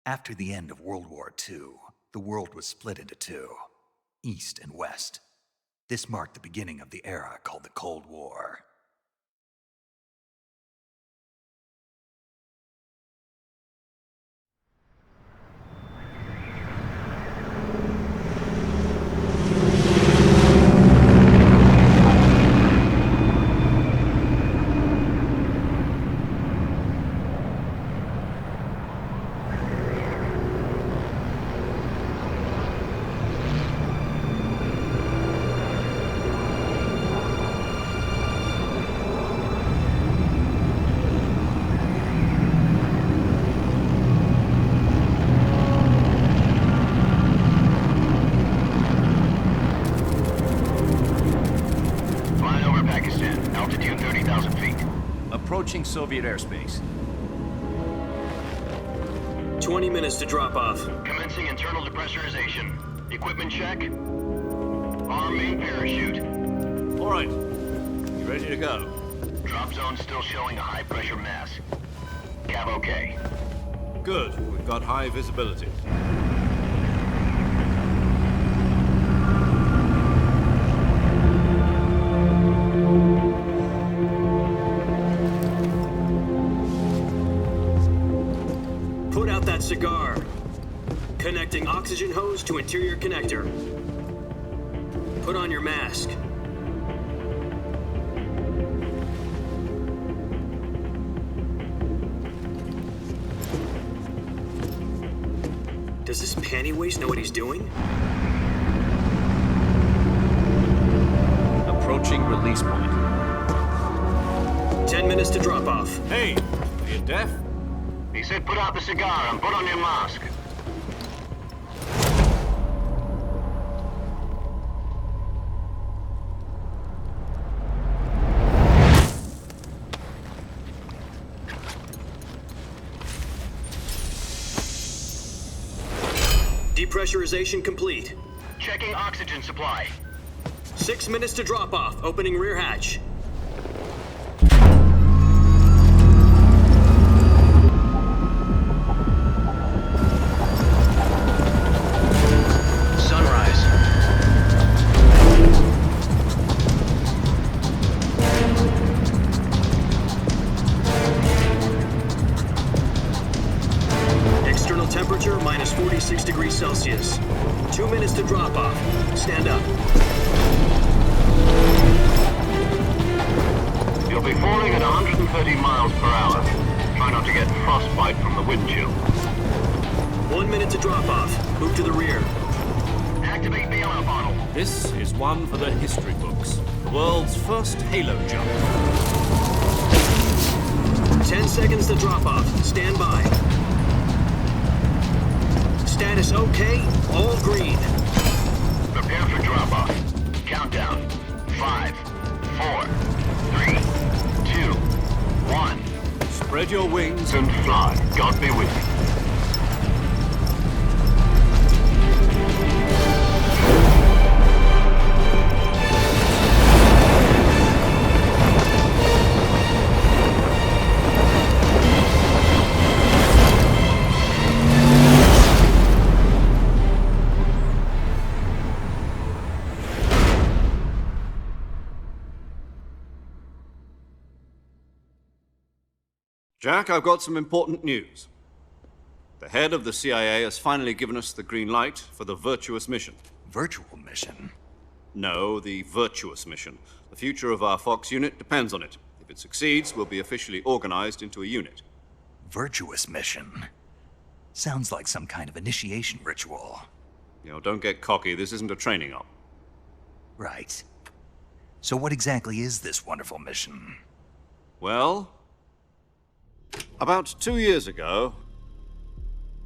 After the end of World War II, the world was split into two, East and West. This marked the beginning of the era called the Cold War. Approaching Soviet airspace. 20 minutes to drop off. Commencing internal depressurization. Equipment check. Arm main parachute. All right. You ready to go? Drop zone still showing a high pressure mass. Cav okay. Good. We've got high visibility. Put out that cigar. Connecting oxygen hose to interior connector. Put on your mask. Does this panty waste know what he's doing? Approaching release point. 10 minutes to drop off. Hey, are you deaf? He said put out the cigar and put on your mask. Depressurization complete. Checking oxygen supply. 6 minutes to drop off. Opening rear hatch. Sunrise. External temperature minus 46 degrees Celsius. 2 minutes to drop off. Stand up. You'll be falling at 130 miles per hour. Try not to get frostbite from the wind chill. 1 minute to drop off. Move to the rear. Activate bailout bottle. This is one for the history books. The world's first halo jump. 10 seconds to drop off. Stand by. Status okay. All green. Prepare for drop-off. Countdown. 5, 4, 3, 2, 1. Spread your wings And fly. God be with you. Jack, I've got some important news. The head of the CIA has finally given us the green light for the virtuous mission. Virtual mission? No, the virtuous mission. The future of our Fox unit depends on it. If it succeeds, we'll be officially organized into a unit. Virtuous mission? Sounds like some kind of initiation ritual. You know, don't get cocky. This isn't a training op. Right. So what exactly is this wonderful mission? Well, about 2 years ago,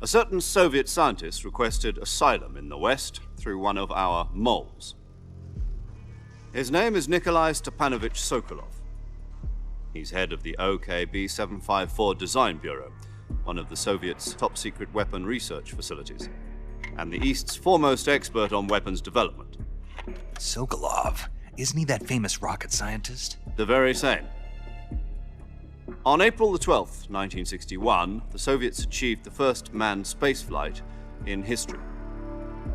a certain Soviet scientist requested asylum in the West through one of our moles. His name is Nikolai Stepanovich Sokolov. He's head of the OKB 754 Design Bureau, one of the Soviets' top-secret weapon research facilities, and the East's foremost expert on weapons development. Sokolov? Isn't he that famous rocket scientist? The very same. On April the 12th, 1961, the Soviets achieved the first manned spaceflight in history.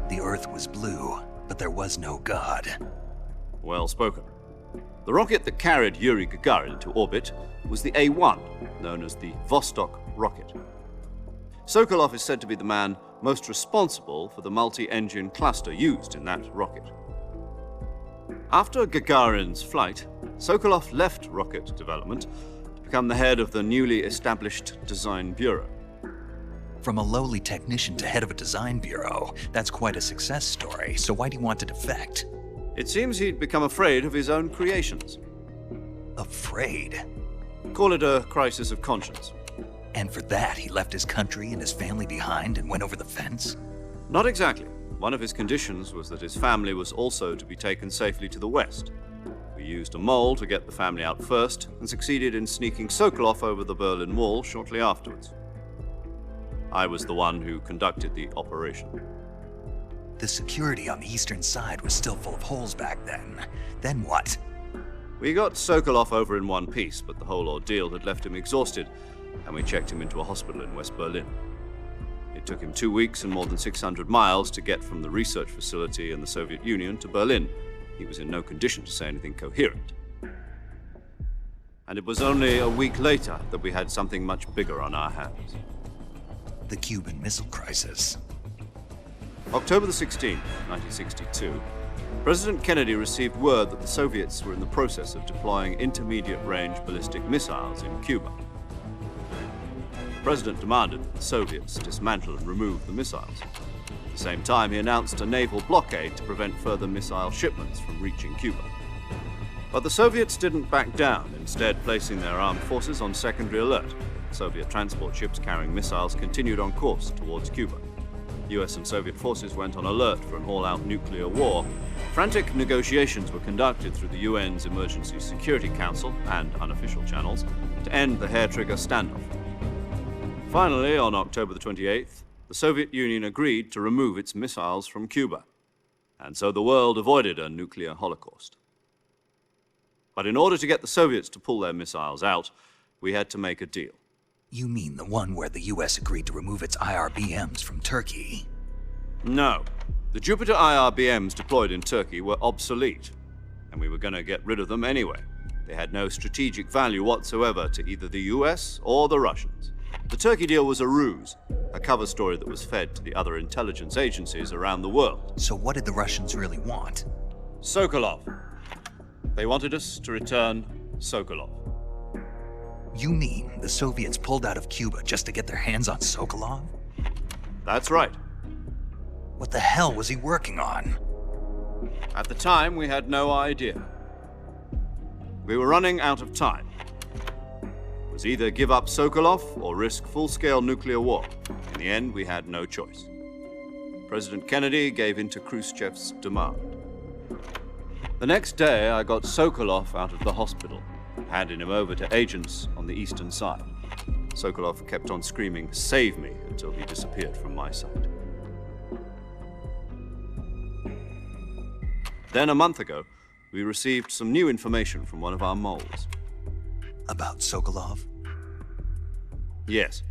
The Earth was blue, but there was no God. Well spoken. The rocket that carried Yuri Gagarin into orbit was the A-1, known as the Vostok rocket. Sokolov is said to be the man most responsible for the multi-engine cluster used in that rocket. After Gagarin's flight, Sokolov left rocket development to become the head of the newly established Design Bureau. From a lowly technician to head of a design bureau, that's quite a success story, so why do you want to defect? It seems he'd become afraid of his own creations. Afraid? Call it a crisis of conscience. And for that, he left his country and his family behind and went over the fence? Not exactly. One of his conditions was that his family was also to be taken safely to the west. We used a mole to get the family out first and succeeded in sneaking Sokolov over the Berlin Wall shortly afterwards. I was the one who conducted the operation. The security on the eastern side was still full of holes back then. Then what? We got Sokolov over in one piece, but the whole ordeal had left him exhausted, and we checked him into a hospital in West Berlin. It took him 2 weeks and more than 600 miles to get from the research facility in the Soviet Union to Berlin. He was in no condition to say anything coherent. And it was only a week later that we had something much bigger on our hands. The Cuban Missile Crisis. October the 16th, 1962, President Kennedy received word that the Soviets were in the process of deploying intermediate-range ballistic missiles in Cuba. The President demanded that the Soviets dismantle and remove the missiles. At the same time, he announced a naval blockade to prevent further missile shipments from reaching Cuba. But the Soviets didn't back down, instead placing their armed forces on secondary alert. Soviet transport ships carrying missiles continued on course towards Cuba. US and Soviet forces went on alert for an all-out nuclear war. Frantic negotiations were conducted through the UN's Emergency Security Council and unofficial channels to end the hair-trigger standoff. Finally, on October the 28th, the Soviet Union agreed to remove its missiles from Cuba, and so the world avoided a nuclear holocaust. But in order to get the Soviets to pull their missiles out, we had to make a deal. You mean the one where the US agreed to remove its IRBMs from Turkey? No. The Jupiter IRBMs deployed in Turkey were obsolete, and we were going to get rid of them anyway. They had no strategic value whatsoever to either the US or the Russians. The Turkey deal was a ruse, a cover story that was fed to the other intelligence agencies around the world. So what did the Russians really want? Sokolov. They wanted us to return Sokolov. You mean the Soviets pulled out of Cuba just to get their hands on Sokolov? That's right. What the hell was he working on? At the time, we had no idea. We were running out of time. It was either give up Sokolov or risk full-scale nuclear war. In the end, we had no choice. President Kennedy gave in to Khrushchev's demand. The next day, I got Sokolov out of the hospital, handing him over to agents on the eastern side. Sokolov kept on screaming, "Save me," until he disappeared from my sight. Then a month ago, we received some new information from one of our moles. About Sokolov? Yes.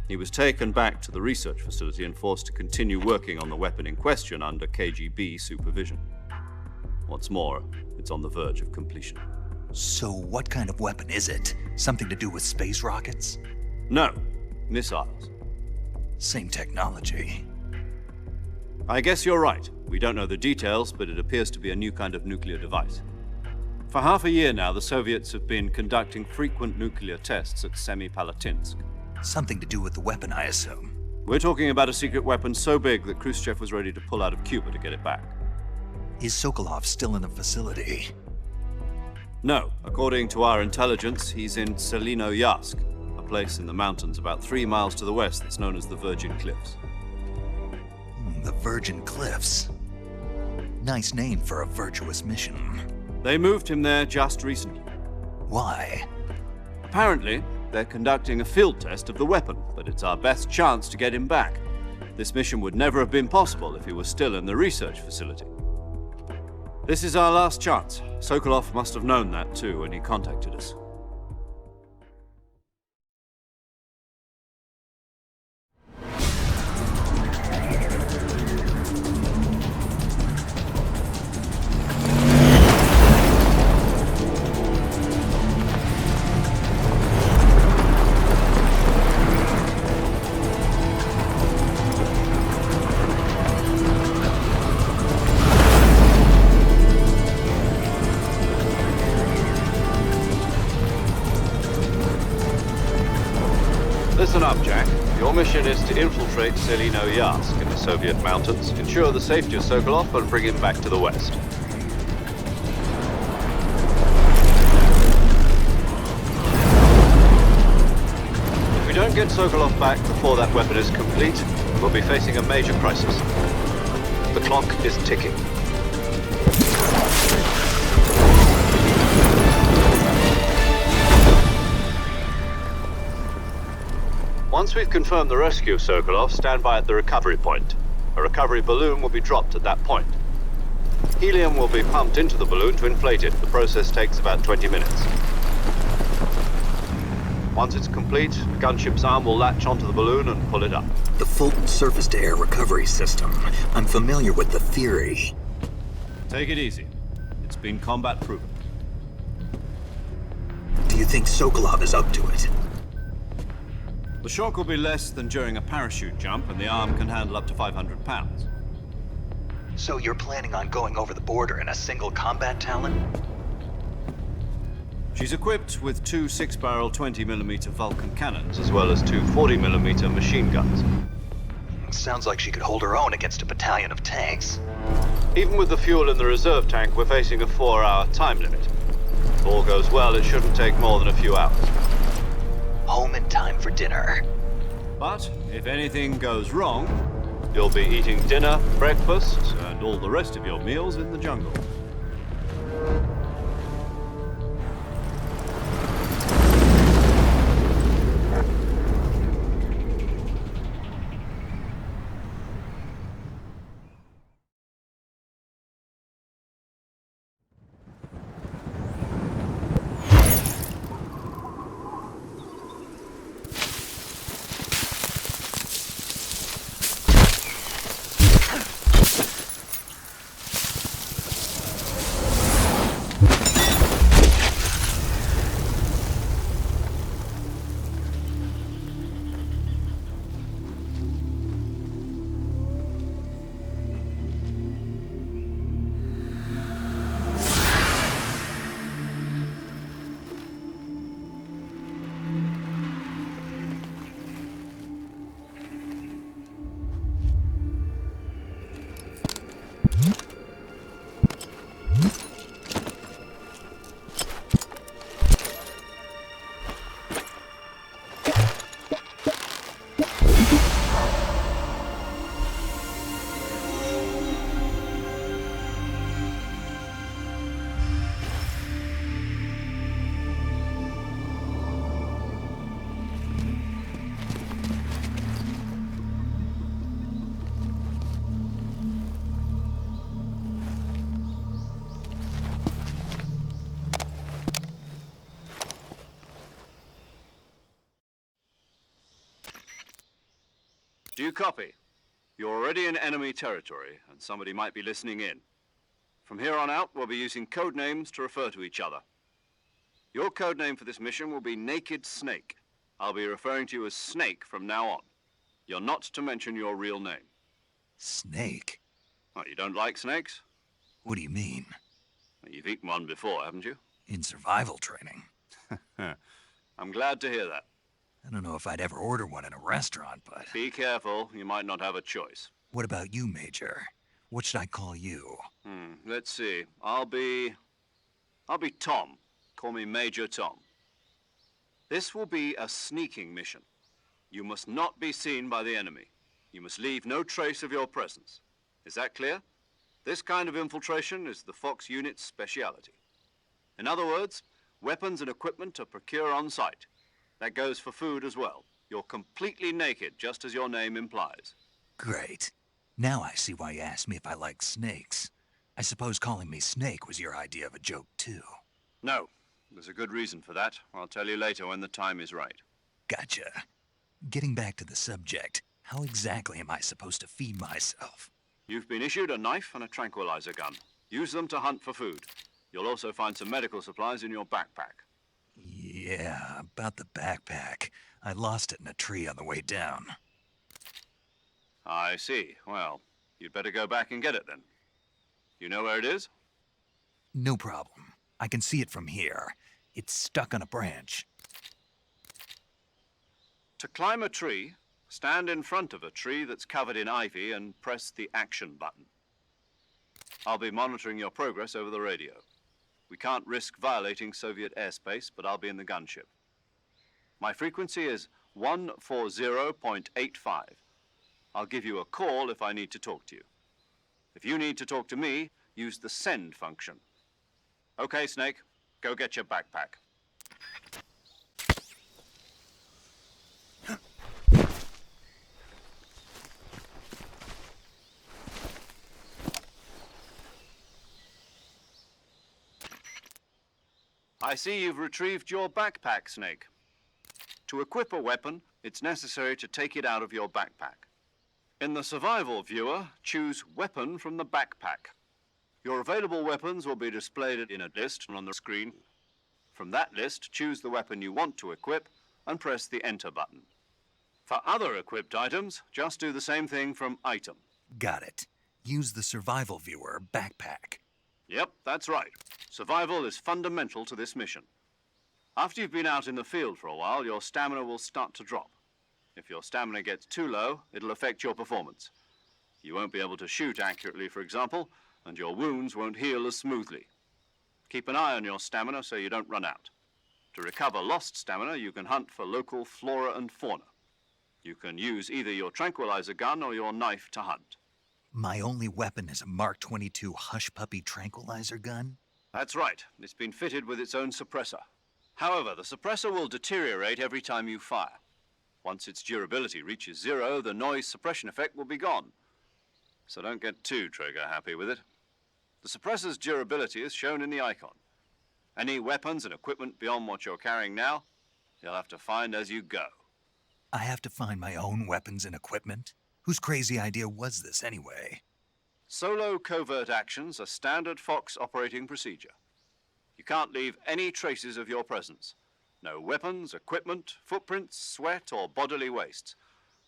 He was taken back to the research facility and forced to continue working on the weapon in question under KGB supervision. What's more, it's on the verge of completion. So what kind of weapon is it? Something to do with space rockets? No, missiles. Same technology. I guess you're right. We don't know the details, but it appears to be a new kind of nuclear device. For half a year now, the Soviets have been conducting frequent nuclear tests at Semipalatinsk. Something to do with the weapon, I assume. We're talking about a secret weapon so big that Khrushchev was ready to pull out of Cuba to get it back. Is Sokolov still in the facility? No. According to our intelligence, he's in Selinoyarsk, a place in the mountains about 3 miles to the west that's known as the Virgin Cliffs. The Virgin Cliffs. Nice name for a virtuous mission. They moved him there just recently. Why? Apparently, they're conducting a field test of the weapon, but it's our best chance to get him back. This mission would never have been possible if he was still in the research facility. This is our last chance. Sokolov must have known that too when he contacted us. Listen up, Jack. Your mission is to infiltrate Selino-Yarsk in the Soviet mountains, ensure the safety of Sokolov, and bring him back to the west. If we don't get Sokolov back before that weapon is complete, we'll be facing a major crisis. The clock is ticking. Once we've confirmed the rescue of Sokolov, stand by at the recovery point. A recovery balloon will be dropped at that point. Helium will be pumped into the balloon to inflate it. The process takes about 20 minutes. Once it's complete, the gunship's arm will latch onto the balloon and pull it up. The Fulton surface-to-air recovery system. I'm familiar with the theory. Take it easy. It's been combat proven. Do you think Sokolov is up to it? The shock will be less than during a parachute jump, and the arm can handle up to 500 pounds. So you're planning on going over the border in a single combat Talon? She's equipped with two 6-barrel 20mm Vulcan cannons, as well as two 40mm machine guns. Sounds like she could hold her own against a battalion of tanks. Even with the fuel in the reserve tank, we're facing a 4-hour time limit. If all goes well, it shouldn't take more than a few hours. Home in time for dinner. But if anything goes wrong, you'll be eating dinner, breakfast, and all the rest of your meals in the jungle. Do you copy? You're already in enemy territory, and somebody might be listening in. From here on out, we'll be using code names to refer to each other. Your code name for this mission will be Naked Snake. I'll be referring to you as Snake from now on. You're not to mention your real name. Snake? Oh, you don't like snakes? What do you mean? Well, you've eaten one before, haven't you? In survival training? I'm glad to hear that. I don't know if I'd ever order one in a restaurant, but... Be careful, you might not have a choice. What about you, Major? What should I call you? Let's see. I'll be Tom. Call me Major Tom. This will be a sneaking mission. You must not be seen by the enemy. You must leave no trace of your presence. Is that clear? This kind of infiltration is the Fox unit's speciality. In other words, weapons and equipment are procured on site. That goes for food as well. You're completely naked, just as your name implies. Great. Now I see why you asked me if I like snakes. I suppose calling me Snake was your idea of a joke, too. No. There's a good reason for that. I'll tell you later when the time is right. Gotcha. Getting back to the subject, how exactly am I supposed to feed myself? You've been issued a knife and a tranquilizer gun. Use them to hunt for food. You'll also find some medical supplies in your backpack. Yeah, about the backpack. I lost it in a tree on the way down. I see. Well, you'd better go back and get it then. You know where it is? No problem. I can see it from here. It's stuck on a branch. To climb a tree, stand in front of a tree that's covered in ivy and press the action button. I'll be monitoring your progress over the radio. We can't risk violating Soviet airspace, but I'll be in the gunship. My frequency is 140.85. I'll give you a call if I need to talk to you. If you need to talk to me, use the send function. Okay, Snake, go get your backpack. I see you've retrieved your backpack, Snake. To equip a weapon, it's necessary to take it out of your backpack. In the survival viewer, choose Weapon from the backpack. Your available weapons will be displayed in a list on the screen. From that list, choose the weapon you want to equip and press the Enter button. For other equipped items, just do the same thing from Item. Got it. Use the survival viewer backpack. Yep, that's right. Survival is fundamental to this mission. After you've been out in the field for a while, your stamina will start to drop. If your stamina gets too low, it'll affect your performance. You won't be able to shoot accurately, for example, and your wounds won't heal as smoothly. Keep an eye on your stamina so you don't run out. To recover lost stamina, you can hunt for local flora and fauna. You can use either your tranquilizer gun or your knife to hunt. My only weapon is a Mark 22 Hush Puppy tranquilizer gun? That's right. It's been fitted with its own suppressor. However, the suppressor will deteriorate every time you fire. Once its durability reaches 0, the noise suppression effect will be gone. So don't get too trigger-happy with it. The suppressor's durability is shown in the icon. Any weapons and equipment beyond what you're carrying now, you'll have to find as you go. I have to find my own weapons and equipment? Whose crazy idea was this anyway? Solo covert actions are standard Fox operating procedure. You can't leave any traces of your presence. No weapons, equipment, footprints, sweat, or bodily wastes.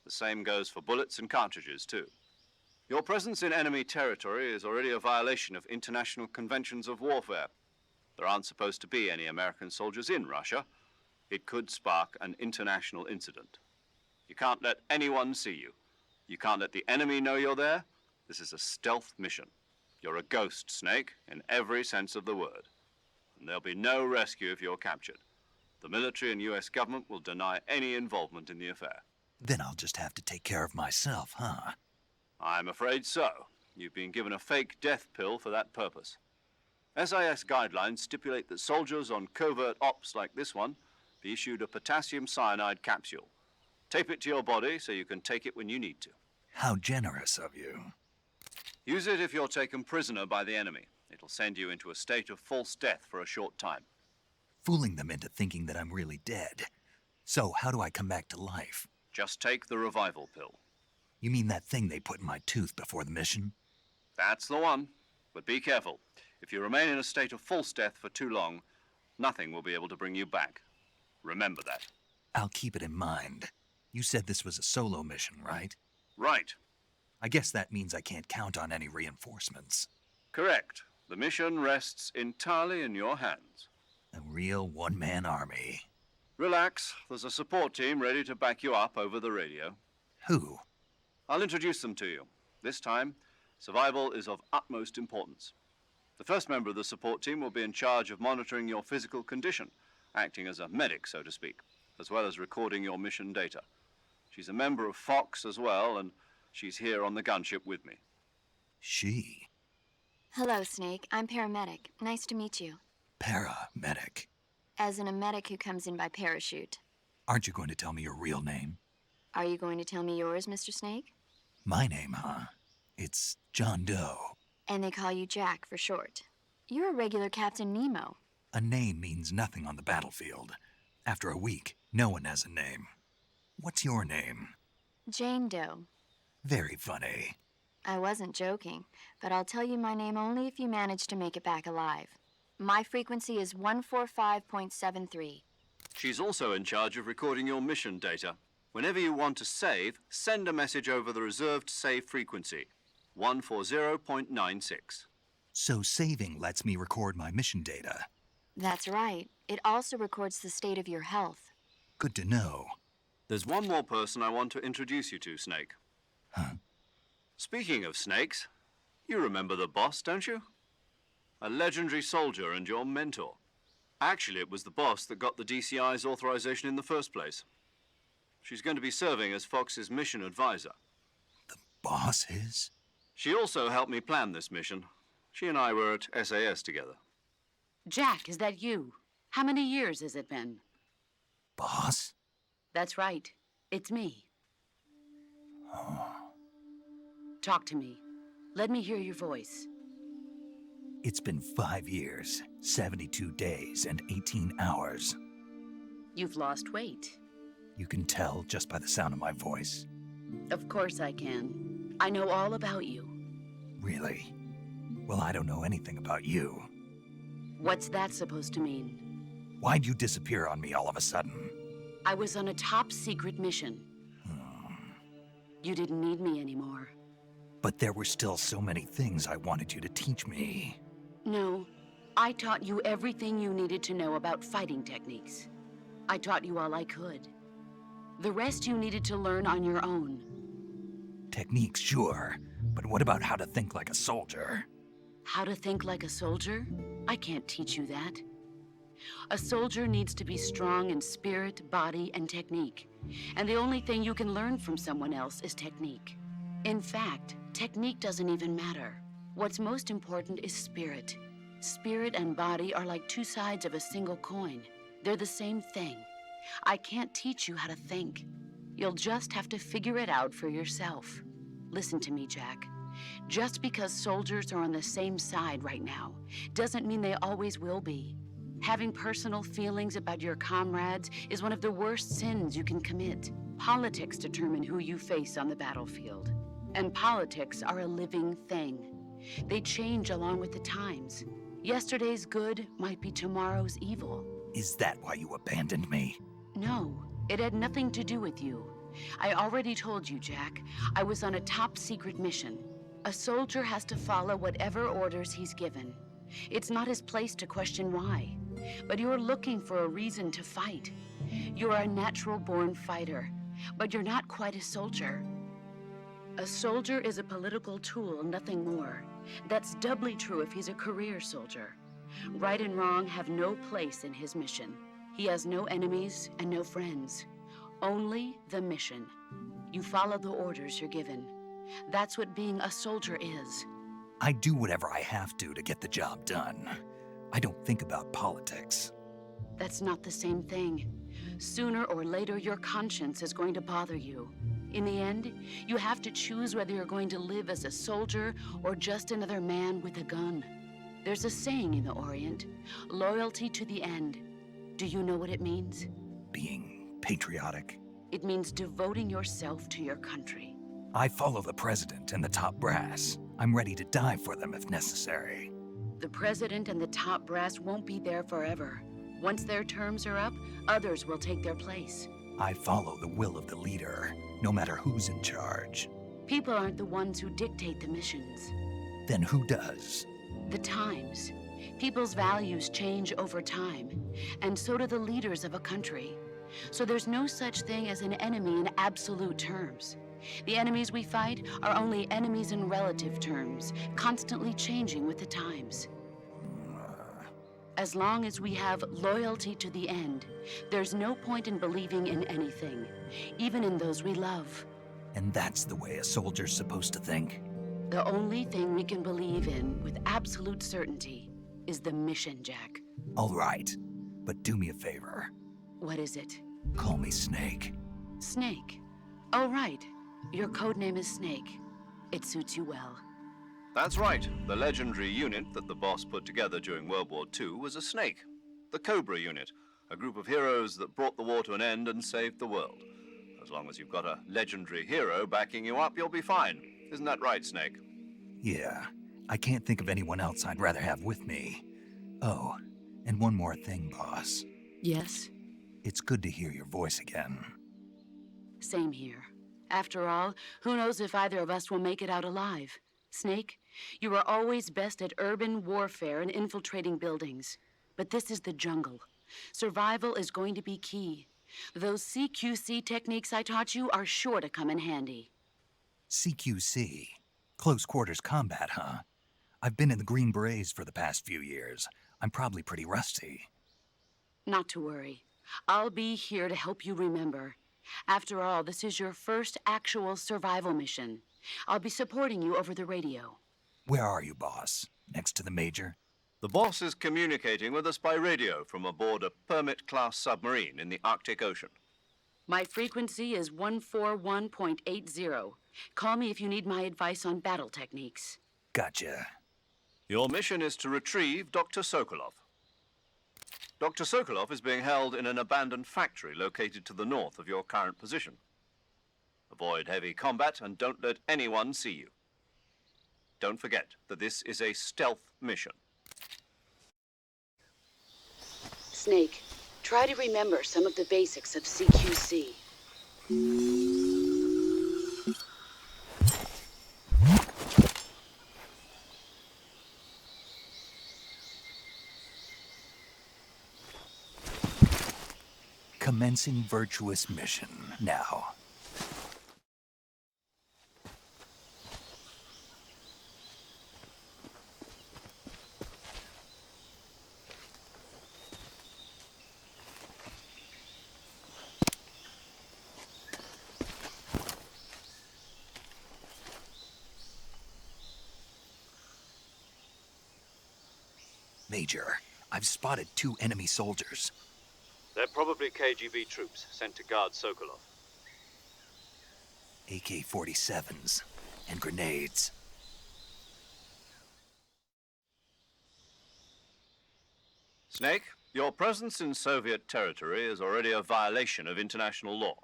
The same goes for bullets and cartridges, too. Your presence in enemy territory is already a violation of international conventions of warfare. There aren't supposed to be any American soldiers in Russia. It could spark an international incident. You can't let anyone see you. You can't let the enemy know you're there. This is a stealth mission. You're a ghost, Snake, in every sense of the word. And there'll be no rescue if you're captured. The military and US government will deny any involvement in the affair. Then I'll just have to take care of myself, huh? I'm afraid so. You've been given a fake death pill for that purpose. SIS guidelines stipulate that soldiers on covert ops like this one be issued a potassium cyanide capsule. Tape it to your body so you can take it when you need to. How generous of you. Use it if you're taken prisoner by the enemy. It'll send you into a state of false death for a short time. Fooling them into thinking that I'm really dead. So how do I come back to life? Just take the revival pill. You mean that thing they put in my tooth before the mission? That's the one. But be careful. If you remain in a state of false death for too long, nothing will be able to bring you back. Remember that. I'll keep it in mind. You said this was a solo mission, right? Right. I guess that means I can't count on any reinforcements. Correct. The mission rests entirely in your hands. A real one-man army. Relax. There's a support team ready to back you up over the radio. Who? I'll introduce them to you. This time, survival is of utmost importance. The first member of the support team will be in charge of monitoring your physical condition, acting as a medic, so to speak, as well as recording your mission data. She's a member of Fox as well, and she's here on the gunship with me. She? Hello, Snake. I'm paramedic. Nice to meet you. Paramedic. As in a medic who comes in by parachute. Aren't you going to tell me your real name? Are you going to tell me yours, Mr. Snake? My name, huh? It's John Doe. And they call you Jack for short. You're a regular Captain Nemo. A name means nothing on the battlefield. After a week, no one has a name. What's your name? Jane Doe. Very funny. I wasn't joking, but I'll tell you my name only if you manage to make it back alive. My frequency is 145.73. She's also in charge of recording your mission data. Whenever you want to save, send a message over the reserved save frequency, 140.96. So saving lets me record my mission data. That's right. It also records the state of your health. Good to know. There's one more person I want to introduce you to, Snake. Huh? Speaking of snakes, you remember the boss, don't you? A legendary soldier and your mentor. Actually, it was the boss that got the DCI's authorization in the first place. She's going to be serving as Fox's mission advisor. The boss is? She also helped me plan this mission. She and I were at SAS together. Jack, is that you? How many years has it been? Boss? That's right. It's me. Oh. Talk to me. Let me hear your voice. It's been 5 years, 72 days, and 18 hours. You've lost weight. You can tell just by the sound of my voice. Of course I can. I know all about you. Really? Well, I don't know anything about you. What's that supposed to mean? Why'd you disappear on me all of a sudden? I was on a top-secret mission. You didn't need me anymore. But there were still so many things I wanted you to teach me. No, I taught you everything you needed to know about fighting techniques. I taught you all I could. The rest you needed to learn on your own. Techniques, sure. But what about how to think like a soldier? How to think like a soldier? I can't teach you that. A soldier needs to be strong in spirit, body, and technique. And the only thing you can learn from someone else is technique. In fact, technique doesn't even matter. What's most important is spirit. Spirit and body are like two sides of a single coin. They're the same thing. I can't teach you how to think. You'll just have to figure it out for yourself. Listen to me, Jack. Just because soldiers are on the same side right now doesn't mean they always will be. Having personal feelings about your comrades is one of the worst sins you can commit. Politics determine who you face on the battlefield. And politics are a living thing. They change along with the times. Yesterday's good might be tomorrow's evil. Is that why you abandoned me? No, it had nothing to do with you. I already told you, Jack. I was on a top-secret mission. A soldier has to follow whatever orders he's given. It's not his place to question why. But you're looking for a reason to fight. You're a natural-born fighter, but you're not quite a soldier. A soldier is a political tool, nothing more. That's doubly true if he's a career soldier. Right and wrong have no place in his mission. He has no enemies and no friends. Only the mission. You follow the orders you're given. That's what being a soldier is. I do whatever I have to get the job done. I don't think about politics. That's not the same thing. Sooner or later, your conscience is going to bother you. In the end, you have to choose whether you're going to live as a soldier or just another man with a gun. There's a saying in the Orient, loyalty to the end. Do you know what it means? Being patriotic. It means devoting yourself to your country. I follow the president and the top brass. I'm ready to die for them if necessary. The president and the top brass won't be there forever. Once their terms are up, others will take their place. I follow the will of the leader, no matter who's in charge. People aren't the ones who dictate the missions. Then who does? The times. People's values change over time, and so do the leaders of a country. So there's no such thing as an enemy in absolute terms. The enemies we fight are only enemies in relative terms, constantly changing with the times. As long as we have loyalty to the end, there's no point in believing in anything, even in those we love. And that's the way a soldier's supposed to think? The only thing we can believe in with absolute certainty is the mission, Jack. All right, but do me a favor. What is it? Call me Snake. Snake. Oh, right. Your codename is Snake. It suits you well. That's right. The legendary unit that the boss put together during World War II was a snake. The Cobra unit, a group of heroes that brought the war to an end and saved the world. As long as you've got a legendary hero backing you up, you'll be fine. Isn't that right, Snake? Yeah, I can't think of anyone else I'd rather have with me. Oh, and one more thing, boss. Yes? It's good to hear your voice again. Same here. After all, who knows if either of us will make it out alive? Snake, you are always best at urban warfare and infiltrating buildings. But this is the jungle. Survival is going to be key. Those CQC techniques I taught you are sure to come in handy. CQC. Close quarters combat, huh? I've been in the Green Berets for the past few years. I'm probably pretty rusty. Not to worry. I'll be here to help you remember. After all, this is your first actual survival mission. I'll be supporting you over the radio. Where are you, boss? Next to the Major? The boss is communicating with us by radio from aboard a Permit-class submarine in the Arctic Ocean. My frequency is 141.80. Call me if you need my advice on battle techniques. Gotcha. Your mission is to retrieve Dr. Sokolov. Dr. Sokolov is being held in an abandoned factory located to the north of your current position. Avoid heavy combat and don't let anyone see you. Don't forget that this is a stealth mission. Snake, try to remember some of the basics of CQC. Commencing virtuous mission now. Major, I've spotted 2 enemy soldiers. They're probably KGB troops sent to guard Sokolov. AK-47s and grenades. Snake, your presence in Soviet territory is already a violation of international law.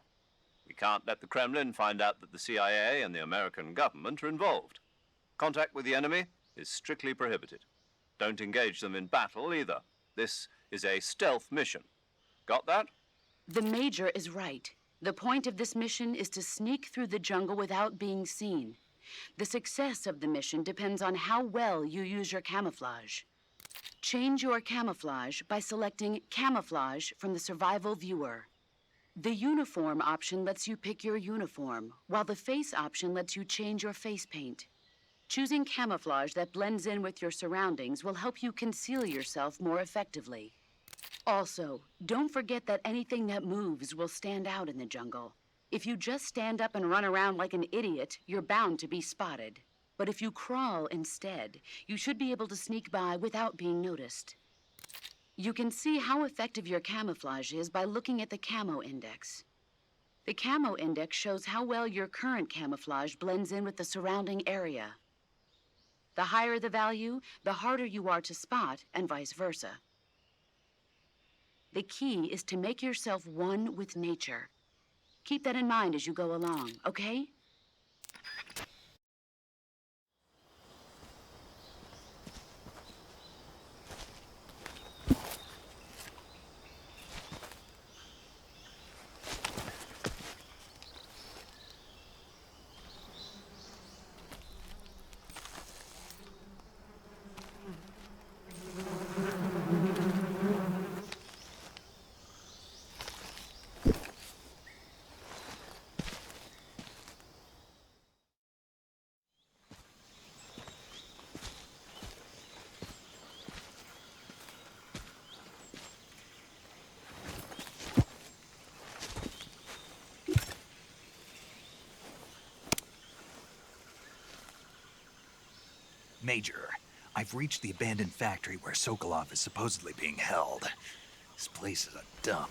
We can't let the Kremlin find out that the CIA and the American government are involved. Contact with the enemy is strictly prohibited. Don't engage them in battle either. This is a stealth mission. Got that? The Major is right. The point of this mission is to sneak through the jungle without being seen. The success of the mission depends on how well you use your camouflage. Change your camouflage by selecting Camouflage from the Survival Viewer. The Uniform option lets you pick your uniform, while the Face option lets you change your face paint. Choosing camouflage that blends in with your surroundings will help you conceal yourself more effectively. Also, don't forget that anything that moves will stand out in the jungle. If you just stand up and run around like an idiot, you're bound to be spotted. But if you crawl instead, you should be able to sneak by without being noticed. You can see how effective your camouflage is by looking at the Camo Index. The Camo Index shows how well your current camouflage blends in with the surrounding area. The higher the value, the harder you are to spot, and vice versa. The key is to make yourself one with nature. Keep that in mind as you go along, okay? Major, I've reached the abandoned factory where Sokolov is supposedly being held. This place is a dump.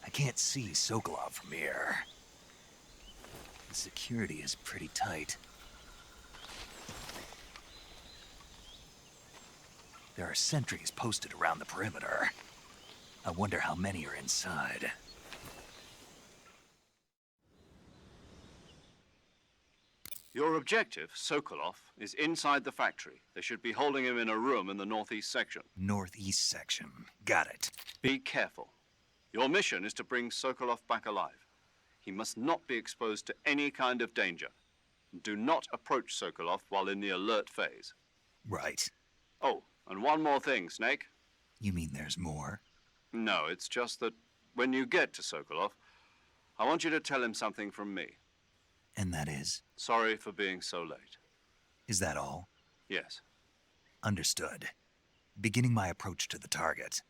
I can't see Sokolov from here. The security is pretty tight. There are sentries posted around the perimeter. I wonder how many are inside. Your objective, Sokolov, is inside the factory. They should be holding him in a room in the northeast section. Northeast section. Got it. Be careful. Your mission is to bring Sokolov back alive. He must not be exposed to any kind of danger. Do not approach Sokolov while in the alert phase. Right. Oh, And one more thing, Snake. You mean there's more? No, it's just that when you get to Sokolov, I want you to tell him something from me. And that is? Sorry for being so late. Is that all? Yes. Understood. Beginning my approach to the target.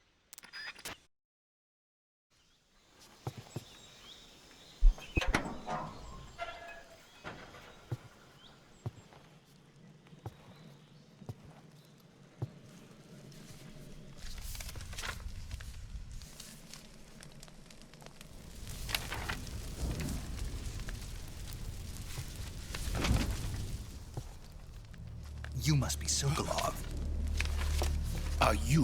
You must be Sokolov. Are you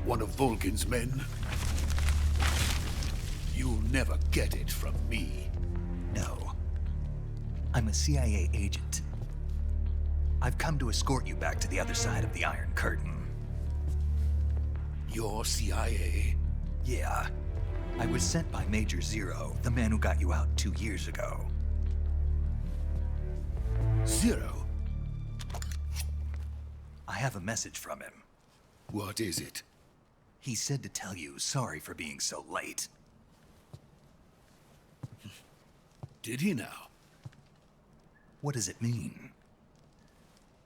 one of Volgin's men? You'll never get it from me. No. I'm a CIA agent. I've come to escort you back to the other side of the Iron Curtain. You're CIA? Yeah. I was sent by Major Zero, the man who got you out 2 years ago. Zero? I have a message from him. What is it? He said to tell you sorry for being so late. Did he now? What does it mean?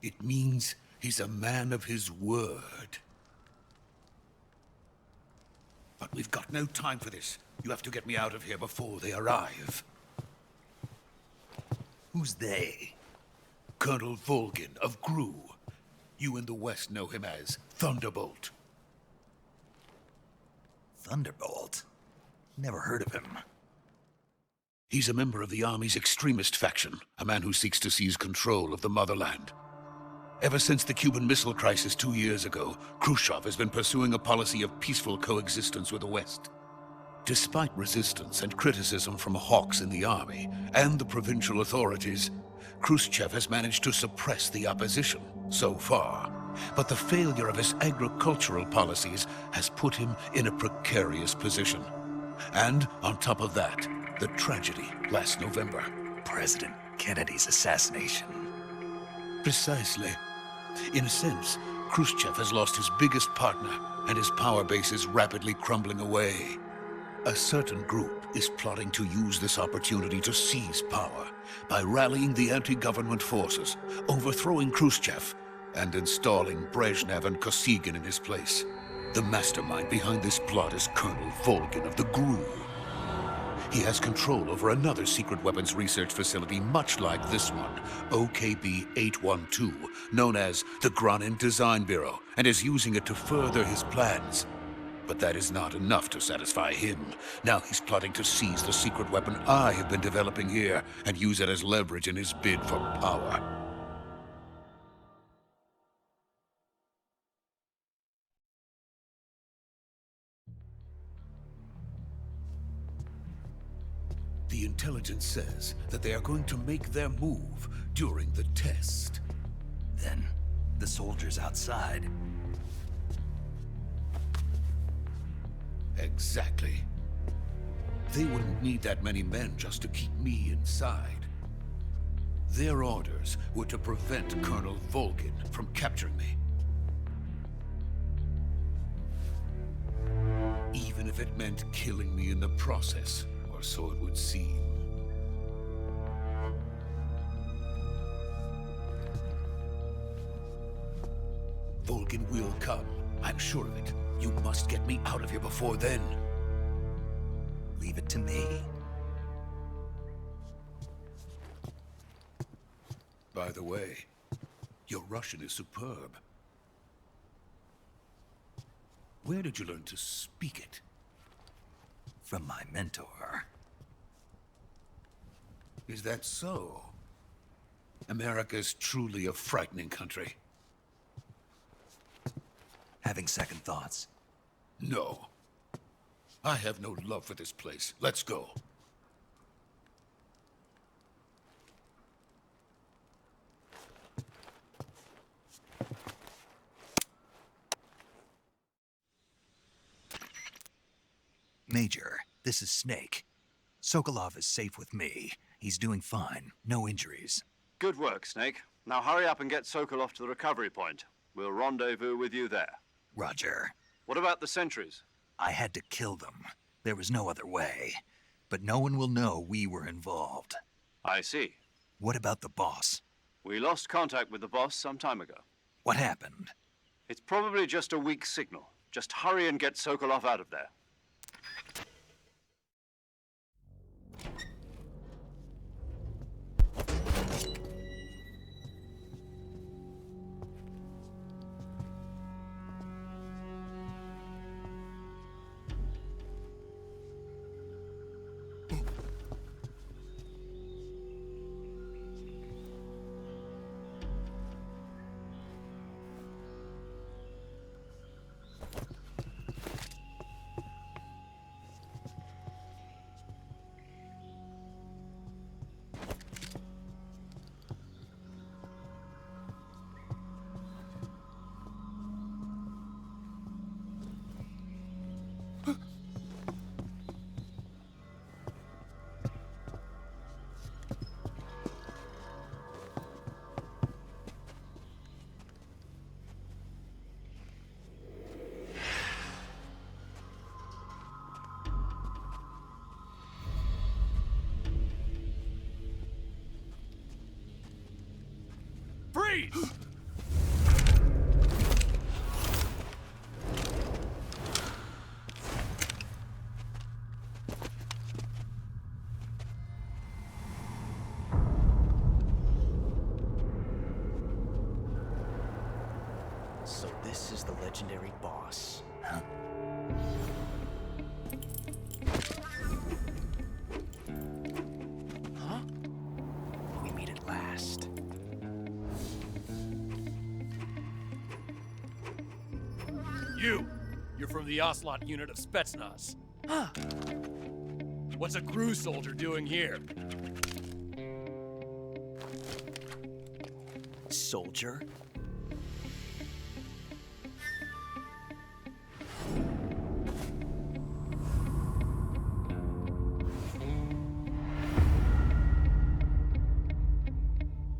It means he's a man of his word. But we've got no time for this. You have to get me out of here before they arrive. Who's they? Colonel Volgin of GRU. You in the West know him as Thunderbolt. Thunderbolt? Never heard of him. He's a member of the Army's extremist faction, a man who seeks to seize control of the motherland. Ever since the Cuban Missile Crisis 2 years ago, Khrushchev has been pursuing a policy of peaceful coexistence with the West. Despite resistance and criticism from hawks in the army and the provincial authorities, Khrushchev has managed to suppress the opposition so far. But the failure of his agricultural policies has put him in a precarious position. And on top of that, the tragedy last November. President Kennedy's assassination. Precisely. In a sense, Khrushchev has lost his biggest partner, and his power base is rapidly crumbling away. A certain group is plotting to use this opportunity to seize power by rallying the anti-government forces, overthrowing Khrushchev, and installing Brezhnev and Kosygin in his place. The mastermind behind this plot is Colonel Volgin of the GRU. He has control over another secret weapons research facility much like this one, OKB-812, known as the Granin Design Bureau, and is using it to further his plans. But that is not enough to satisfy him. Now he's plotting to seize the secret weapon I have been developing here and use it as leverage in his bid for power. The intelligence says that they are going to make their move during the test. Then, the soldiers outside. Exactly. They wouldn't need that many men just to keep me inside. Their orders were to prevent Colonel Volgin from capturing me. Even if it meant killing me in the process, or so it would seem. Volgin will come. I'm sure of it. You must get me out of here before then. Leave it to me. By the way, your Russian is superb. Where did you learn to speak it? From my mentor. Is that so? America's truly a frightening country. Having second thoughts. No. I have no love for this place. Let's go. Major, this is Snake. Sokolov is safe with me. He's doing fine. No injuries. Good work, Snake. Now hurry up and get Sokolov to the recovery point. We'll rendezvous with you there. Roger. What about the sentries? I had to kill them. There was no other way. But no one will know we were involved. I see. What about the boss? We lost contact with the boss some time ago. What happened? It's probably just a weak signal. Just hurry and get Sokolov out of there. Freeze! So this is the legendary boss. Huh? Huh? We meet at last. You're from the Ocelot unit of Spetsnaz. Huh. What's a crew soldier doing here? Soldier?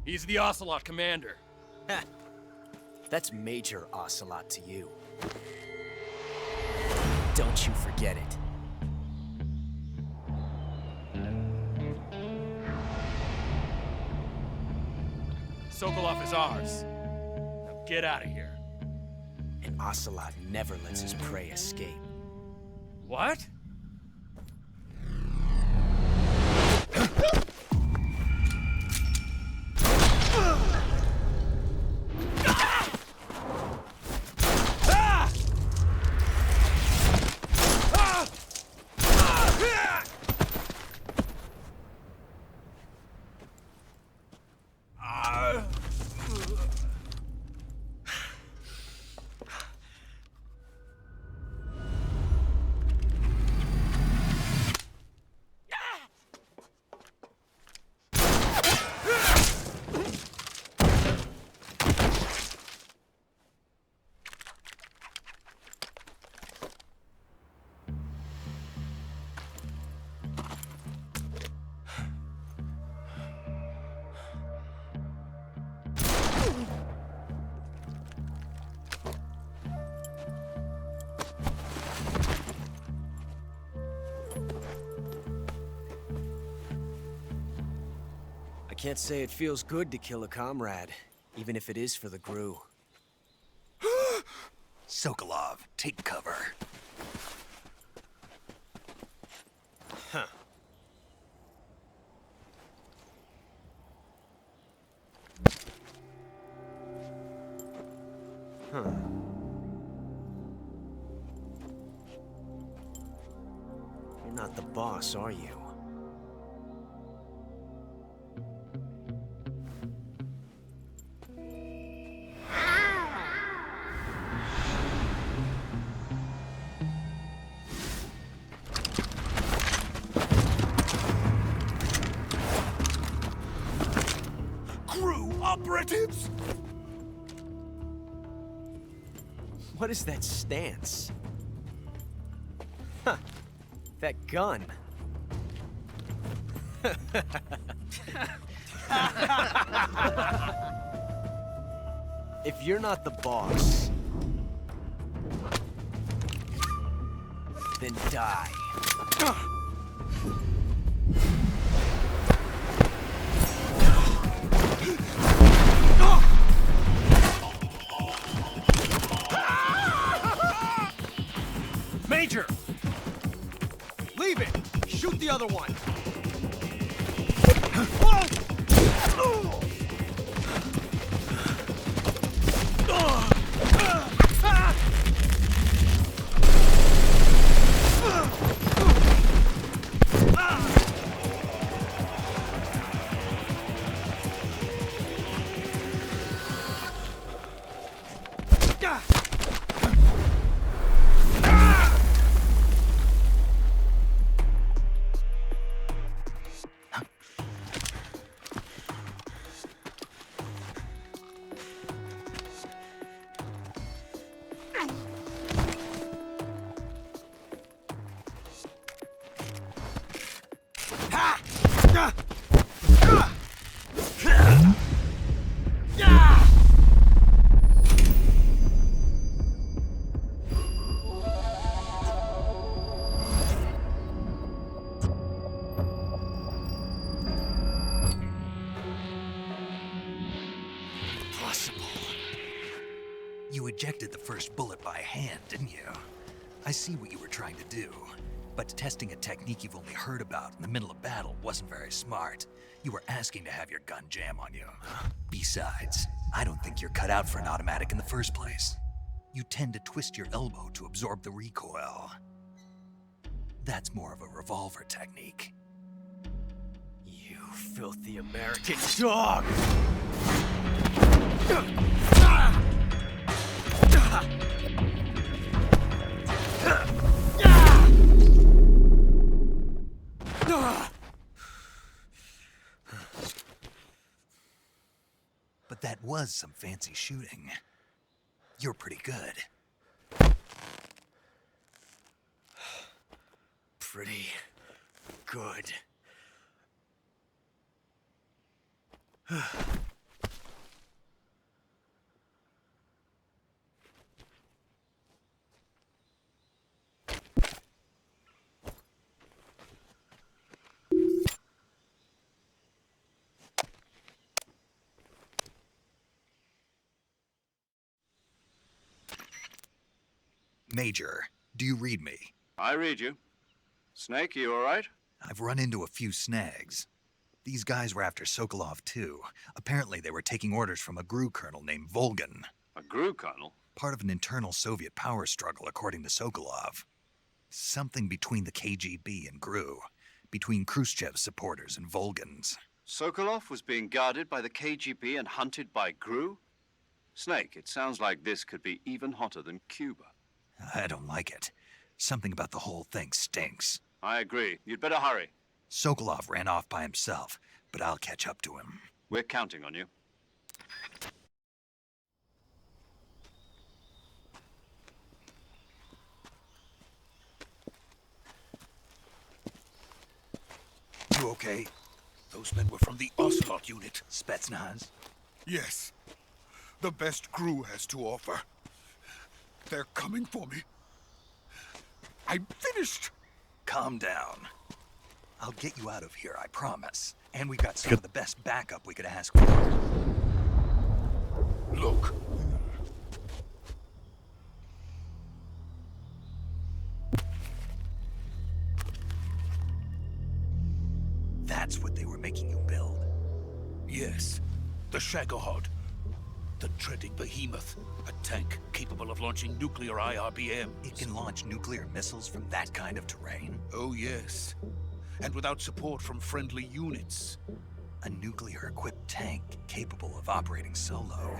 He's the Ocelot commander. Ha! That's Major Ocelot to you. Don't you forget it. Sokolov is ours. Now get out of here. And Ocelot never lets his prey escape. What? I can't say it feels good to kill a comrade, even if it is for the GRU. Sokolov, take cover. Huh. Huh. You're not the boss, are you? GRU operatives! What is that stance? Huh. That gun. If you're not the boss, then die. Major! Leave it! Shoot the other one! You ejected the first bullet by hand, didn't you? I see what you were trying to do. But testing a technique you've only heard about in the middle of battle wasn't very smart. You were asking to have your gun jam on you. Besides, I don't think you're cut out for an automatic in the first place. You tend to twist your elbow to absorb the recoil. That's more of a revolver technique. You filthy American dog! But that was some fancy shooting. You're pretty good. Pretty good. Major, do you read me? I read you. Snake, you all right? I've run into a few snags. These guys were after Sokolov too. Apparently they were taking orders from a GRU colonel named Volgan. A GRU colonel? Part of an internal Soviet power struggle, according to Sokolov. Something between the KGB and GRU. Between Khrushchev's supporters and Volgan's. Sokolov was being guarded by the KGB and hunted by GRU? Snake, it sounds like this could be even hotter than Cuba. I don't like it. Something about the whole thing stinks. I agree. You'd better hurry. Sokolov ran off by himself, but I'll catch up to him. We're counting on you. You okay? Those men were from the Ocelot unit. Spetsnaz? Yes. The best GRU has to offer. They're coming for me. I'm finished. Calm down. I'll get you out of here, I promise. And we've got some of the best backup we could ask for. Look. That's what they were making you build. Yes. The Shagohod. The treading behemoth. A tank capable of launching nuclear IRBMs. It can launch nuclear missiles from that kind of terrain? Oh, yes. And without support from friendly units. A nuclear-equipped tank capable of operating solo.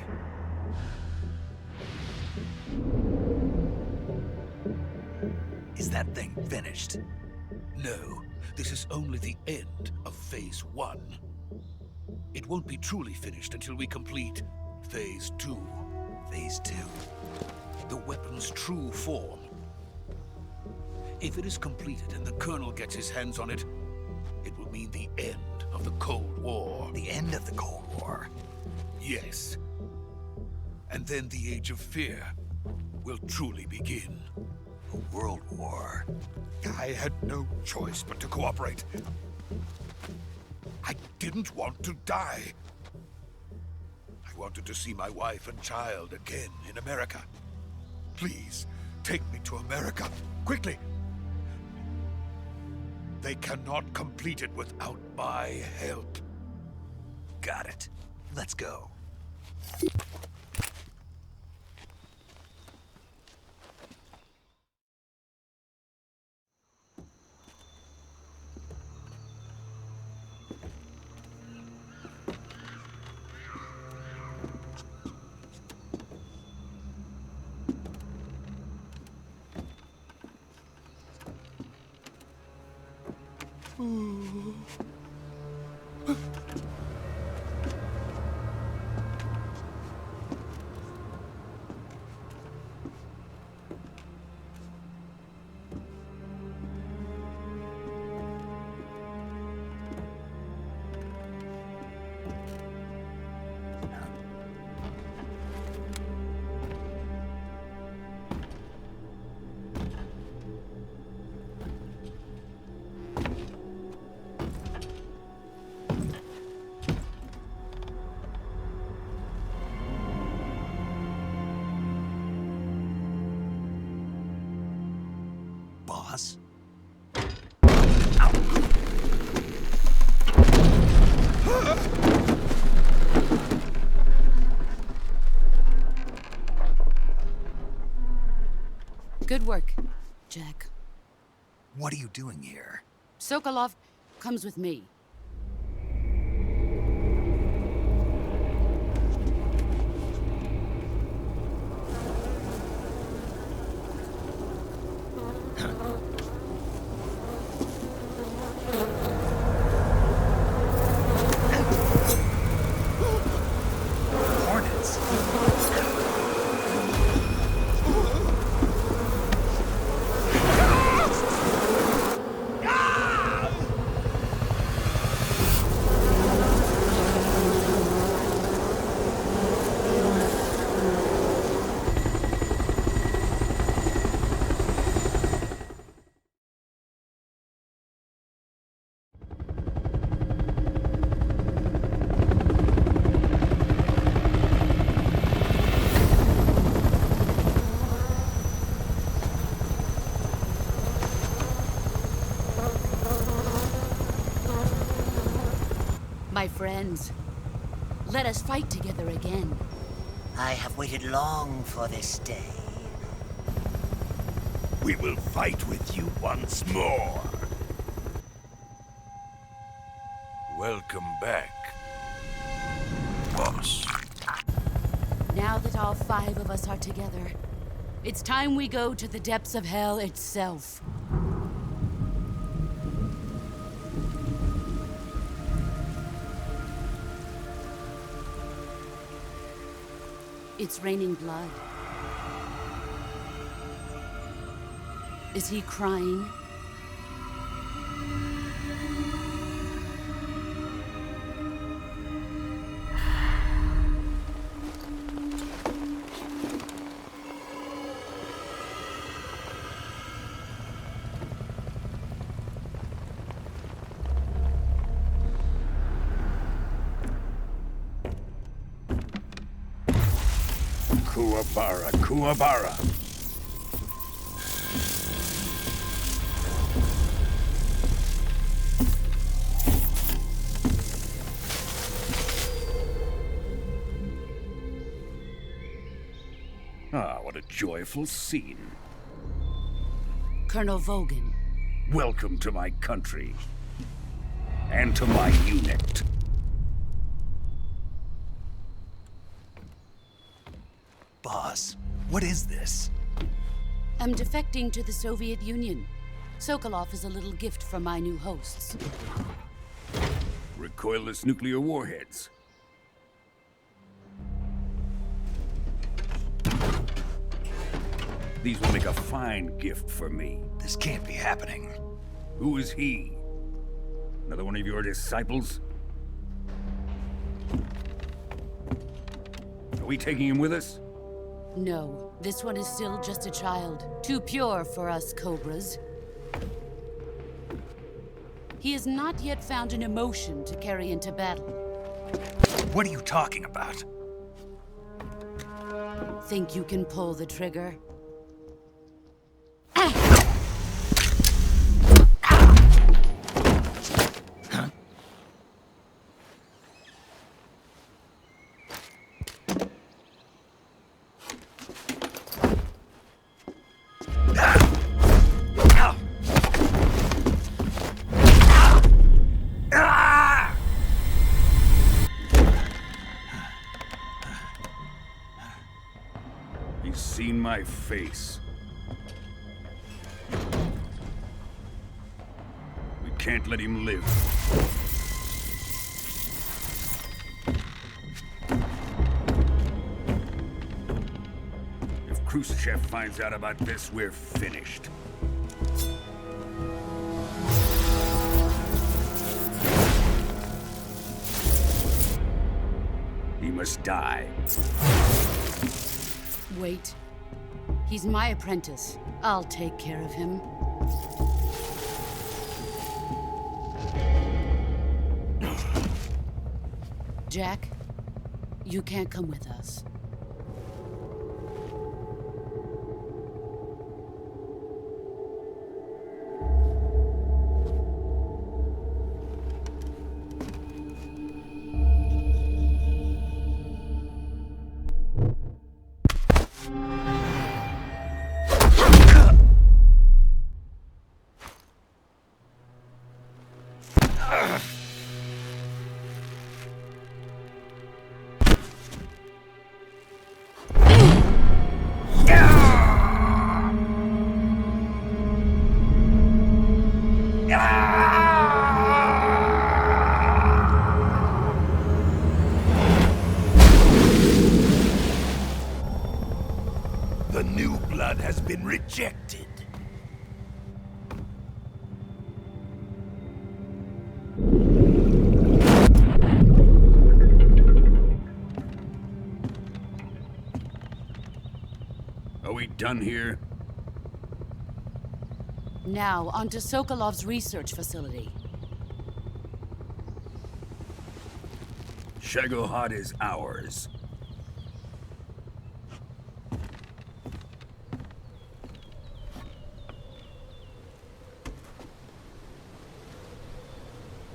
Is that thing finished? No, this is only the end of Phase 1. It won't be truly finished until we complete Phase 2. Phase 2? The weapon's true form. If it is completed and the Colonel gets his hands on it, it will mean the end of the Cold War. The end of the Cold War? Yes. And then the Age of Fear will truly begin. A world war. I had no choice but to cooperate. I didn't want to die. I wanted to see my wife and child again in America. Please, take me to America, quickly. They cannot complete it without my help. Got it. Let's go. Boss? Good work, Jack. What are you doing here? Sokolov comes with me. Hornets? My friends, let us fight together again. I have waited long for this day. We will fight with you once more. Welcome back, boss. Now that all 5 of us are together, it's time we go to the depths of hell itself. It's raining blood. Is he crying? Kuwabara, Kuwabara. Ah, what a joyful scene. Colonel Vogan. Welcome to my country. And to my unit. Boss, what is this? I'm defecting to the Soviet Union. Sokolov is a little gift from my new hosts. Recoilless nuclear warheads. These will make a fine gift for me. This can't be happening. Who is he? Another one of your disciples? we taking him with us? No, this one is still just a child. Too pure for us Cobras. He has not yet found an emotion to carry into battle. What are you talking about? Think you can pull the trigger? He's seen my face. We can't let him live. If Khrushchev finds out about this, we're finished. He must die. Wait. He's my apprentice. I'll take care of him. Jack, you can't come with us. The new blood has been rejected. Are we done here? Now, onto Sokolov's research facility. Shagohod is ours.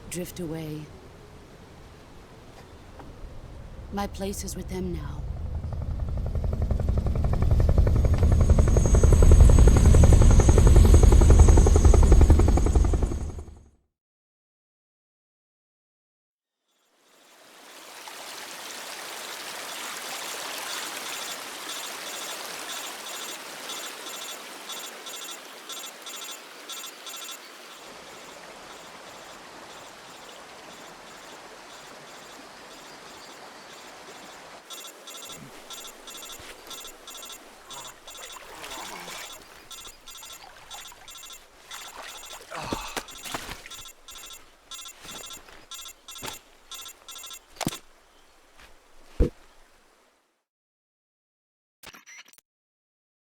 Drift away. My place is with them now.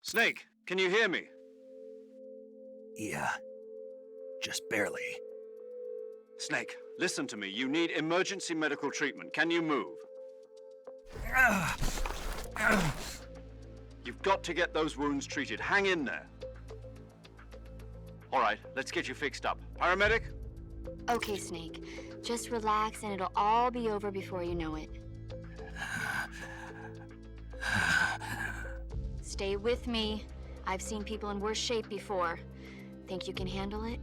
Snake, can you hear me? Yeah. Just barely. Snake, listen to me. You need emergency medical treatment. Can you move? You've got to get those wounds treated. Hang in there. All right, let's get you fixed up. Paramedic? Okay, Snake. Just relax and it'll all be over before you know it. Stay with me. I've seen people in worse shape before. Think you can handle it?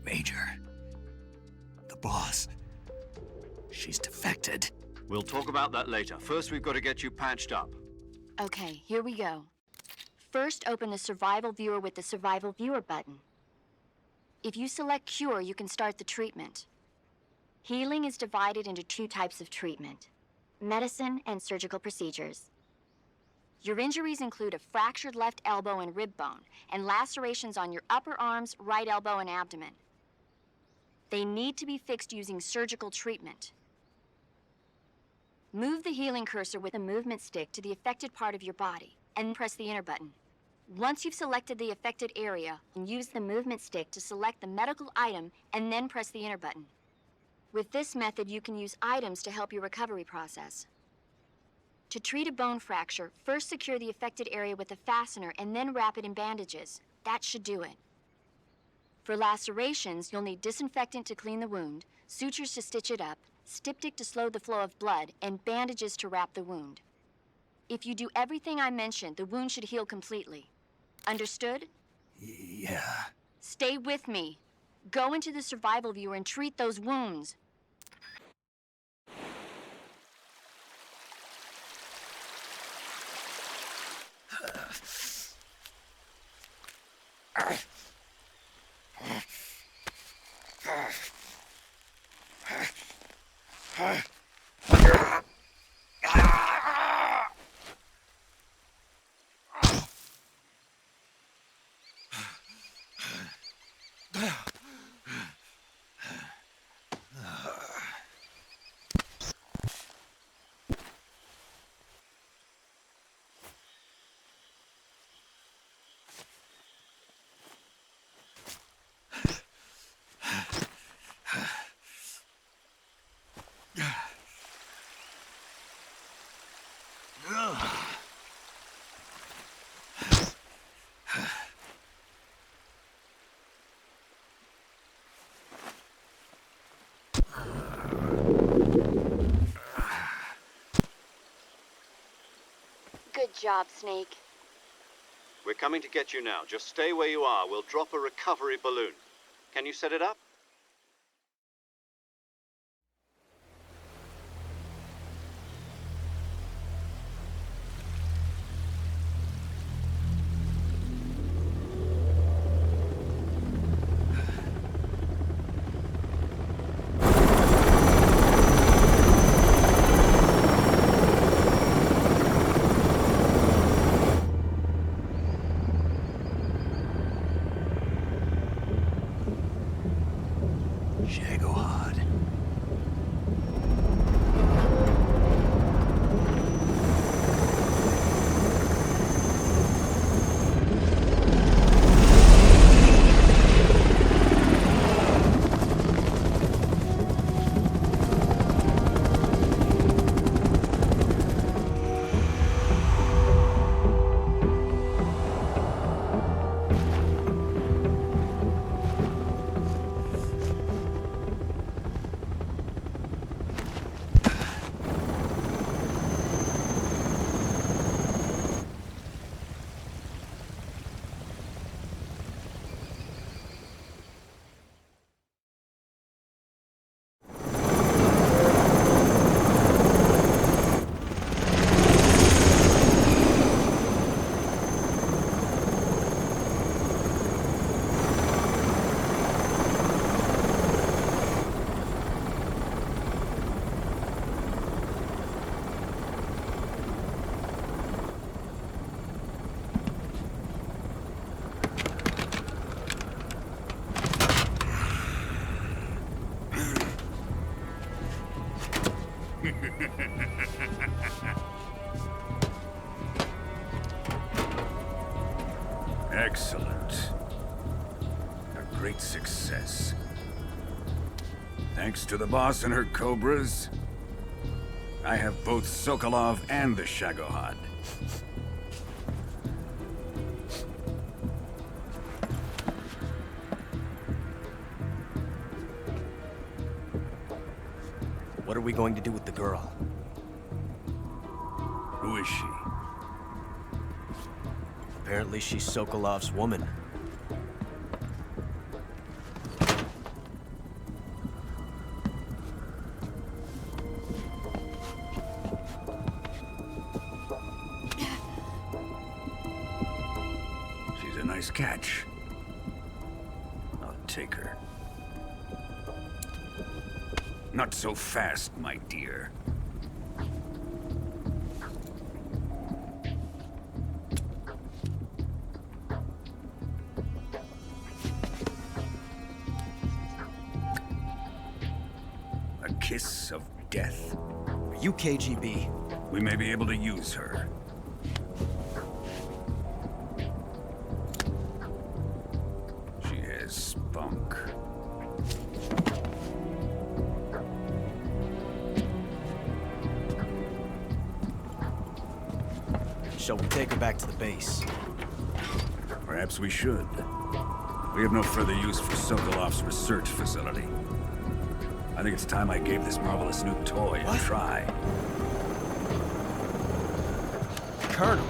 Major. The boss. She's defected. We'll talk about that later. First, we've got to get you patched up. Okay, here we go. First, open the Survival Viewer with the Survival Viewer button. If you select Cure, you can start the treatment. Healing is divided into two types of treatment: medicine and surgical procedures. Your injuries include a fractured left elbow and rib bone, and lacerations on your upper arms, right elbow, and abdomen. They need to be fixed using surgical treatment. Move the healing cursor with a movement stick to the affected part of your body, and press the enter button. Once you've selected the affected area, use the movement stick to select the medical item, and then press the enter button. With this method, you can use items to help your recovery process. To treat a bone fracture, first secure the affected area with a fastener and then wrap it in bandages. That should do it. For lacerations, you'll need disinfectant to clean the wound, sutures to stitch it up, styptic to slow the flow of blood, and bandages to wrap the wound. If you do everything I mentioned, the wound should heal completely. Understood? Yeah. Stay with me. Go into the survival viewer and treat those wounds. Good job, Snake. We're coming to get you now. Just stay where you are. We'll drop a recovery balloon. Can you set it up? Excellent. A great success. Thanks to the boss and her cobras, I have both Sokolov and the Shagohod. What are we going to do with the girl? Who is she? Apparently she's Sokolov's woman. She's a nice catch. I'll take her. Not so fast, my dear. A kiss of death. Are you KGB? We may be able to use her. She has spunk. Shall we take her back to the base? Perhaps we should. We have no further use for Sokolov's research facility. I think it's time I gave this marvelous new toy a try. Colonel,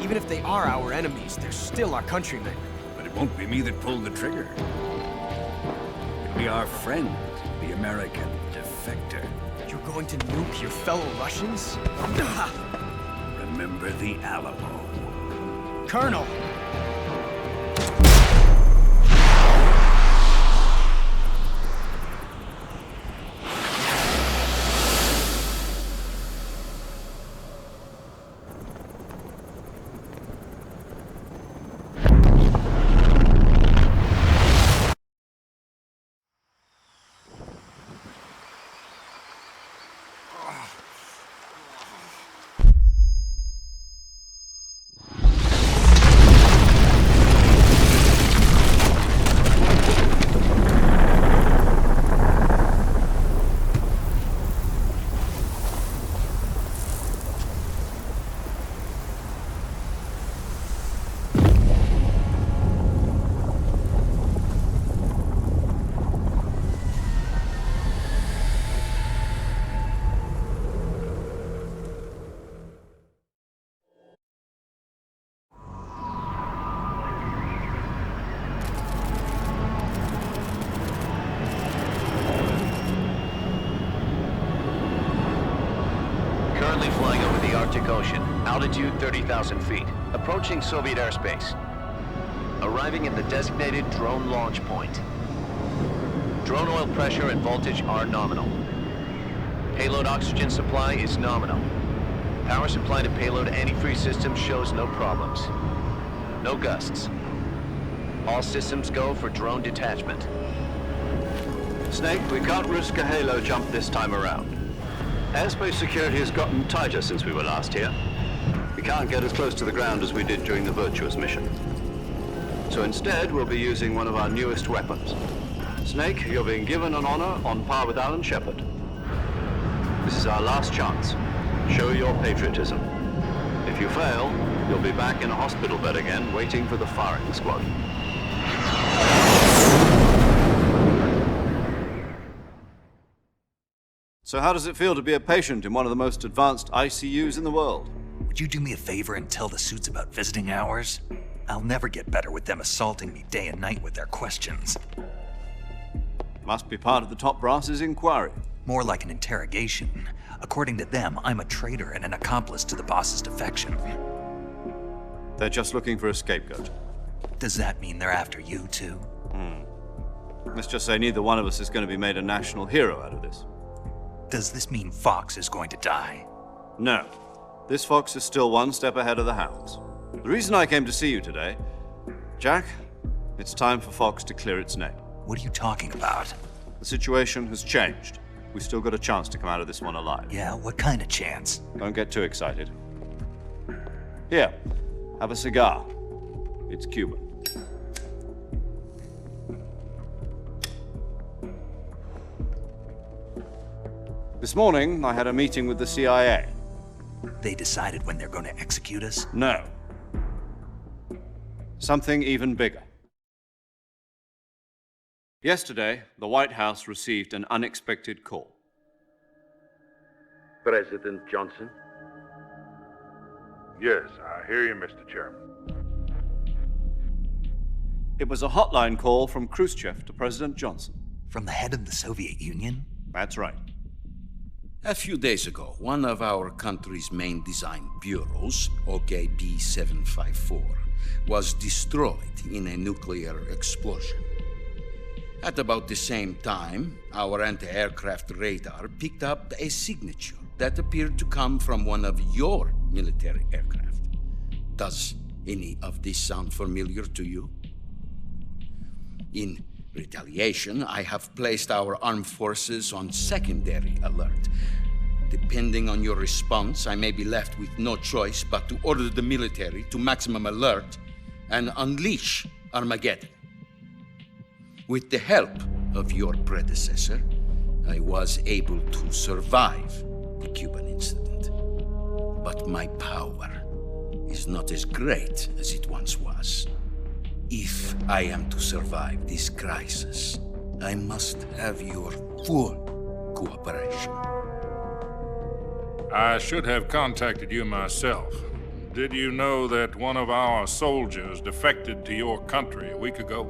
even if they are our enemies, they're still our countrymen. But it won't be me that pulled the trigger. It'll be our friend, the American defector. You're going to nuke your fellow Russians? Remember the Alamo. Colonel! Currently flying over the Arctic Ocean, altitude 30,000 feet, approaching Soviet airspace. Arriving at the designated drone launch point. Drone oil pressure and voltage are nominal. Payload oxygen supply is nominal. Power supply to payload antifreeze system shows no problems. No gusts. All systems go for drone detachment. Snake, we can't risk a halo jump this time around. Airspace security has gotten tighter since we were last here. We can't get as close to the ground as we did during the Virtuous mission. So instead, we'll be using one of our newest weapons. Snake, you're being given an honor on par with Alan Shepard. This is our last chance. Show your patriotism. If you fail, you'll be back in a hospital bed again, waiting for the firing squad. So how does it feel to be a patient in one of the most advanced ICUs in the world? Would you do me a favor and tell the suits about visiting hours? I'll never get better with them assaulting me day and night with their questions. Must be part of the top brass's inquiry. More like an interrogation. According to them, I'm a traitor and an accomplice to the boss's defection. They're just looking for a scapegoat. Does that mean they're after you, too? Let's just say neither one of us is going to be made a national hero out of this. Does this mean Fox is going to die? No. This fox is still one step ahead of the hounds. The reason I came to see you today, Jack, it's time for Fox to clear its name. What are you talking about? The situation has changed. We've still got a chance to come out of this one alive. Yeah, what kind of chance? Don't get too excited. Here, have a cigar. It's Cuban. This morning, I had a meeting with the CIA. They decided when they're going to execute us? No. Something even bigger. Yesterday, the White House received an unexpected call. President Johnson? Yes, I hear you, Mr. Chairman. It was a hotline call from Khrushchev to President Johnson. From the head of the Soviet Union? That's right. A few days ago, one of our country's main design bureaus, OKB 754, was destroyed in a nuclear explosion. At about the same time, our anti-aircraft radar picked up a signature that appeared to come from one of your military aircraft. Does any of this sound familiar to you? In retaliation, I have placed our armed forces on secondary alert. Depending on your response, I may be left with no choice but to order the military to maximum alert and unleash Armageddon. With the help of your predecessor, I was able to survive the Cuban incident. But my power is not as great as it once was. If I am to survive this crisis, I must have your full cooperation. I should have contacted you myself. Did you know that one of our soldiers defected to your country a week ago?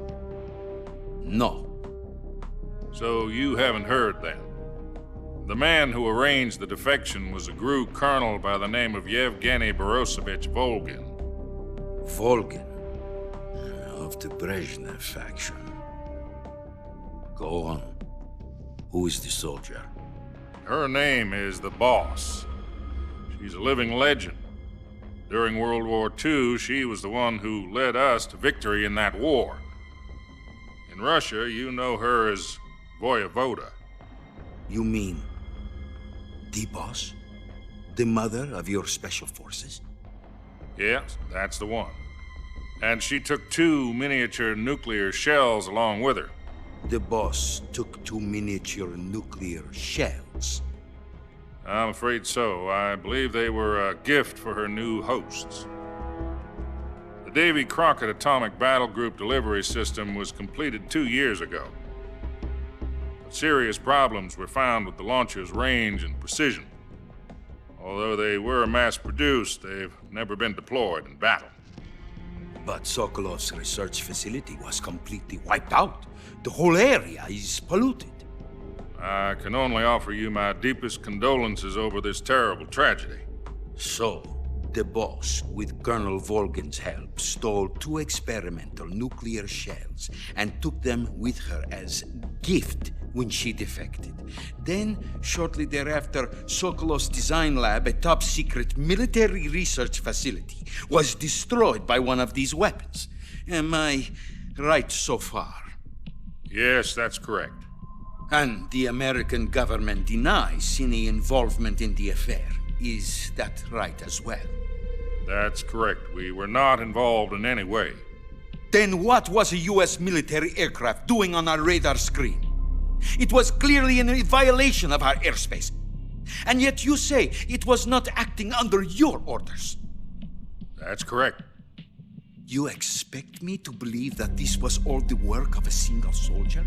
No. So you haven't heard then. The man who arranged the defection was a GRU colonel by the name of Yevgeny Borosovich Volgin. Volgin? Of the Brezhnev faction. Go on. Who is the soldier? Her name is the Boss. She's a living legend. During World War II, she was the one who led us to victory in that war. In Russia, you know her as Voyevoda. You mean the Boss? The mother of your special forces? Yes, that's the one. And she took 2 miniature nuclear shells along with her. The Boss took 2 miniature nuclear shells. I'm afraid so. I believe they were a gift for her new hosts. The Davy Crockett Atomic Battle Group delivery system was completed 2 years ago. But serious problems were found with the launcher's range and precision. Although they were mass-produced, they've never been deployed in battle. But Sokolov's research facility was completely wiped out. The whole area is polluted. I can only offer you my deepest condolences over this terrible tragedy. So, the Boss, with Colonel Volgin's help, stole 2 experimental nuclear shells and took them with her as gift when she defected. Then, shortly thereafter, Sokolov's design lab, a top-secret military research facility, was destroyed by one of these weapons. Am I right so far? Yes, that's correct. And the American government denies any involvement in the affair. Is that right as well? That's correct. We were not involved in any way. Then what was a U.S. military aircraft doing on our radar screen? It was clearly in violation of our airspace. And yet you say it was not acting under your orders. That's correct. You expect me to believe that this was all the work of a single soldier?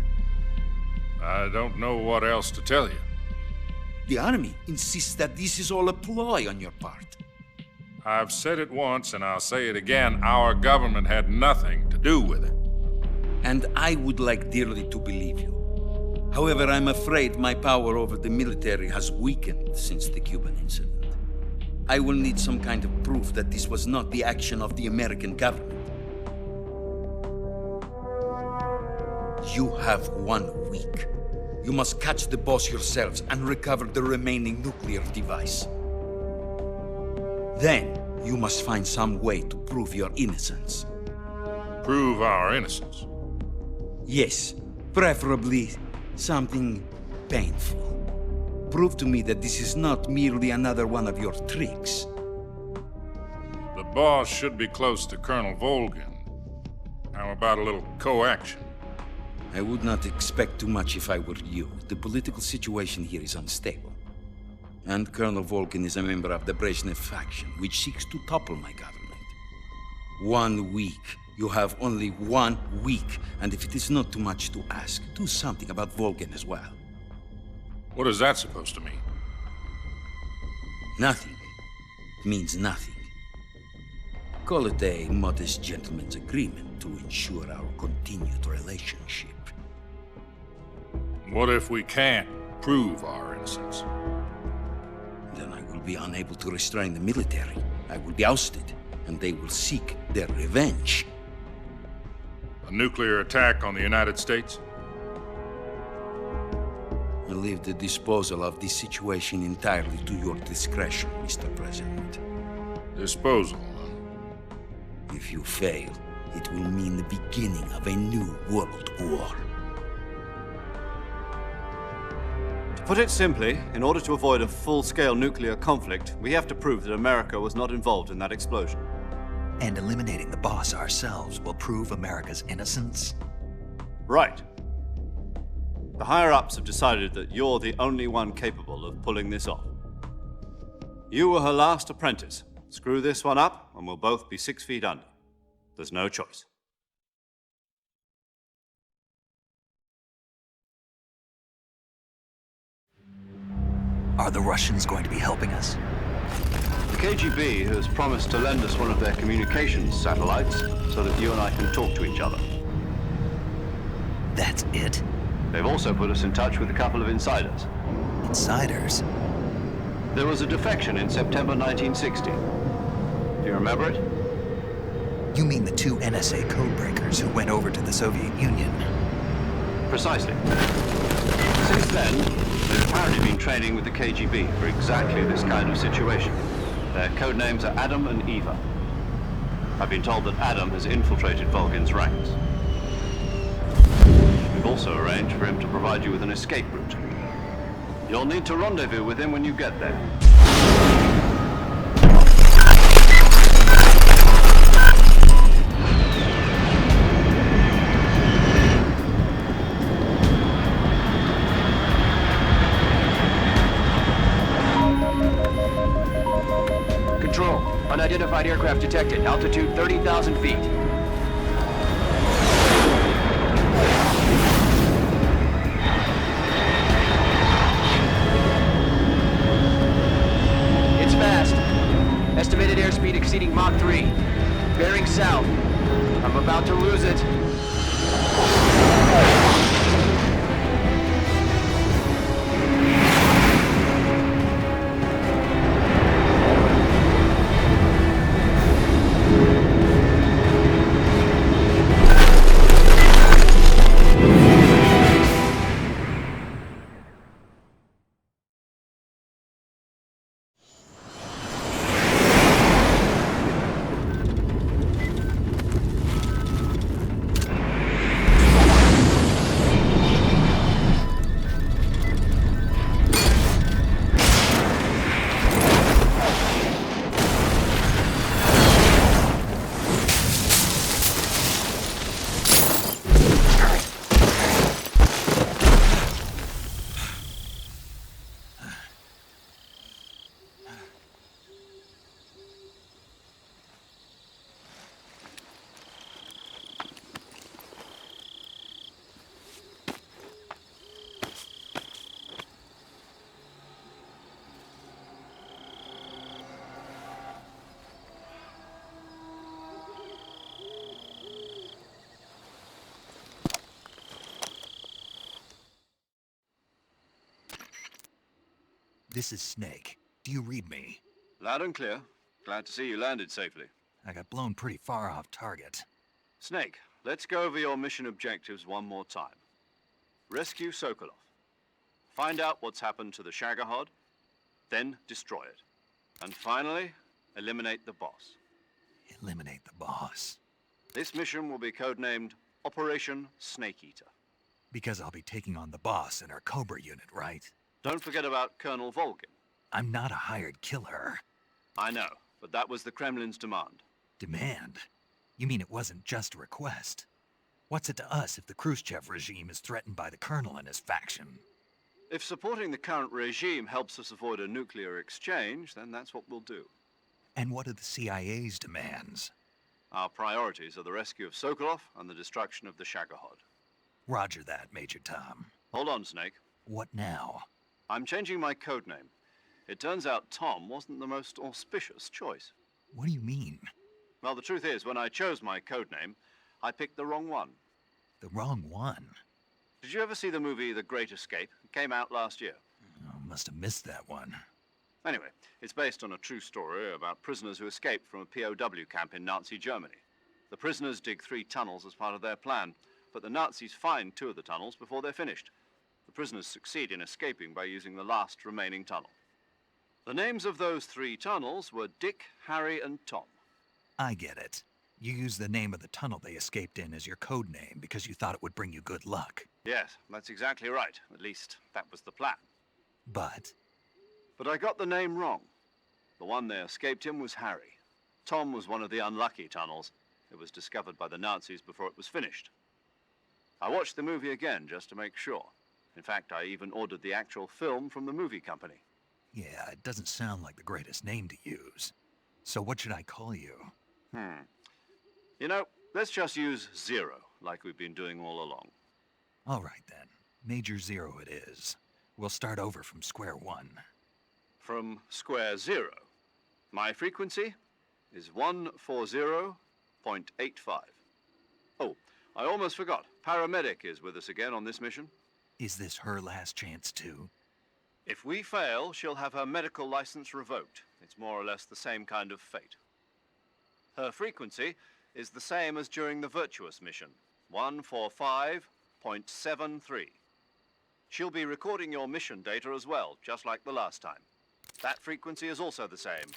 I don't know what else to tell you. The Army insists that this is all a ploy on your part. I've said it once and I'll say it again. Our government had nothing to do with it. And I would like dearly to believe you. However, I'm afraid my power over the military has weakened since the Cuban incident. I will need some kind of proof that this was not the action of the American government. You have 1 week. You must catch the Boss yourselves and recover the remaining nuclear device. Then, you must find some way to prove your innocence. Prove our innocence? Yes, preferably something painful. Prove to me that this is not merely another one of your tricks. The Boss should be close to Colonel Volgin. How about a little co-action? I would not expect too much if I were you. The political situation here is unstable. And Colonel Volgin is a member of the Brezhnev faction, which seeks to topple my government. 1 week. You have only 1 week. And if it is not too much to ask, do something about Volgin as well. What is that supposed to mean? Nothing. It means nothing. Call it a modest gentleman's agreement to ensure our continued relationship. What if we can't prove our innocence? Then I will be unable to restrain the military. I will be ousted, and they will seek their revenge. A nuclear attack on the United States? I leave the disposal of this situation entirely to your discretion, Mr. President. Disposal, huh? If you fail, it will mean the beginning of a new world war. put it simply, in order to avoid a full-scale nuclear conflict, we have to prove that America was not involved in that explosion. And eliminating the boss ourselves will prove America's innocence? Right. The higher-ups have decided that you're the only one capable of pulling this off. You were her last apprentice. Screw this one up, and we'll both be 6 feet under. There's no choice. Are the Russians going to be helping us? The KGB has promised to lend us one of their communications satellites so that you and I can talk to each other. That's it? They've also put us in touch with a couple of insiders. Insiders? There was a defection in September 1960. Do you remember it? You mean the 2 NSA codebreakers who went over to the Soviet Union? Precisely. Since then, they've apparently been training with the KGB for exactly this kind of situation. Their codenames are Adam and Eva. I've been told that Adam has infiltrated Volgin's ranks. We've also arranged for him to provide you with an escape route. You'll need to rendezvous with him when you get there. Control, unidentified aircraft detected. Altitude 30,000 feet. It's fast. Estimated airspeed exceeding Mach 3. Bearing south. I'm about to lose it. This is Snake. Do you read me? Loud and clear. Glad to see you landed safely. I got blown pretty far off target. Snake, let's go over your mission objectives one more time. Rescue Sokolov. Find out what's happened to the Shagohod, then destroy it. And finally, eliminate the boss. Eliminate the boss. This mission will be codenamed Operation Snake Eater. Because I'll be taking on the boss in our Cobra unit, right? Don't forget about Colonel Volgin. I'm not a hired killer. I know, but that was the Kremlin's demand. Demand? You mean it wasn't just a request? What's it to us if the Khrushchev regime is threatened by the Colonel and his faction? If supporting the current regime helps us avoid a nuclear exchange, then that's what we'll do. And what are the CIA's demands? Our priorities are the rescue of Sokolov and the destruction of the Shagohod. Roger that, Major Tom. Hold on, Snake. What now? I'm changing my codename. It turns out Tom wasn't the most auspicious choice. What do you mean? Well, the truth is, when I chose my codename, I picked the wrong one. The wrong one? Did you ever see the movie The Great Escape? It came out last year. Oh, must have missed that one. Anyway, it's based on a true story about prisoners who escaped from a POW camp in Nazi Germany. The prisoners dig 3 tunnels as part of their plan, but the Nazis find 2 of the tunnels before they're finished. The prisoners succeed in escaping by using the last remaining tunnel. The names of those 3 tunnels were Dick, Harry, and Tom. I get it. You used the name of the tunnel they escaped in as your code name because you thought it would bring you good luck. Yes, that's exactly right. At least, that was the plan. But I got the name wrong. The one they escaped in was Harry. Tom was one of the unlucky tunnels. It was discovered by the Nazis before it was finished. I watched the movie again just to make sure. In fact, I even ordered the actual film from the movie company. yeah, it doesn't sound like the greatest name to use. So what should I call you? You know, let's just use Zero, like we've been doing all along. All right then, Major Zero it is. We'll start over from square one. From square zero. My frequency is 140.85. Oh, I almost forgot. Paramedic is with us again on this mission. Is this her last chance too? If we fail, she'll have her medical license revoked. It's more or less the same kind of fate. Her frequency is the same as during the Virtuous mission, 145.73. She'll be recording your mission data as well, just like the last time. That frequency is also the same,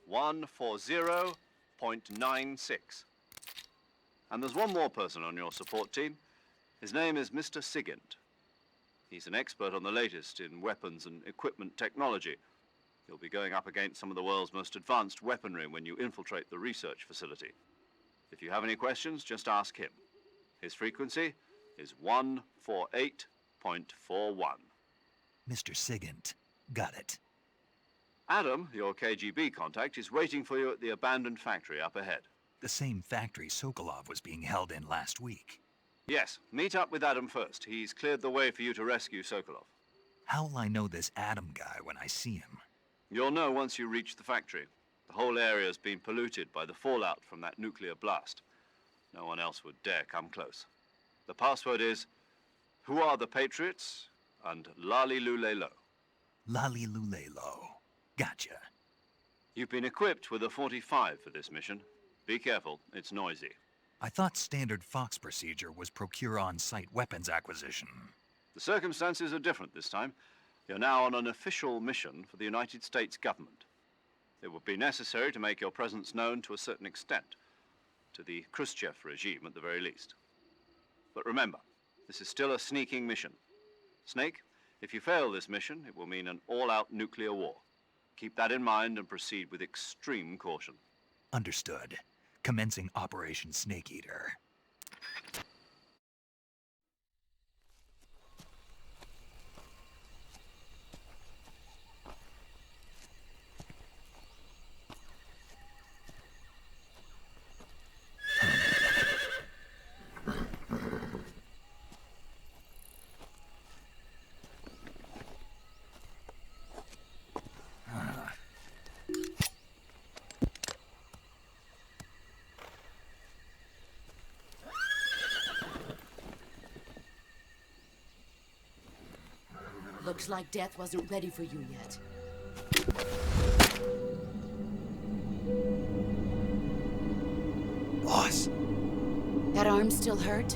140.96. And there's one more person on your support team. His name is Mr. Sigint. He's an expert on the latest in weapons and equipment technology. You'll be going up against some of the world's most advanced weaponry when you infiltrate the research facility. If you have any questions, just ask him. His frequency is 148.41. Mr. Sigint. Got it. Adam, your KGB contact, is waiting for you at the abandoned factory up ahead. The same factory Sokolov was being held in last week. Yes, meet up with Adam first. He's cleared the way for you to rescue Sokolov. How'll I know this Adam guy when I see him? You'll know once you reach the factory. The whole area's been polluted by the fallout from that nuclear blast. No one else would dare come close. The password is, "Who are the Patriots?" and Lali Lule Lo. Lali Lule Lo. Gotcha. You've been equipped with a 45 for this mission. Be careful, it's noisy. I thought standard Fox procedure was procure on-site weapons acquisition. The circumstances are different this time. You're now on an official mission for the United States government. It would be necessary to make your presence known to a certain extent, to the Khrushchev regime at the very least. But remember, this is still a sneaking mission. Snake, if you fail this mission, it will mean an all-out nuclear war. Keep that in mind and proceed with extreme caution. Understood. Commencing Operation Snake Eater. Looks like death wasn't ready for you yet. Boss! That arm still hurt?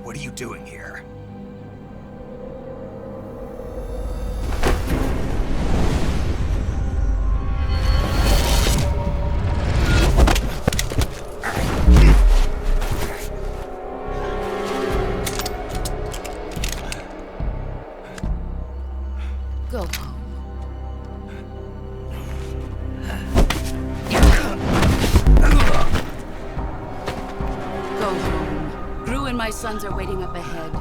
What are you doing here? Go home. Go home. Gru and my sons are waiting up ahead.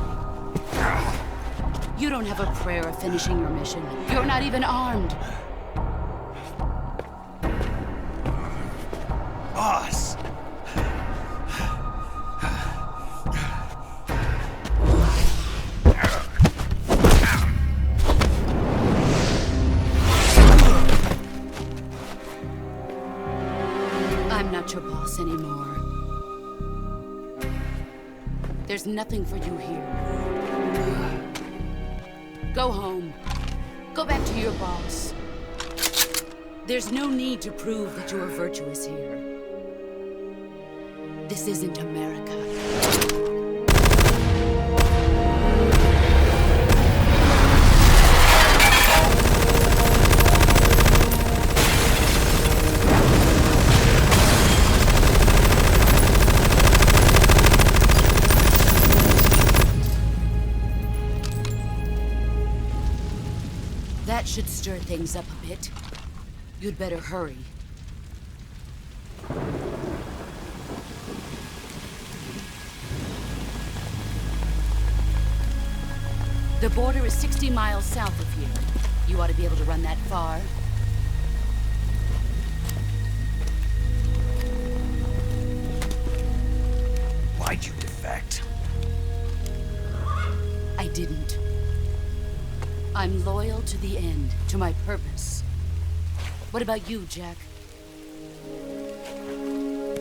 You don't have a prayer of finishing your mission. You're not even armed. Boss! I'm not your boss anymore. There's nothing for you here. Go home. Go back to your boss. There's no need to prove that you are virtuous here. This isn't America. should stir things up a bit. You'd better hurry. The border is 60 miles south of here. You ought to be able to run that far. Why'd you defect? I didn't. I'm loyal to the end, to my purpose. What about you, Jack?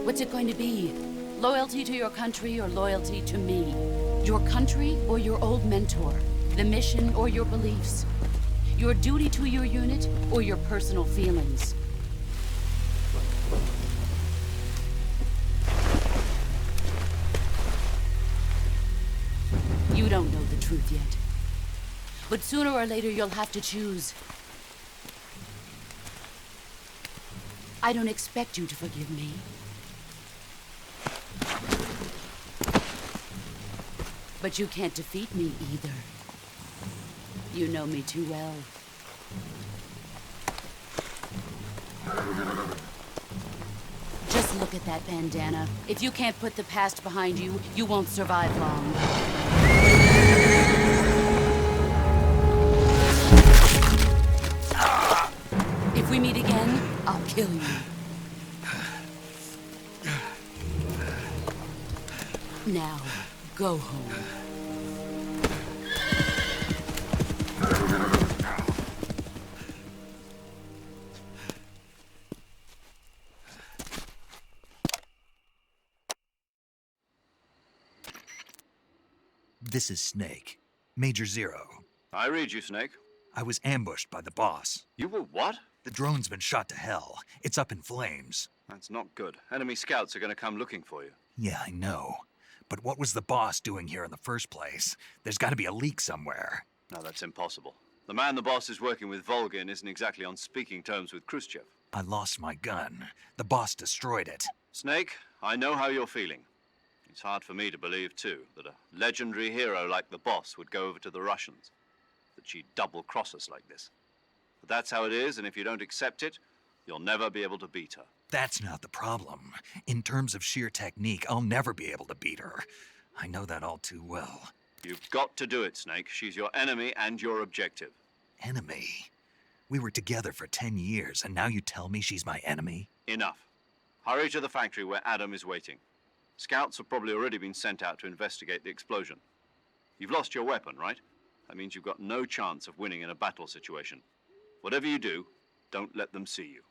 What's it going to be? Loyalty to your country or loyalty to me? Your country or your old mentor? The mission or your beliefs? Your duty to your unit or your personal feelings? You don't know the truth yet. But sooner or later you'll have to choose. I don't expect you to forgive me. But you can't defeat me either. You know me too well. Just look at that bandana. If you can't put the past behind you, you won't survive long. If we meet again, I'll kill you. Now, go home. This is Snake. Major Zero. I read you, Snake. I was ambushed by the boss. You were what? The drone's been shot to hell. It's up in flames. That's not good. Enemy scouts are gonna come looking for you. Yeah, I know. But what was the boss doing here in the first place? There's gotta be a leak somewhere. No, that's impossible. The man the boss is working with, Volgin, isn't exactly on speaking terms with Khrushchev. I lost my gun. The boss destroyed it. Snake, I know how you're feeling. It's hard for me to believe, too, that a legendary hero like the boss would go over to the Russians. That she'd double-cross us like this. But that's how it is, and if you don't accept it, you'll never be able to beat her. That's not the problem. In terms of sheer technique, I'll never be able to beat her. I know that all too well. You've got to do it, Snake. She's your enemy and your objective. Enemy? We were together for 10 years, and now you tell me she's my enemy? Enough. Hurry to the factory where Adam is waiting. Scouts have probably already been sent out to investigate the explosion. You've lost your weapon, right? That means you've got no chance of winning in a battle situation. Whatever you do, don't let them see you.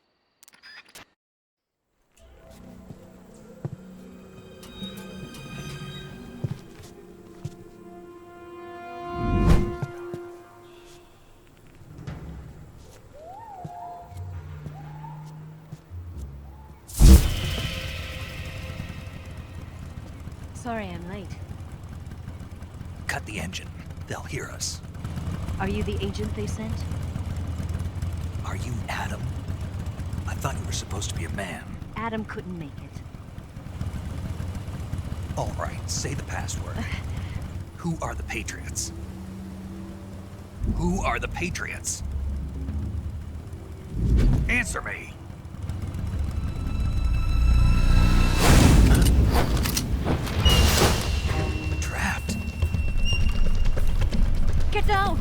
Sorry I'm late. Cut the engine. They'll hear us. Are you the agent they sent? Are you Adam? I thought you were supposed to be a man. Adam couldn't make it. All right, say the password. Who are the Patriots? Who are the Patriots? Answer me! Trapped. Get down!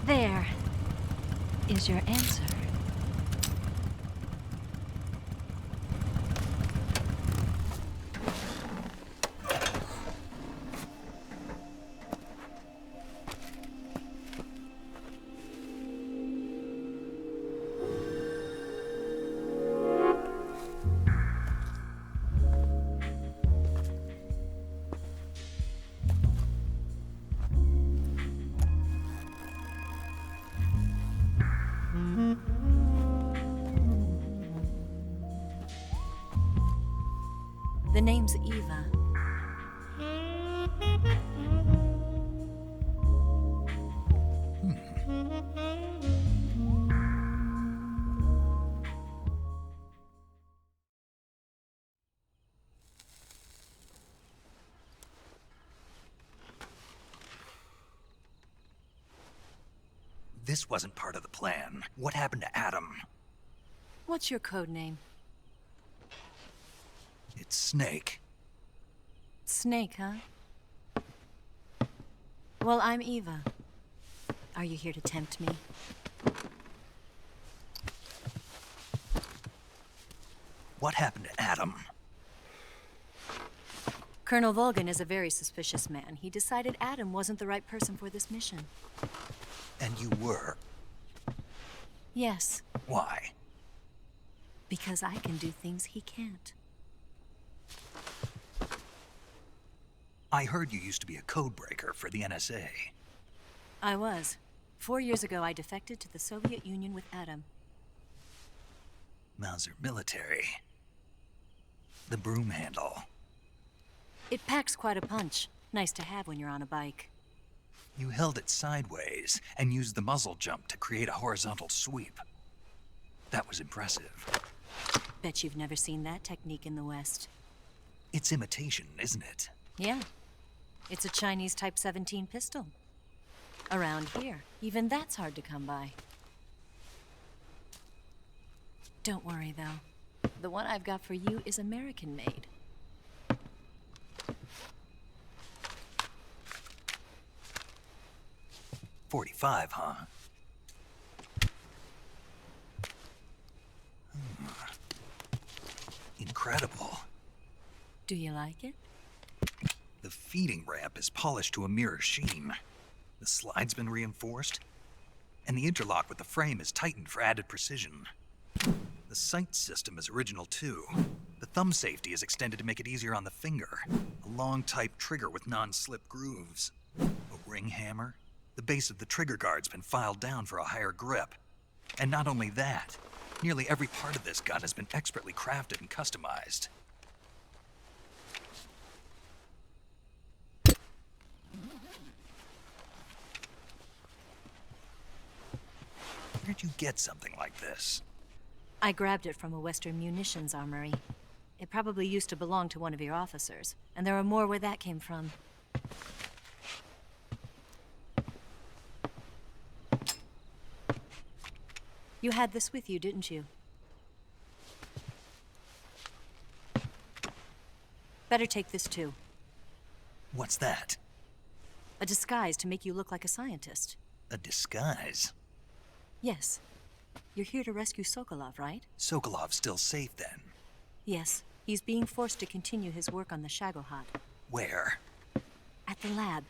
There is your answer. Mm-hmm. The name's Eva. This wasn't part of the plan. What happened to Adam? What's your code name? It's Snake. Snake, huh? Well, I'm Eva. Are you here to tempt me? What happened to Adam? Colonel Volgan is a very suspicious man. He decided Adam wasn't the right person for this mission. And you were? Yes, Why? because I can do things he can't. I heard you used to be a codebreaker for the NSA. I was. 4 years ago, I defected to the Soviet Union with Adam. Mauser military. The broom handle. It packs quite a punch. Nice to have when you're on a bike. You held it sideways and used the muzzle jump to create a horizontal sweep. That was impressive. Bet you've never seen that technique in the West. It's imitation, isn't it? Yeah. It's a Chinese Type 17 pistol. Around here, even that's hard to come by. Don't worry, though. The one I've got for you is American-made. .45, huh? Incredible. Do you like it? The feeding ramp is polished to a mirror sheen. The slide's been reinforced, and the interlock with the frame is tightened for added precision. The sight system is original too. The thumb safety is extended to make it easier on the finger. A long type trigger with non-slip grooves. A ring hammer. The base of the trigger guard's been filed down for a higher grip. And not only that, nearly every part of this gun has been expertly crafted and customized. Where'd you get something like this? I grabbed it from a Western munitions armory. It probably used to belong to one of your officers, and there are more where that came from. You had this with you, didn't you? Better take this too. What's that? A disguise to make you look like a scientist. A disguise? Yes. You're here to rescue Sokolov, right? Sokolov's still safe then? Yes. He's being forced to continue his work on the Shagohod. Where? At the lab.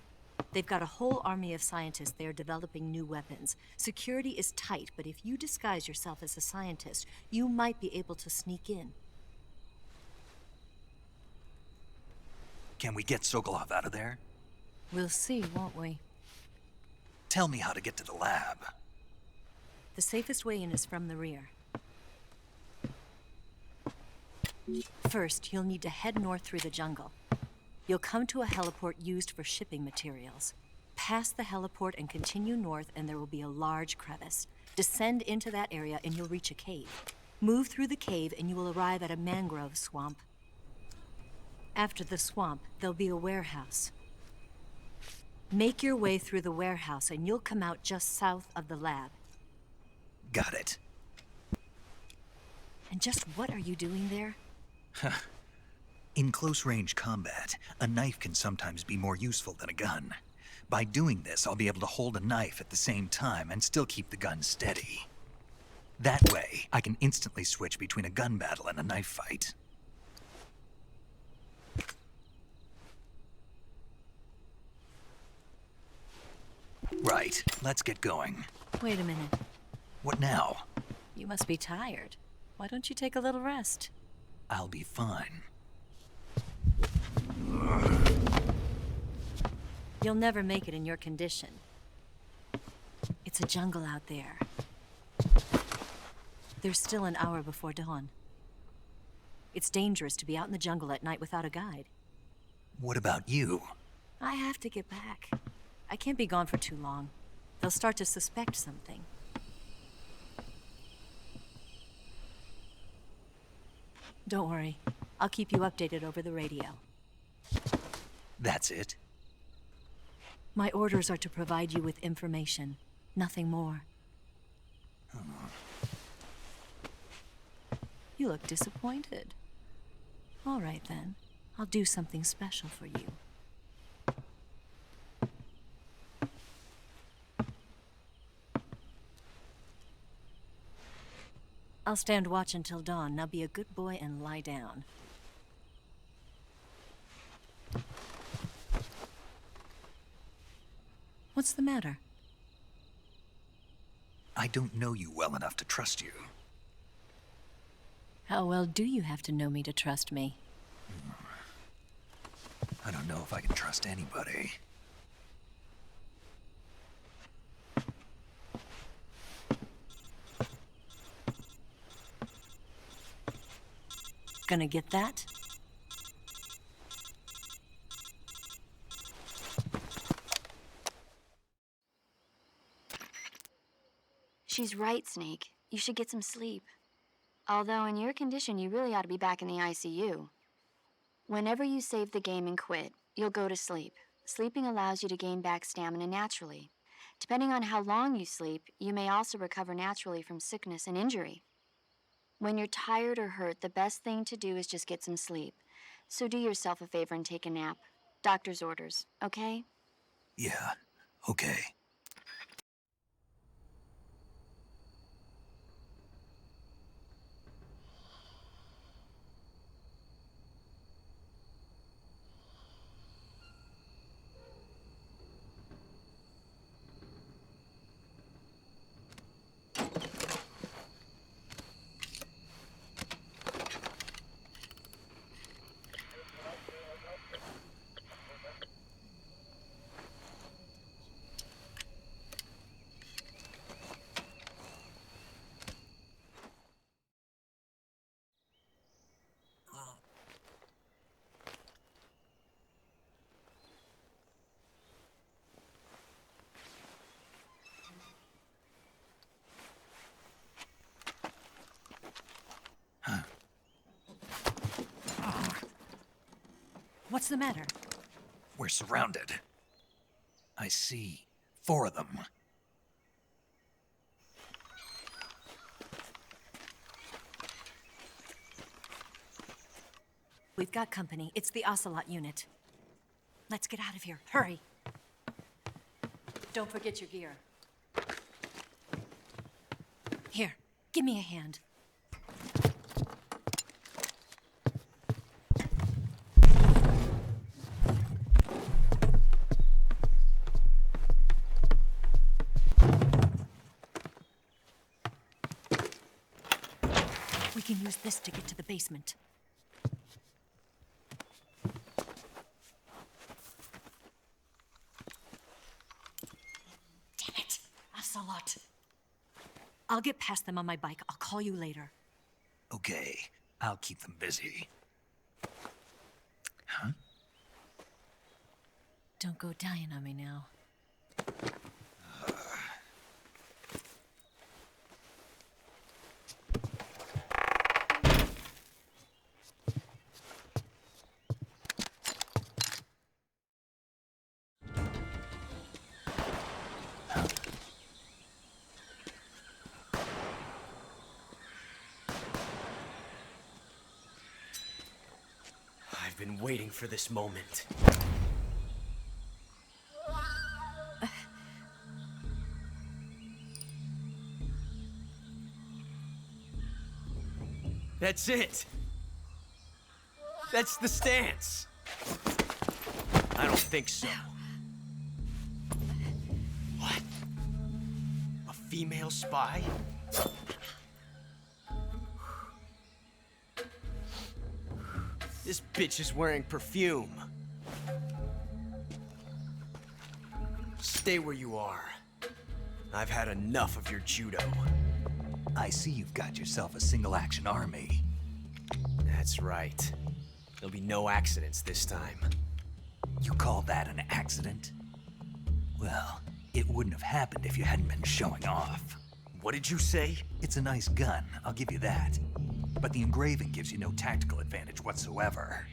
They've got a whole army of scientists there developing new weapons. Security is tight, but if you disguise yourself as a scientist, you might be able to sneak in. Can we get Sokolov out of there? We'll see, won't we? Tell me how to get to the lab. The safest way in is from the rear. First, you'll need to head north through the jungle. You'll come to a heliport used for shipping materials. Pass the heliport and continue north, and there will be a large crevice. Descend into that area and you'll reach a cave. Move through the cave and you will arrive at a mangrove swamp. After the swamp, there'll be a warehouse. Make your way through the warehouse and you'll come out just south of the lab. Got it. And just what are you doing there? In close-range combat, a knife can sometimes be more useful than a gun. By doing this, I'll be able to hold a knife at the same time and still keep the gun steady. That way, I can instantly switch between a gun battle and a knife fight. Right, let's get going. Wait a minute. What now? You must be tired. Why don't you take a little rest? I'll be fine. You'll never make it in your condition. It's a jungle out there. There's still an hour before dawn. It's dangerous to be out in the jungle at night without a guide. What about you? I have to get back. I can't be gone for too long. They'll start to suspect something. Don't worry. I'll keep you updated over the radio. That's it? My orders are to provide you with information, nothing more. You look disappointed. All right then. I'll do something special for you. I'll stand watch until dawn. Now be a good boy and lie down. What's the matter? I don't know you well enough to trust you. How well do you have to know me to trust me? I don't know if I can trust anybody. Gonna get that? She's right, Snake. You should get some sleep. Although in your condition, you really ought to be back in the ICU. Whenever you save the game and quit, you'll go to sleep. Sleeping allows you to gain back stamina naturally. Depending on how long you sleep, you may also recover naturally from sickness and injury. When you're tired or hurt, the best thing to do is just get some sleep. So do yourself a favor and take a nap. Doctor's orders, okay? Yeah, okay. What's the matter? We're surrounded. I see 4 of them. We've got company. It's the Ocelot unit. Let's get out of here. Hurry. Don't forget your gear. Here, give me a hand. We can use this to get to the basement. Damn it! Ocelot. I'll get past them on my bike. I'll call you later. Okay, I'll keep them busy. Huh? Don't go dying on me now. I've been waiting for this moment. That's it. That's the stance. I don't think so. What? A female spy? This bitch is wearing perfume. Stay where you are. I've had enough of your judo. I see you've got yourself a single-action army. That's right. There'll be no accidents this time. You call that an accident? Well, it wouldn't have happened if you hadn't been showing off. What did you say? It's a nice gun, I'll give you that. But the engraving gives you no tactical advantage whatsoever.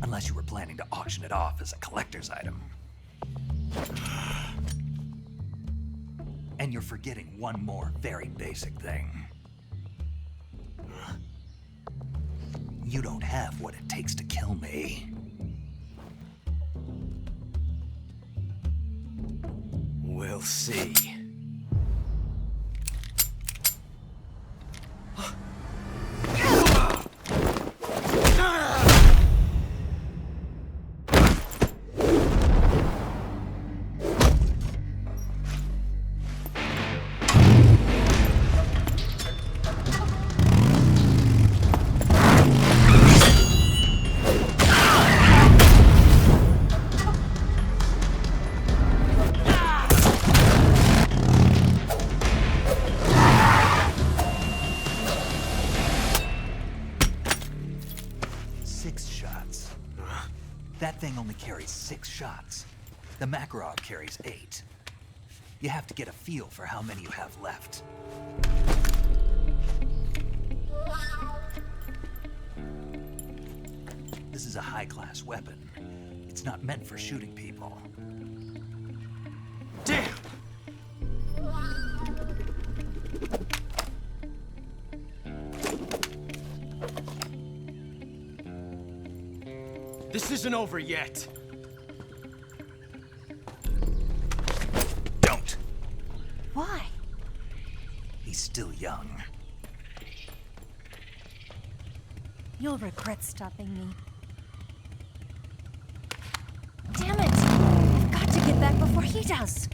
Unless you were planning to auction it off as a collector's item. And you're forgetting one more very basic thing. You don't have what it takes to kill me. We'll see. That thing only carries 6 shots. The Makarov carries 8. You have to get a feel for how many you have left. This is a high-class weapon. It's not meant for shooting people. Damn! This isn't over yet. Don't. Why? He's still young. You'll regret stopping me. Damn it! I've got to get back before he does.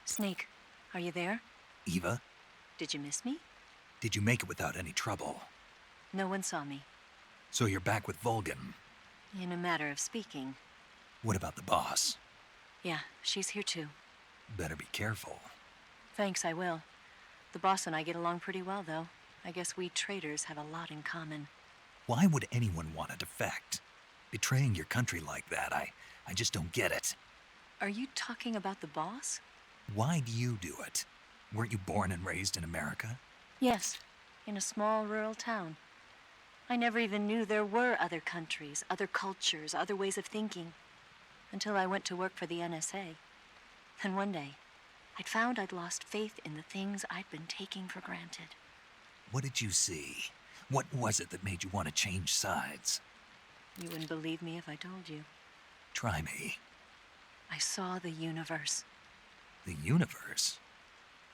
Snake, are you there? Eva, Did you miss me? did you make it without any trouble? No one saw me. So you're back with Volgin. In a matter of speaking. What about the boss? Yeah, she's here too. Better be careful. Thanks, I will. The boss and I get along pretty well, though. I guess we traitors have a lot in common. Why would anyone want to defect? Betraying your country like that, I just don't get it. Are you talking about the boss? Why do you do it? Weren't you born and raised in America? Yes, in a small rural town. I never even knew there were other countries, other cultures, other ways of thinking, until I went to work for the NSA. Then one day, I'd found I'd lost faith in the things I'd been taking for granted. What did you see? What was it that made you want to change sides? You wouldn't believe me if I told you. Try me. I saw the universe. The universe?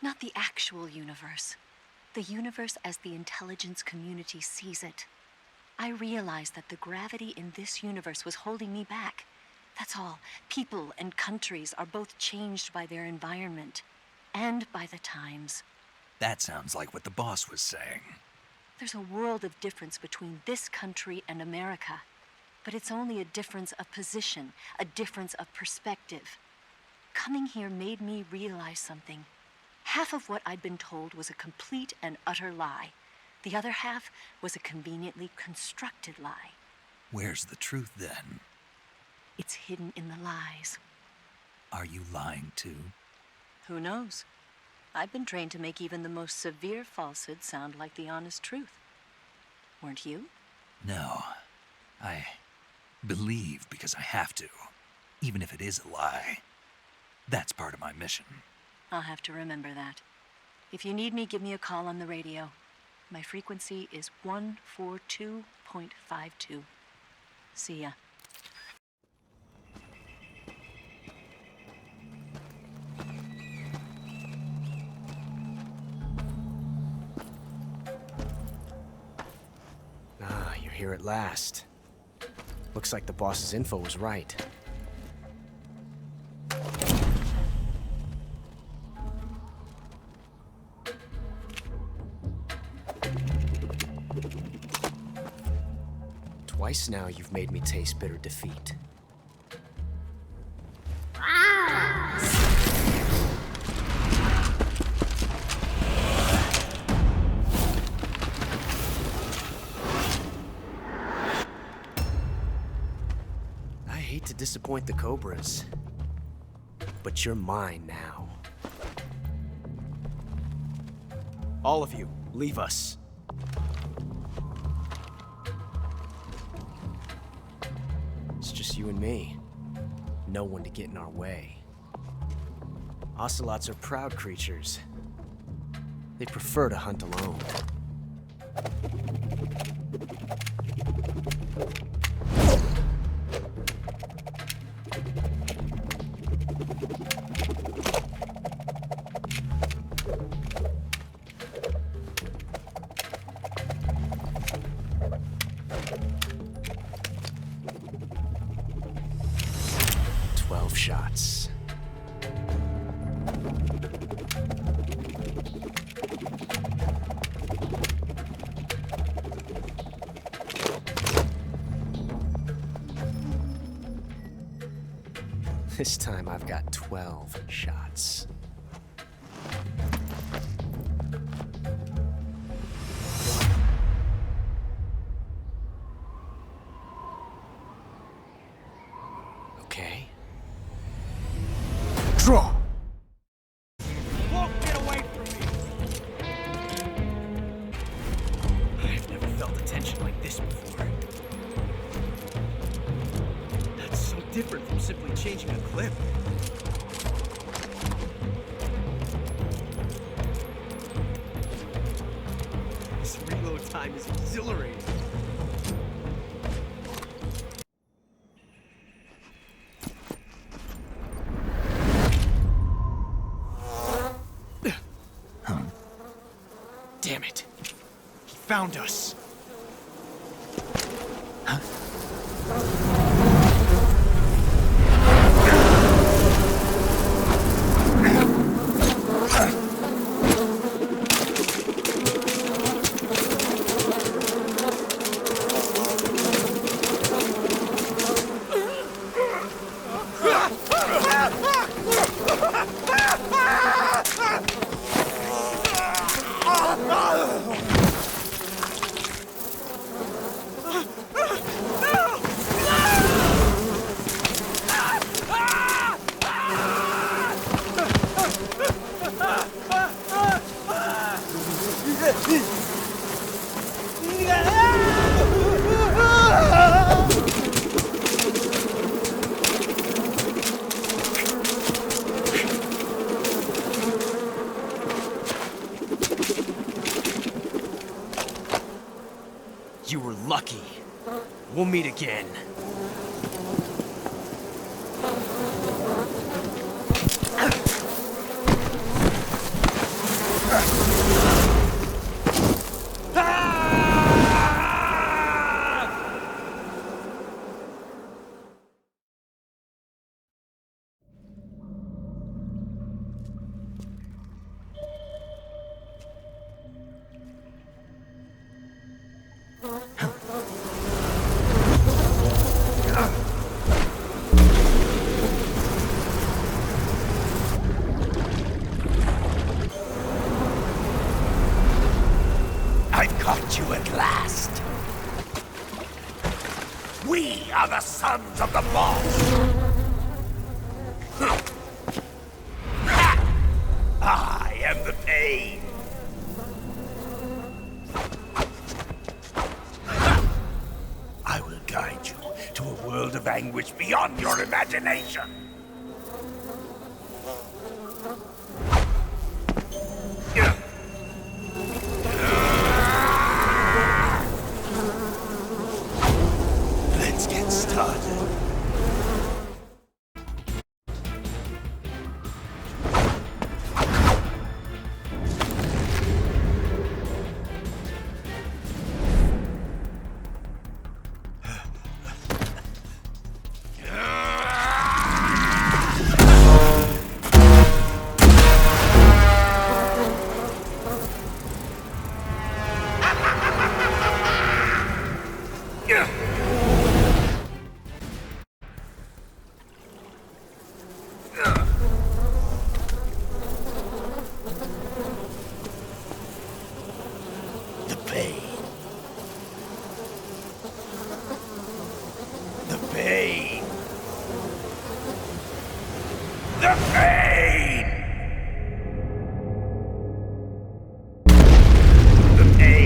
Not the actual universe. The universe as the intelligence community sees it. I realized that the gravity in this universe was holding me back. That's all. People and countries are both changed by their environment and by the times. That sounds like what the boss was saying. There's a world of difference between this country and America. But it's only a difference of position, a difference of perspective. Coming here made me realize something. Half of what I'd been told was a complete and utter lie. The other half was a conveniently constructed lie. Where's the truth then? It's hidden in the lies. Are you lying too? Who knows? I've been trained to make even the most severe falsehood sound like the honest truth. Weren't you? No. I believe because I have to, even if it is a lie. That's part of my mission. I'll have to remember that. If you need me, give me a call on the radio. My frequency is 142.52. See ya. Ah, you're here at last. Looks like the boss's info was right. Twice now you've made me taste bitter defeat. I hate to disappoint the Cobras, but you're mine now. All of you, leave us. It's just you and me. No one to get in our way. Ocelots are proud creatures. They prefer to hunt alone. 12 shots. This time I've got 12 shots. Okay. Draw! Won't get away from me! I've never felt a tension like this before. That's so different from simply changing a clip. This reload time is exhilarating. Damn it. He found us. You were lucky. We'll meet again. I've caught you at last. We are the sons of the boss. I am the pain. I will guide you to a world of anguish beyond your imagination. Let's get started. pain. The pain. The pain. The pain.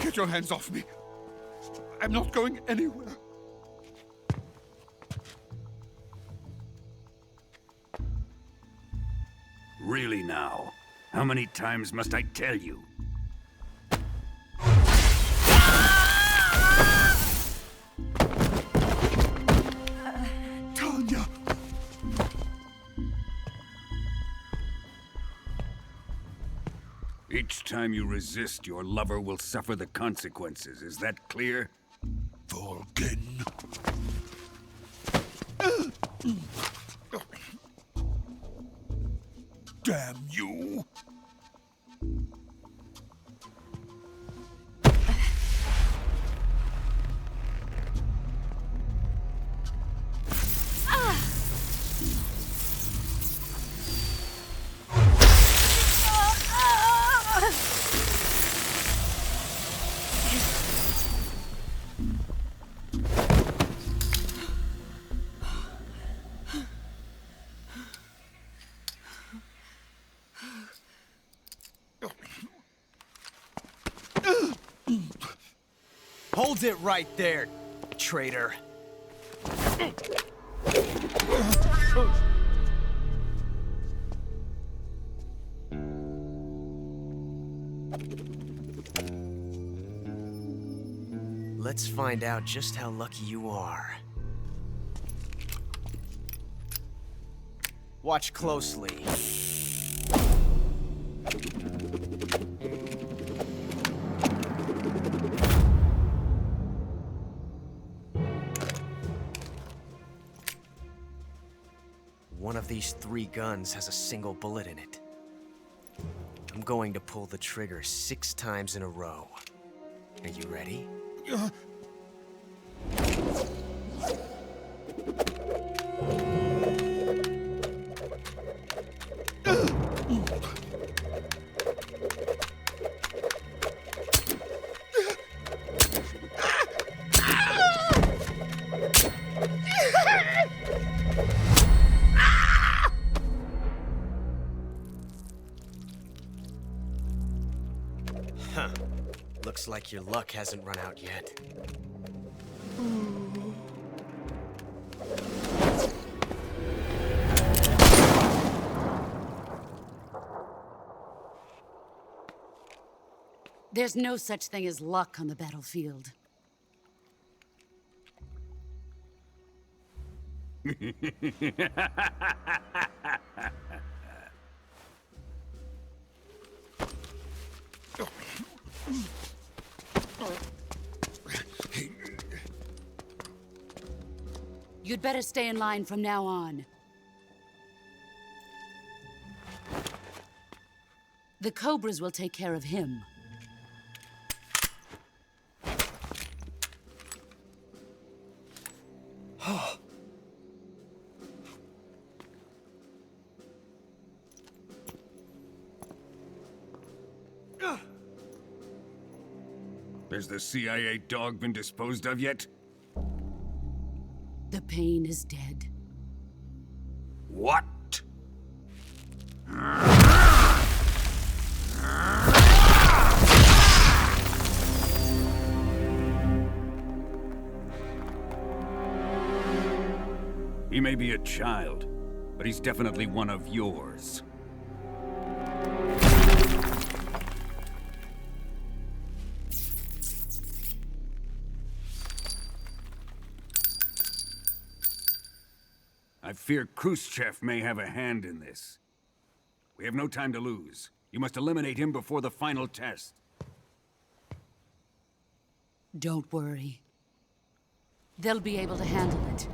Get your hands off me. I'm not going anywhere. Really now? How many times must I tell you? Tanya! Each time you resist, your lover will suffer the consequences. Is that clear? Volgin. Damn you! Hold it right there, traitor. Let's find out just how lucky you are. Watch closely. One of these 3 guns has a single bullet in it. I'm going to pull the trigger 6 times in a row. Are you ready? Huh. Looks like your luck hasn't run out yet. There's no such thing as luck on the battlefield. You'd better stay in line from now on. The Cobras will take care of him. Has the CIA dog been disposed of yet? The pain is dead. What? He may be a child, but he's definitely one of yours. I fear Khrushchev may have a hand in this. We have no time to lose. You must eliminate him before the final test. Don't worry. They'll be able to handle it.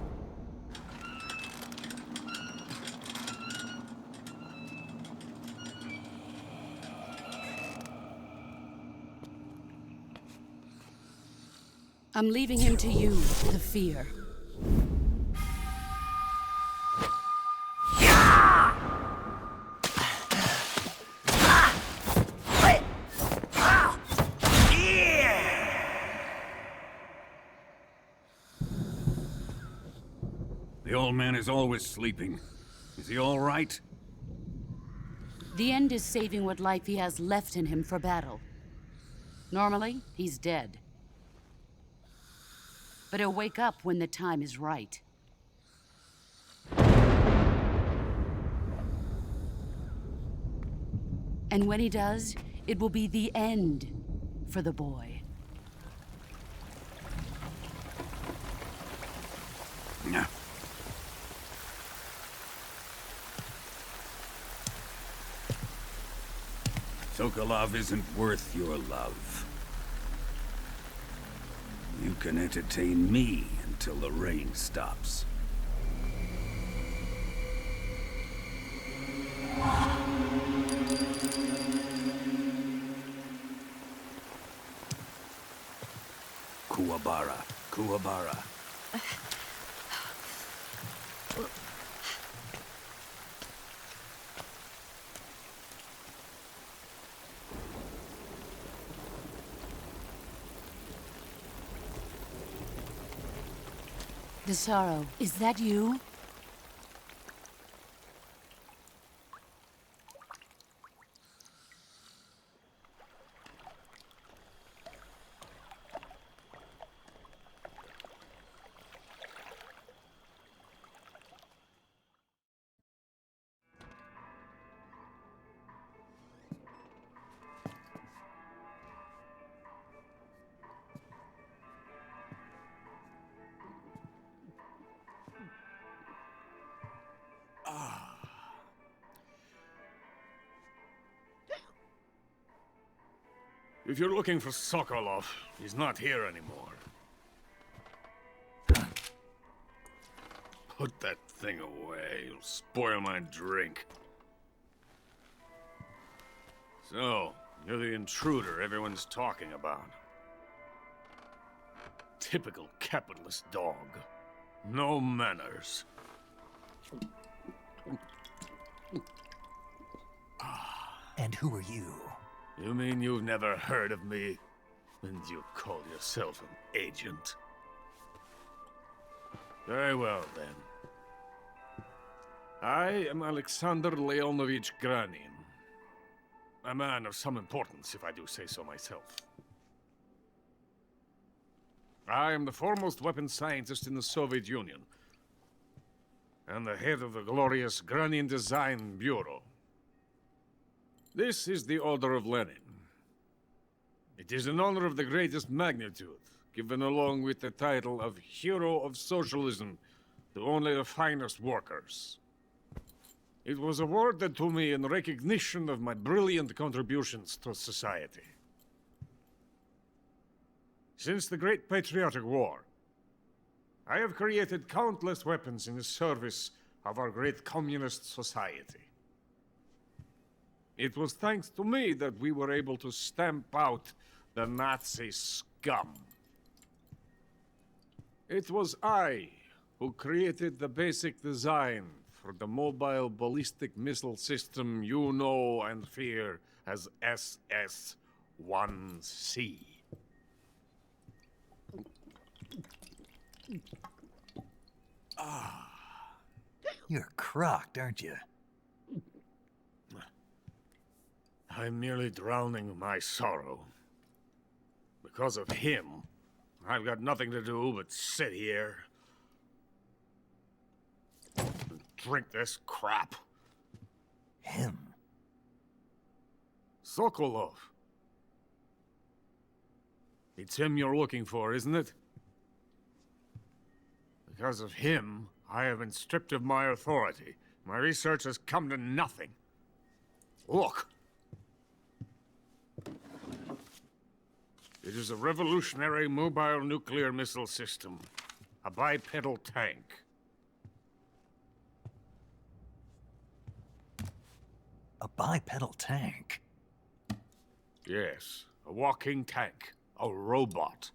I'm leaving him to you, the fear. The old man is always sleeping. Is he all right? The end is saving what life he has left in him for battle. Normally, he's dead. But he'll wake up when the time is right. And when he does, it will be the end for the boy. Yeah. Sokolov isn't worth your love. You can entertain me until the rain stops. Kuwabara, Kuwabara. Desaro, is that you? If you're looking for Sokolov, he's not here anymore. Put that thing away. It'll spoil my drink. So, you're the intruder everyone's talking about. Typical capitalist dog. No manners. And who are you? You mean you've never heard of me? And you call yourself an agent? Very well, then. I am Alexander Leonovich Granin. A man of some importance, if I do say so myself. I am the foremost weapons scientist in the Soviet Union, and the head of the glorious Granin Design Bureau. This is the Order of Lenin. It is an honor of the greatest magnitude, given along with the title of Hero of Socialism to only the finest workers. It was awarded to me in recognition of my brilliant contributions to society. Since the Great Patriotic War, I have created countless weapons in the service of our great communist society. It was thanks to me that we were able to stamp out the Nazi scum. It was I who created the basic design for the mobile ballistic missile system you know and fear as SS-1C. You're crocked, aren't you? I'm merely drowning my sorrow. Because of him, I've got nothing to do but sit here. drink this crap. Him? Sokolov. It's him you're looking for, isn't it? Because of him, I have been stripped of my authority. My research has come to nothing. Look. It is a revolutionary mobile nuclear missile system. A bipedal tank. A bipedal tank? Yes, a walking tank. A robot.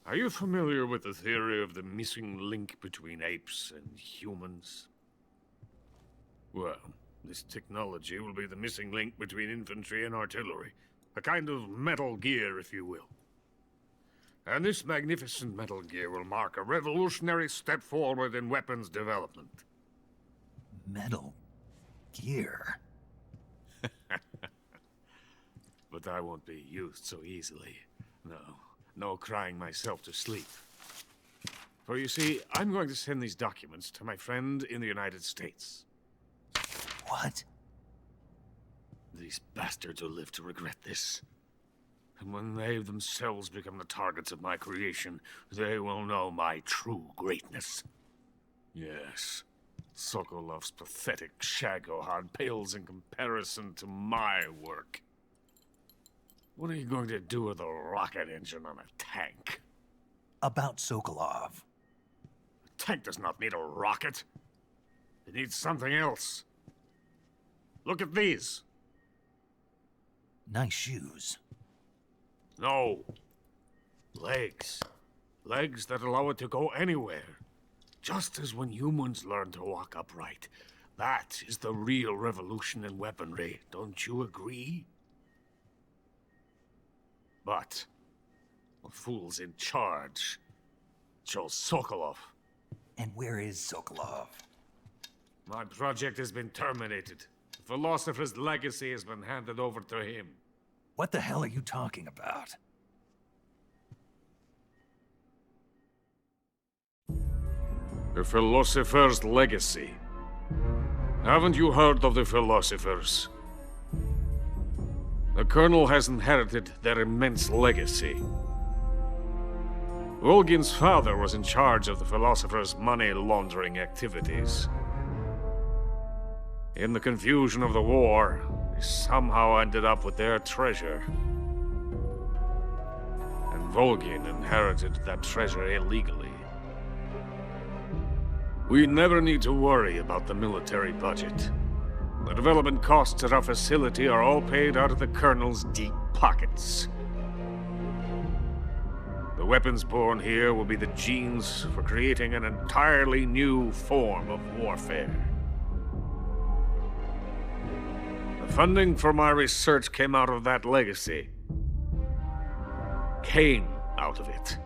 Are you familiar with the theory of the missing link between apes and humans? Well, this technology will be the missing link between infantry and artillery. A kind of Metal Gear, if you will. And this magnificent Metal Gear will mark a revolutionary step forward in weapons development. Metal Gear? But I won't be used so easily. No crying myself to sleep. For you see, I'm going to send these documents to my friend in the United States. What? These bastards will live to regret this. And when they themselves become the targets of my creation, they will know my true greatness. Yes, Sokolov's pathetic Shagohod pales in comparison to my work. What are you going to do with a rocket engine on a tank? About Sokolov. A tank does not need a rocket. It needs something else. Look at these. Nice shoes. No. Legs. Legs that allow it to go anywhere. Just as when humans learn to walk upright. That is the real revolution in weaponry. Don't you agree? But the fool's in charge. Chose Sokolov. And where is Sokolov? My project has been terminated. The philosopher's legacy has been handed over to him. What the hell are you talking about? The philosopher's legacy. Haven't you heard of the philosophers? The Colonel has inherited their immense legacy. Volgin's father was in charge of the philosophers' money laundering activities. In the confusion of the war, they somehow ended up with their treasure. And Volgin inherited that treasure illegally. We never need to worry about the military budget. The development costs at our facility are all paid out of the Colonel's deep pockets. The weapons born here will be the genes for creating an entirely new form of warfare. The funding for my research came out of that legacy. Came out of it.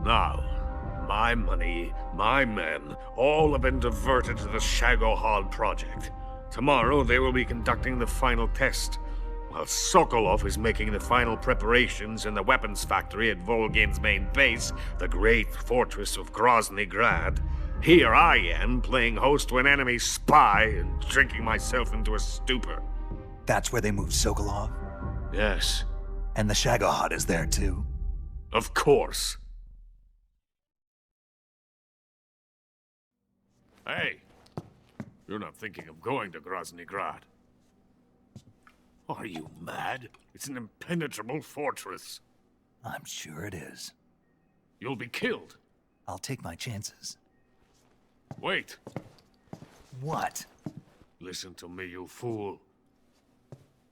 Now, my money, my men, all have been diverted to the Shagohod project. Tomorrow, they will be conducting the final test, while Sokolov is making the final preparations in the weapons factory at Volgin's main base, the great fortress of Grozny Grad. Here I am, playing host to an enemy spy and drinking myself into a stupor. That's where they moved Sokolov? Yes. And the Shagohod is there too? Of course. Hey! You're not thinking of going to Grozny Grad. Are you mad? It's an impenetrable fortress. I'm sure it is. You'll be killed. I'll take my chances. Wait. What? Listen to me, you fool.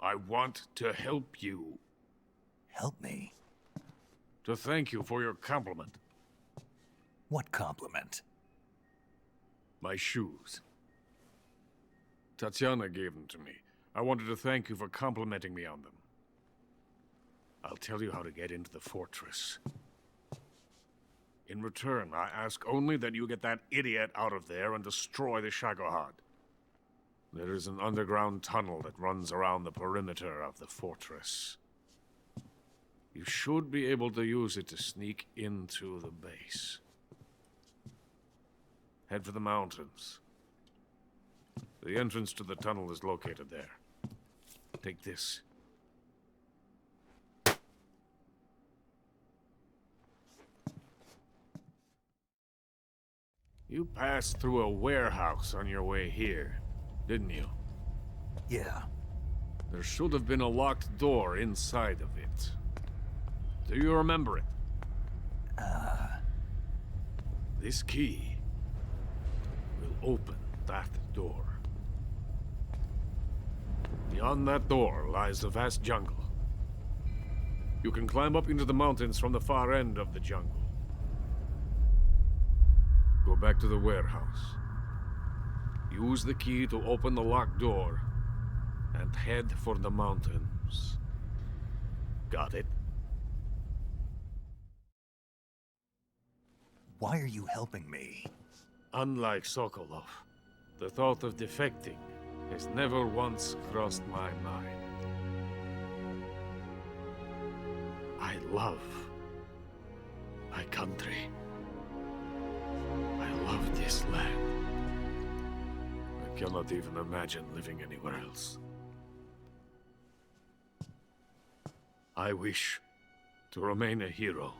I want to help you. Help me? To thank you for your compliment. What compliment? My shoes. Tatiana gave them to me. I wanted to thank you for complimenting me on them. I'll tell you how to get into the fortress. In return, I ask only that you get that idiot out of there and destroy the Shagohod. There is an underground tunnel that runs around the perimeter of the fortress. You should be able to use it to sneak into the base. Head for the mountains. The entrance to the tunnel is located there. Take this. You passed through a warehouse on your way here, didn't you? Yeah. There should have been a locked door inside of it. Do you remember it? This key will open that door. Beyond that door lies a vast jungle. You can climb up into the mountains from the far end of the jungle. Go back to the warehouse. Use the key to open the locked door, and head for the mountains. Got it? Why are you helping me? Unlike Sokolov, the thought of defecting has never once crossed my mind. I love my country. I love this land. I cannot even imagine living anywhere else. I wish to remain a hero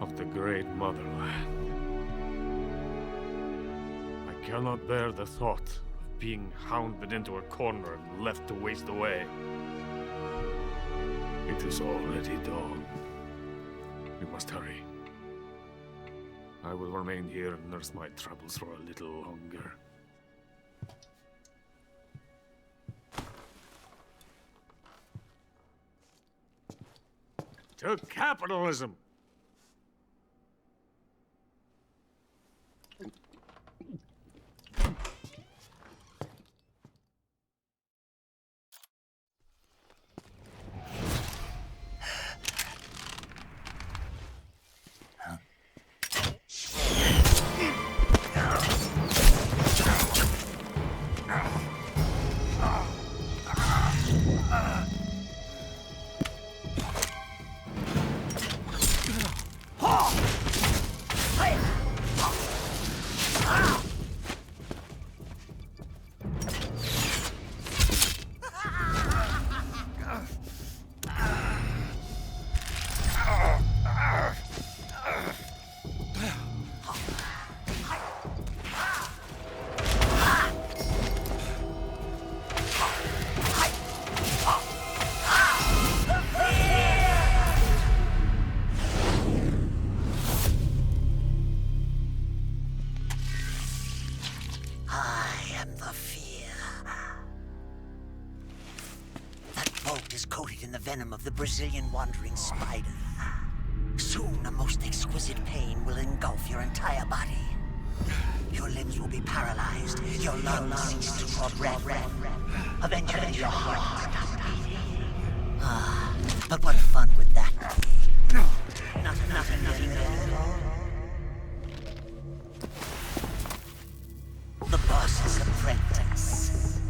of the great motherland. I cannot bear the thought of being hounded into a corner and left to waste away. It is already dawn. We must hurry. I will remain here and nurse my troubles for a little longer. To capitalism! Venom of the Brazilian wandering spider. Soon a most exquisite pain will engulf your entire body. Your limbs will be paralyzed, your lungs cease to draw breath. Eventually your heart will stop beating. But what fun would that be? Nothing anymore. The boss's apprentice.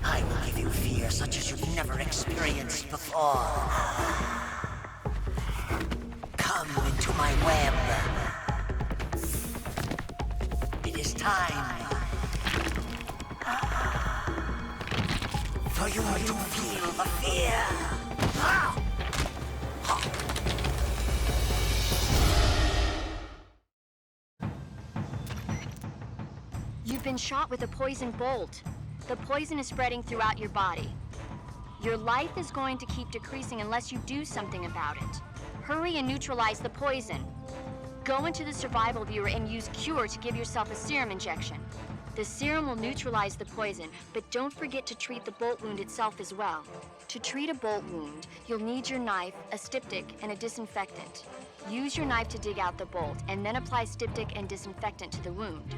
I will give you fear such as you've never experienced before. Come into my web. It is time for you to feel the fear. You've been shot with a poison bolt. The poison is spreading throughout your body. Your life is going to keep decreasing unless you do something about it. Hurry and neutralize the poison. Go into the survival viewer and use Cure to give yourself a serum injection. The serum will neutralize the poison, but don't forget to treat the bolt wound itself as well. To treat a bolt wound, you'll need your knife, a styptic, and a disinfectant. Use your knife to dig out the bolt, and then apply styptic and disinfectant to the wound.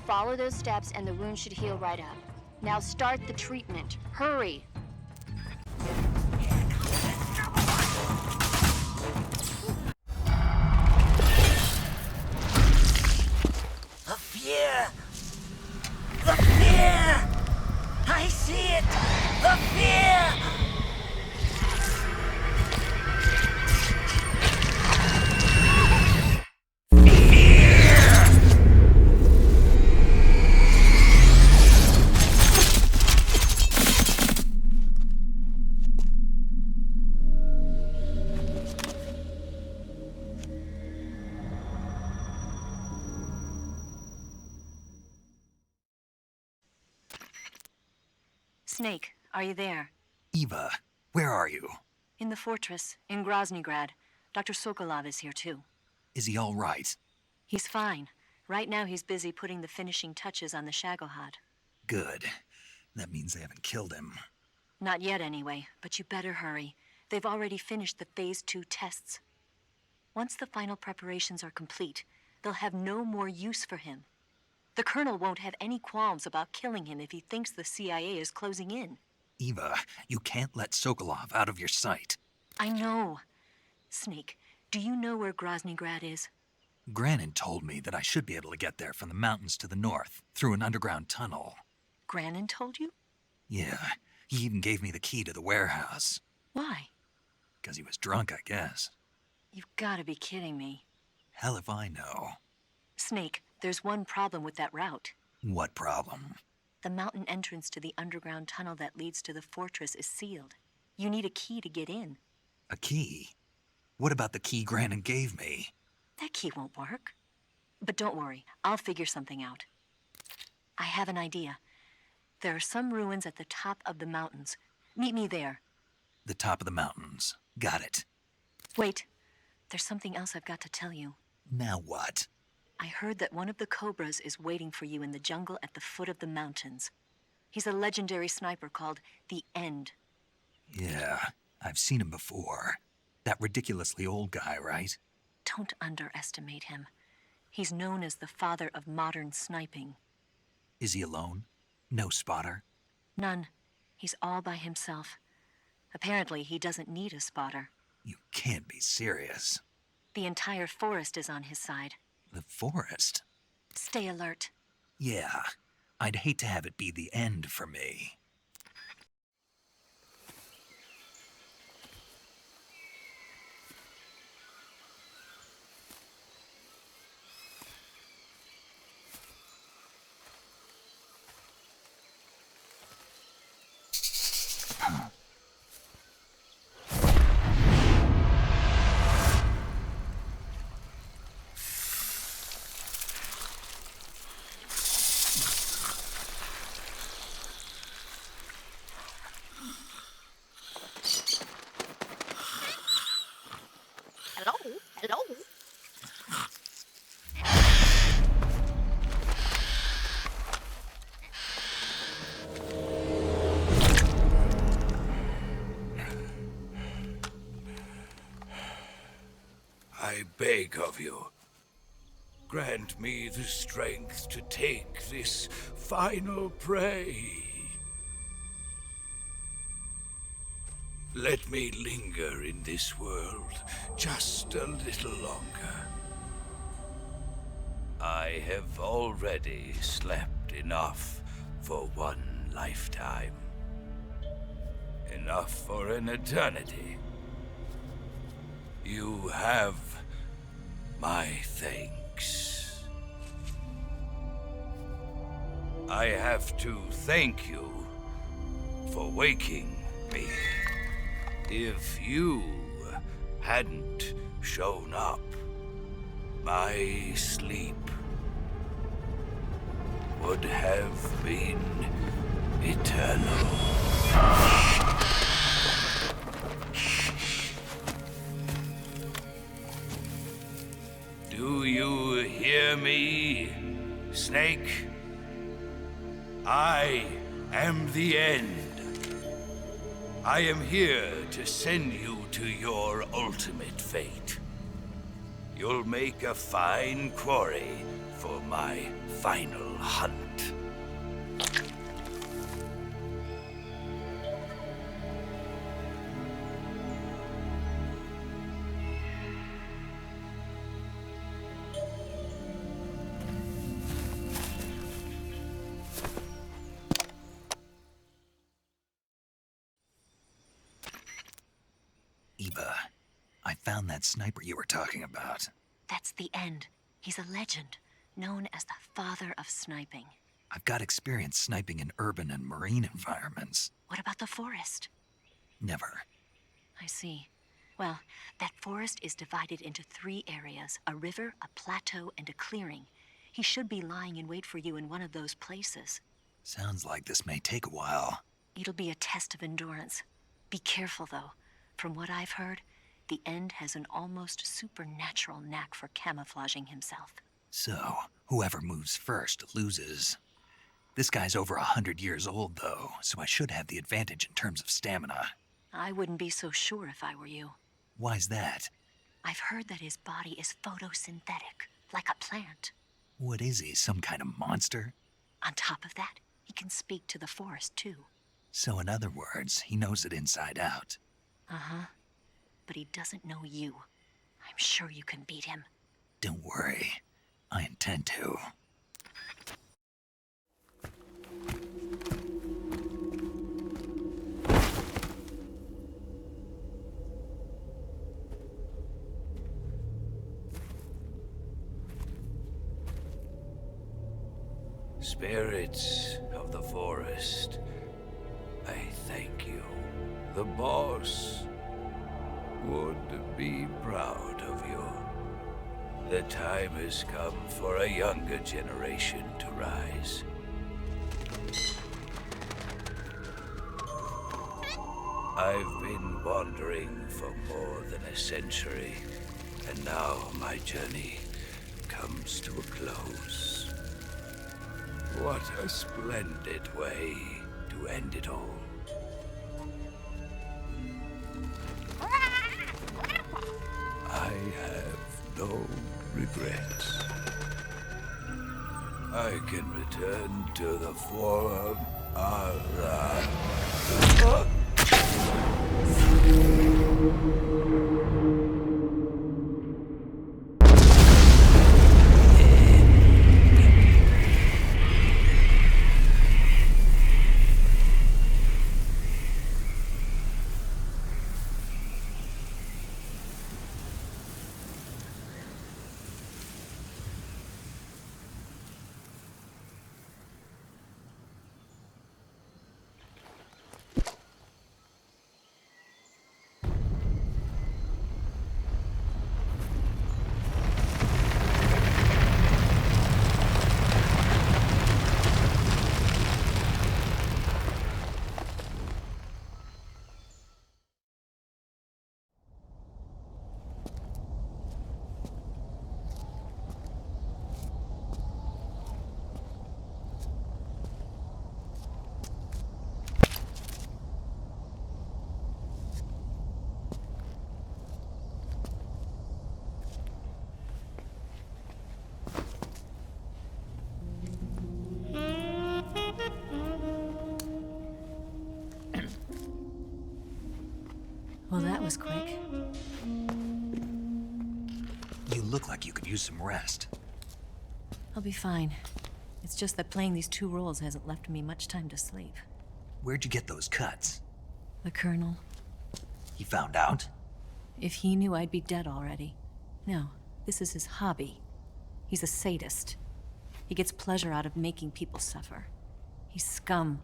Follow those steps and the wound should heal right up. Now start the treatment. Hurry! The fear! The fear! I see it! The fear! Fear! Snake, are you there? Eva, where are you? In the fortress, in Groznygrad. Dr. Sokolov is here too. Is he all right? He's fine. Right now he's busy putting the finishing touches on the Shagohod. Good. That means they haven't killed him. Not yet anyway, but you better hurry. They've already finished the Phase 2 tests. Once the final preparations are complete, they'll have no more use for him. The Colonel won't have any qualms about killing him if he thinks the CIA is closing in. Eva, you can't let Sokolov out of your sight. I know. Snake, do you know where Groznygrad is? Granin told me that I should be able to get there from the mountains to the north, through an underground tunnel. Granin told you? Yeah, he even gave me the key to the warehouse. Why? 'Cause he was drunk, I guess. You've got to be kidding me. Hell if I know. Snake, there's one problem with that route. What problem? The mountain entrance to the underground tunnel that leads to the fortress is sealed. You need a key to get in. A key? What about the key Granin gave me? That key won't work. But don't worry, I'll figure something out. I have an idea. There are some ruins at the top of the mountains. Meet me there. The top of the mountains. Got it. Wait, there's something else I've got to tell you. Now what? I heard that one of the Cobras is waiting for you in the jungle at the foot of the mountains. He's a legendary sniper called the End. Yeah, I've seen him before. That ridiculously old guy, right? Don't underestimate him. He's known as the father of modern sniping. Is he alone? No spotter? None. He's all by himself. Apparently, he doesn't need a spotter. You can't be serious. The entire forest is on his side. The forest? Stay alert. Yeah, I'd hate to have it be the end for me. Hello? I beg of you, grant me the strength to take this final prey. Let me linger in this world just a little longer. I have already slept enough for one lifetime. Enough for an eternity. You have my thanks. I have to thank you for waking me. If you hadn't shown up, my sleep would have been eternal. Do you hear me, Snake? I am the End. I am here to send you to your ultimate fate. You'll make a fine quarry for my final hunt. Eva, I found that sniper you were talking about. That's the End. He's a legend, known as the father of sniping. I've got experience sniping in urban and marine environments. What about the forest? Never. I see. Well, that forest is divided into 3 areas, a river, a plateau, and a clearing. He should be lying in wait for you in one of those places. Sounds like this may take a while. It'll be a test of endurance. Be careful, though. From what I've heard, the End has an almost supernatural knack for camouflaging himself. So, whoever moves first loses. This guy's over 100 years old, though, so I should have the advantage in terms of stamina. I wouldn't be so sure if I were you. Why's that? I've heard that his body is photosynthetic, like a plant. What is he, some kind of monster? On top of that, he can speak to the forest, too. So in other words, he knows it inside out. Uh-huh. But he doesn't know you. I'm sure you can beat him. Don't worry. I intend to. Spirits of the forest, I thank you. The boss would be proud of you. The time has come for a younger generation to rise. I've been wandering for more than a century, and now my journey comes to a close. What a splendid way to end it all. I have no regrets. I can return to the form of Well, that was quick. You look like you could use some rest. I'll be fine. It's just that playing these two roles hasn't left me much time to sleep. Where'd you get those cuts? The Colonel. He found out? If he knew, I'd be dead already. No, this is his hobby. He's a sadist. He gets pleasure out of making people suffer. He's scum.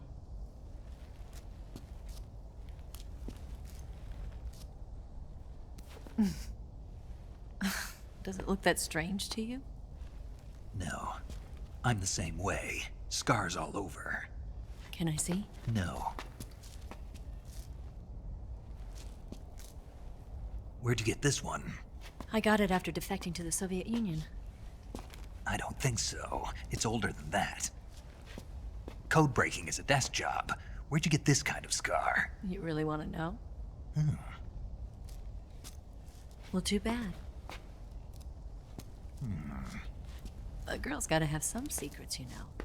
Does it look that strange to you? No. I'm the same way. Scars all over. Can I see? No. Where'd you get this one? I got it after defecting to the Soviet Union. I don't think so. It's older than that. Code breaking is a desk job. Where'd you get this kind of scar? You really want to know? Hmm. Well, too bad. A girl's gotta have some secrets, you know.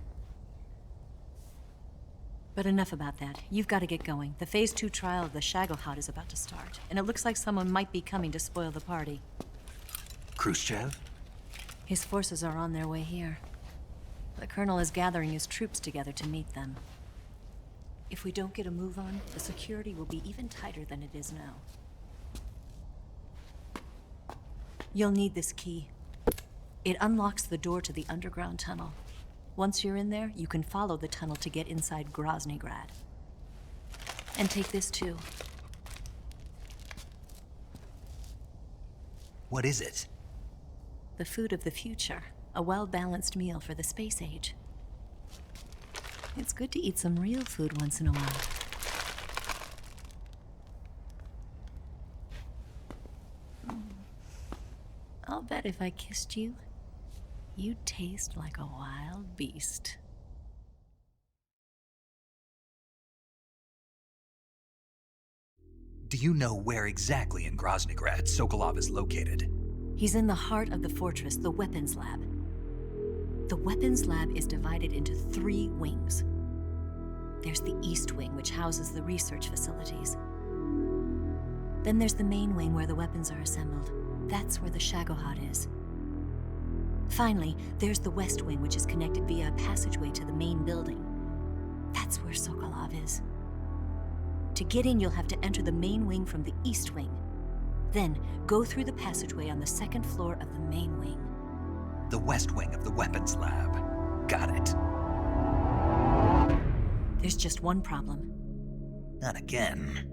But enough about that. You've got to get going. The Phase 2 trial of the Shagelhot is about to start, and it looks like someone might be coming to spoil the party. Khrushchev? His forces are on their way here. The Colonel is gathering his troops together to meet them. If we don't get a move on, the security will be even tighter than it is now. You'll need this key. It unlocks the door to the underground tunnel. Once you're in there, you can follow the tunnel to get inside Groznygrad. And take this too. What is it? The food of the future. A well-balanced meal for the space age. It's good to eat some real food once in a while. I'll bet if I kissed you, you'd taste like a wild beast. Do you know where exactly in Groznygrad Sokolov is located? He's in the heart of the fortress, the weapons lab. The weapons lab is divided into 3 wings. There's the East Wing, which houses the research facilities. Then there's the main wing where the weapons are assembled. That's where the Shagohod is. Finally, there's the West Wing, which is connected via a passageway to the main building. That's where Sokolov is. To get in, you'll have to enter the main wing from the East Wing. Then, go through the passageway on the 2nd floor of the main wing. The West Wing of the weapons lab. Got it. There's just one problem. Not again.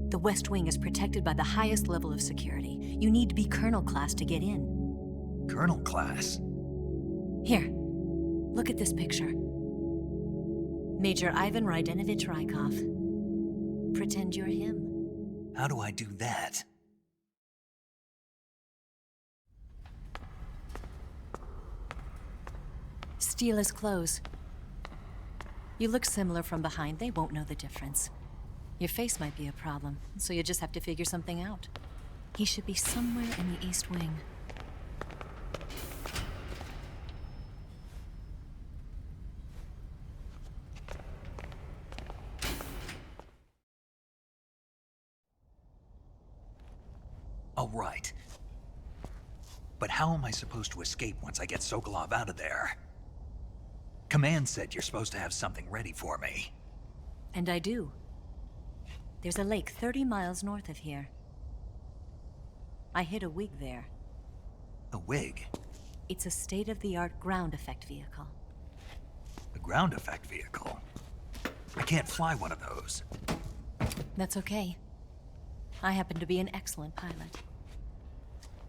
The West Wing is protected by the highest level of security. You need to be Colonel class to get in. Colonel class? Here, look at this picture. Major Ivan Rydenovich Rykov. Pretend you're him. How do I do that? Steal his clothes. You look similar from behind. They won't know the difference. Your face might be a problem, so you just have to figure something out. He should be somewhere in the East Wing. All right. But how am I supposed to escape once I get Sokolov out of there? Command said you're supposed to have something ready for me. And I do. There's a lake 30 miles north of here. I hid a wig there. A wig? It's a state-of-the-art ground effect vehicle. A ground effect vehicle? I can't fly one of those. That's okay. I happen to be an excellent pilot.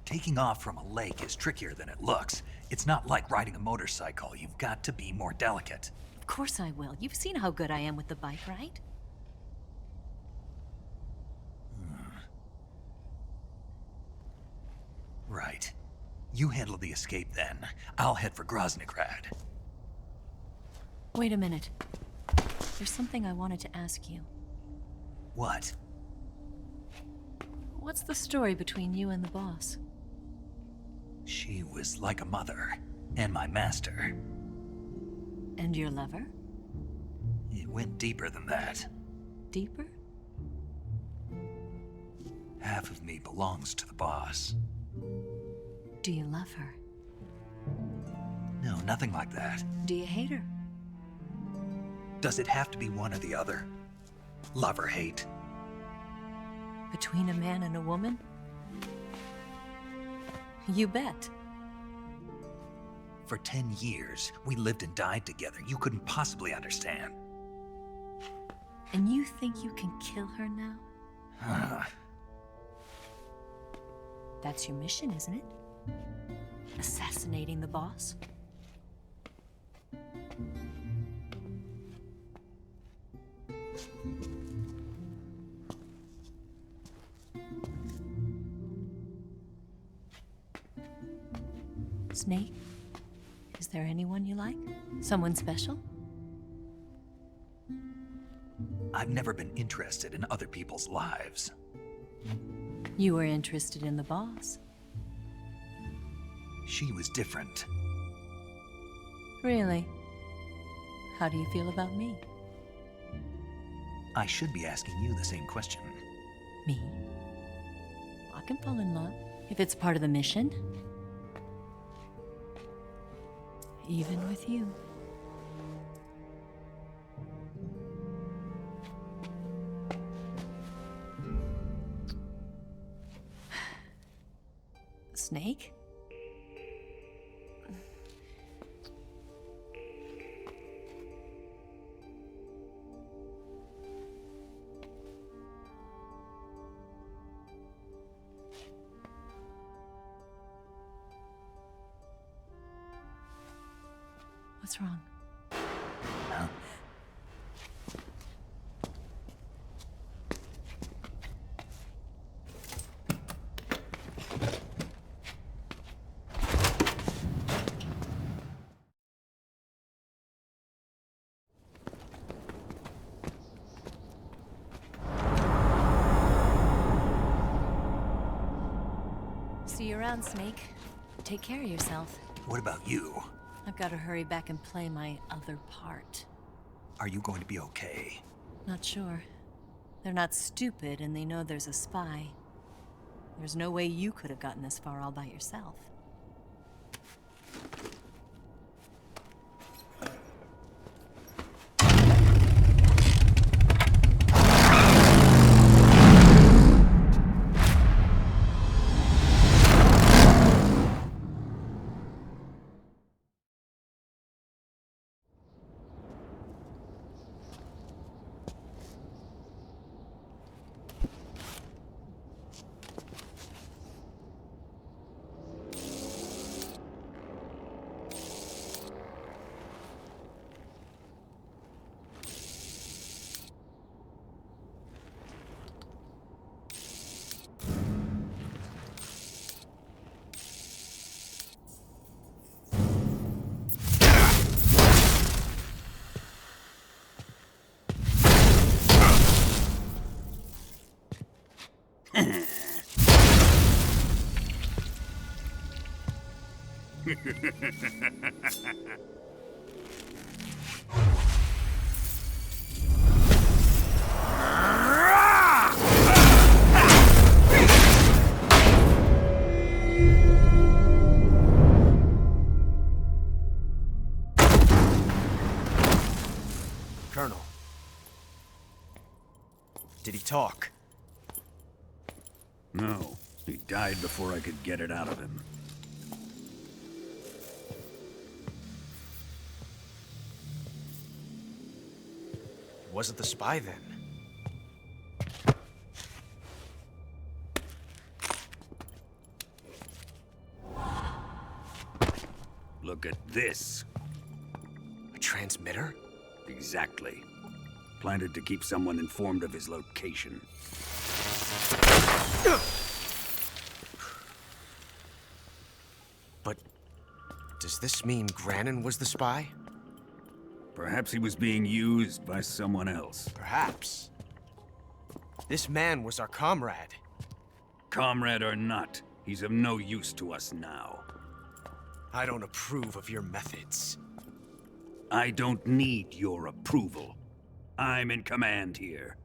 Taking off from a lake is trickier than it looks. It's not like riding a motorcycle. You've got to be more delicate. Of course I will. You've seen how good I am with the bike, right? Right. You handle the escape then. I'll head for Groznygrad. Wait a minute. There's something I wanted to ask you. What? What's the story between you and the boss? She was like a mother, and my master. And your lover? It went deeper than that. Deeper? Half of me belongs to the boss. Do you love her? No, nothing like that. Do you hate her? Does it have to be one or the other? Love or hate? Between a man and a woman? You bet. For 10 years, we lived and died together. You couldn't possibly understand. And you think you can kill her now? That's your mission, isn't it? Assassinating the boss? Snake, is there anyone you like? Someone special? I've never been interested in other people's lives. You were interested in the boss. She was different. Really? How do you feel about me? I should be asking you the same question. Me? I can fall in love if it's part of the mission. Even with you. Snake? What's wrong? Huh? See you around, Snake. Take care of yourself. What about you? I've got to hurry back and play my other part. Are you going to be okay? Not sure. They're not stupid, and they know there's a spy. There's no way you could have gotten this far all by yourself. Colonel. Did he talk? No. He died before I could get it out of him. Wasn't the spy then? Look at this. A transmitter? Exactly. Planted to keep someone informed of his location. But does this mean Grannon was the spy? Perhaps he was being used by someone else. Perhaps. This man was our comrade. Comrade or not, he's of no use to us now. I don't approve of your methods. I don't need your approval. I'm in command here.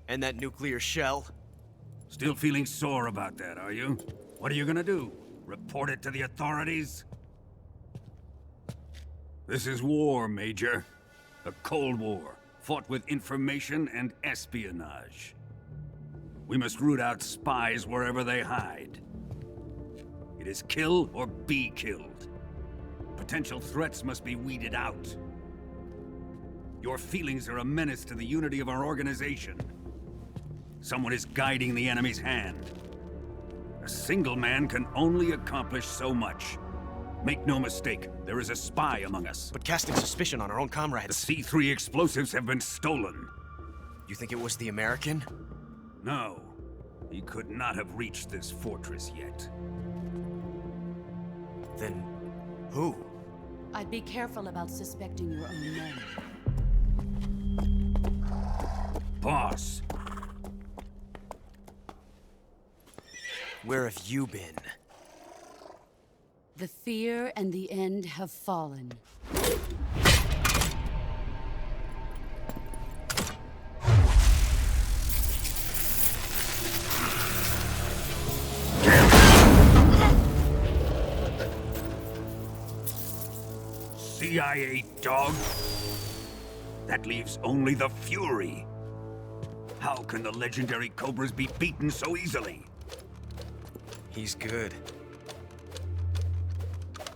And that nuclear shell? Still feeling sore about that, are you? What are you gonna do? Report it to the authorities? This is war, Major. A Cold War, fought with information and espionage. We must root out spies wherever they hide. It is kill or be killed. Potential threats must be weeded out. Your feelings are a menace to the unity of our organization. Someone is guiding the enemy's hand. A single man can only accomplish so much. Make no mistake, there is a spy among us. But casting suspicion on our own comrades... The C3 explosives have been stolen. You think it was the American? No. He could not have reached this fortress yet. Then... who? I'd be careful about suspecting your own men. Boss! Where have you been? The fear and the end have fallen. CIA dog? That leaves only the Fury. How can the legendary Cobras be beaten so easily? He's good.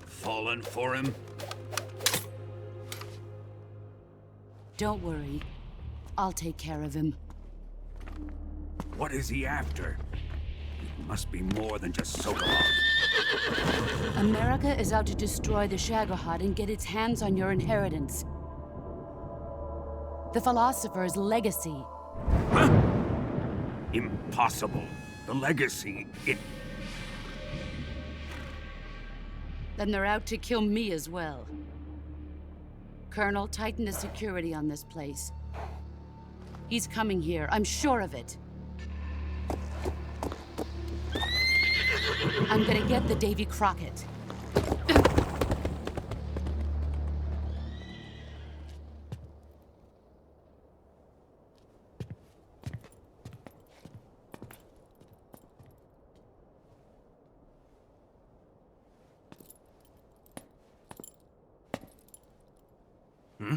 Fallen for him? Don't worry. I'll take care of him. What is he after? It must be more than just Sokolov. America is out to destroy the Shagohod and get its hands on your inheritance. The Philosopher's legacy. Huh? Impossible. The legacy, Then they're out to kill me as well. Colonel, tighten the security on this place. He's coming here, I'm sure of it. I'm gonna get the Davy Crockett. Hmm?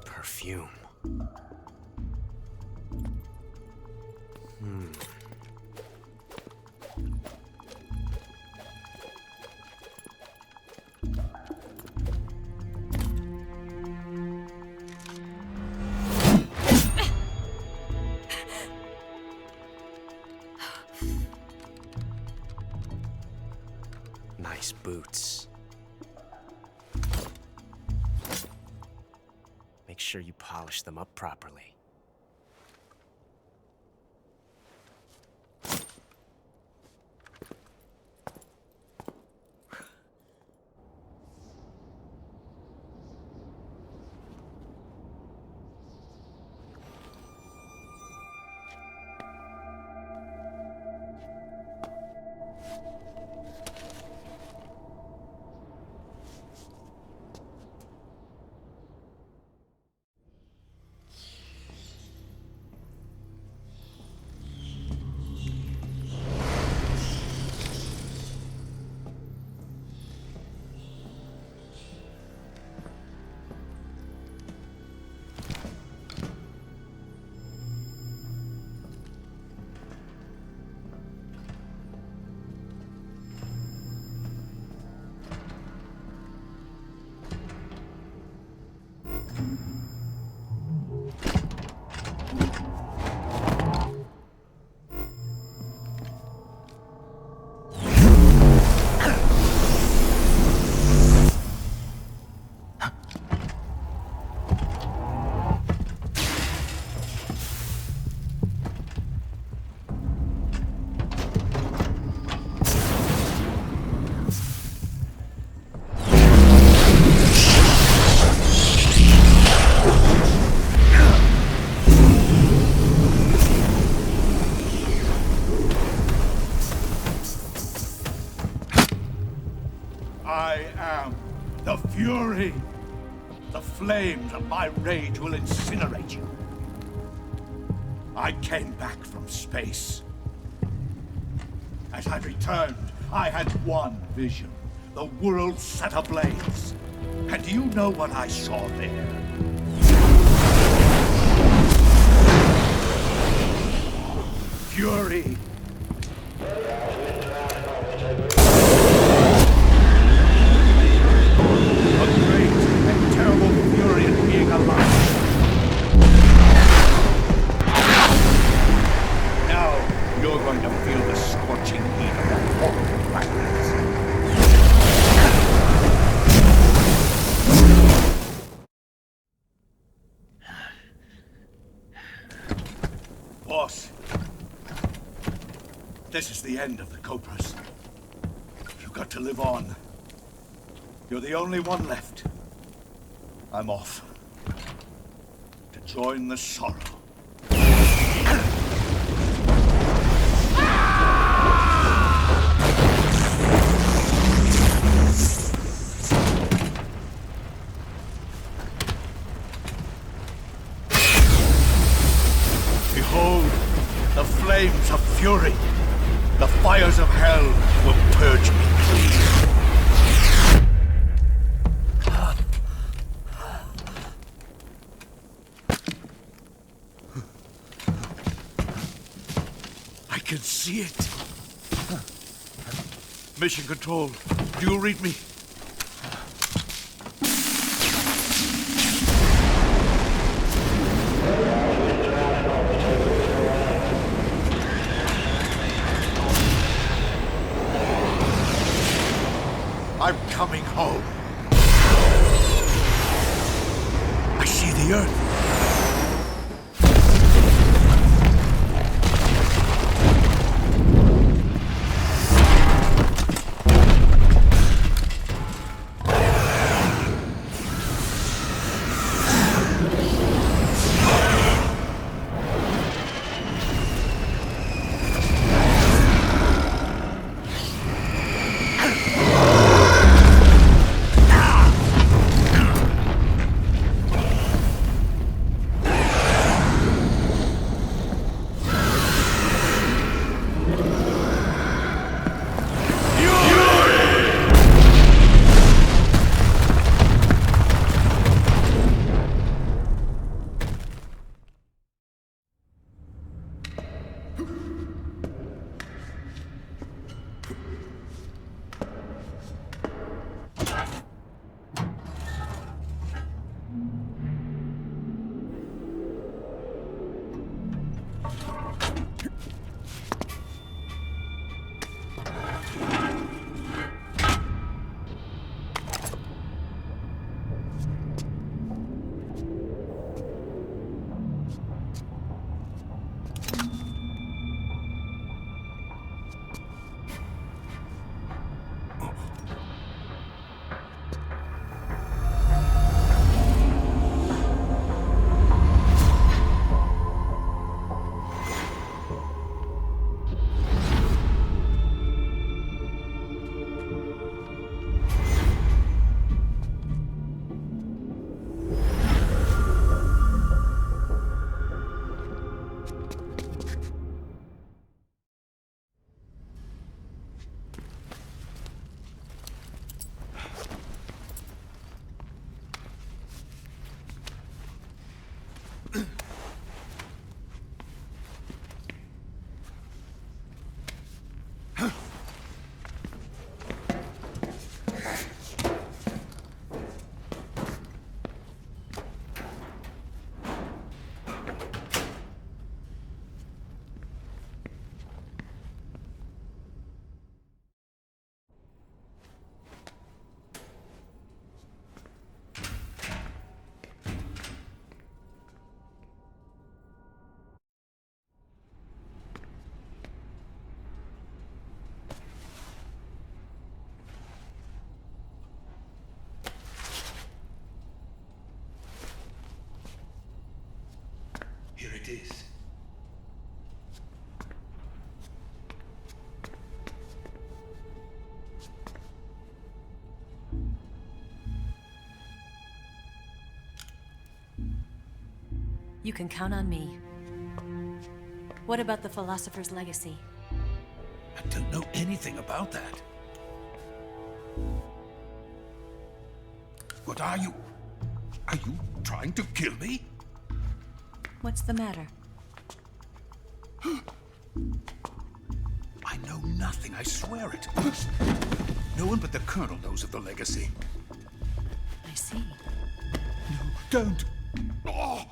Perfume. Nice boots. Make sure you polish them up properly. I am the Fury. The flames of my rage will incinerate you. I came back from space. As I returned, I had one vision. The world set ablaze. And do you know what I saw there? Fury. A great and terrible fury in being alive. Now you're going to feel the scorching heat of that horrible blackness. Boss, this is the end of the Cobras. You've got to live on. You're the only one left. I'm off. To join the sorrow. Behold, the flames of fury. The fires of hell will purge me clean. I can see it. Mission Control, do you read me? I'm coming home. I see the Earth. You can count on me. What about the Philosopher's Legacy? I don't know anything about that. What are you? Are you trying to kill me? What's the matter? I know nothing, I swear it. No one but the Colonel knows of the legacy. I see. No, don't. Oh.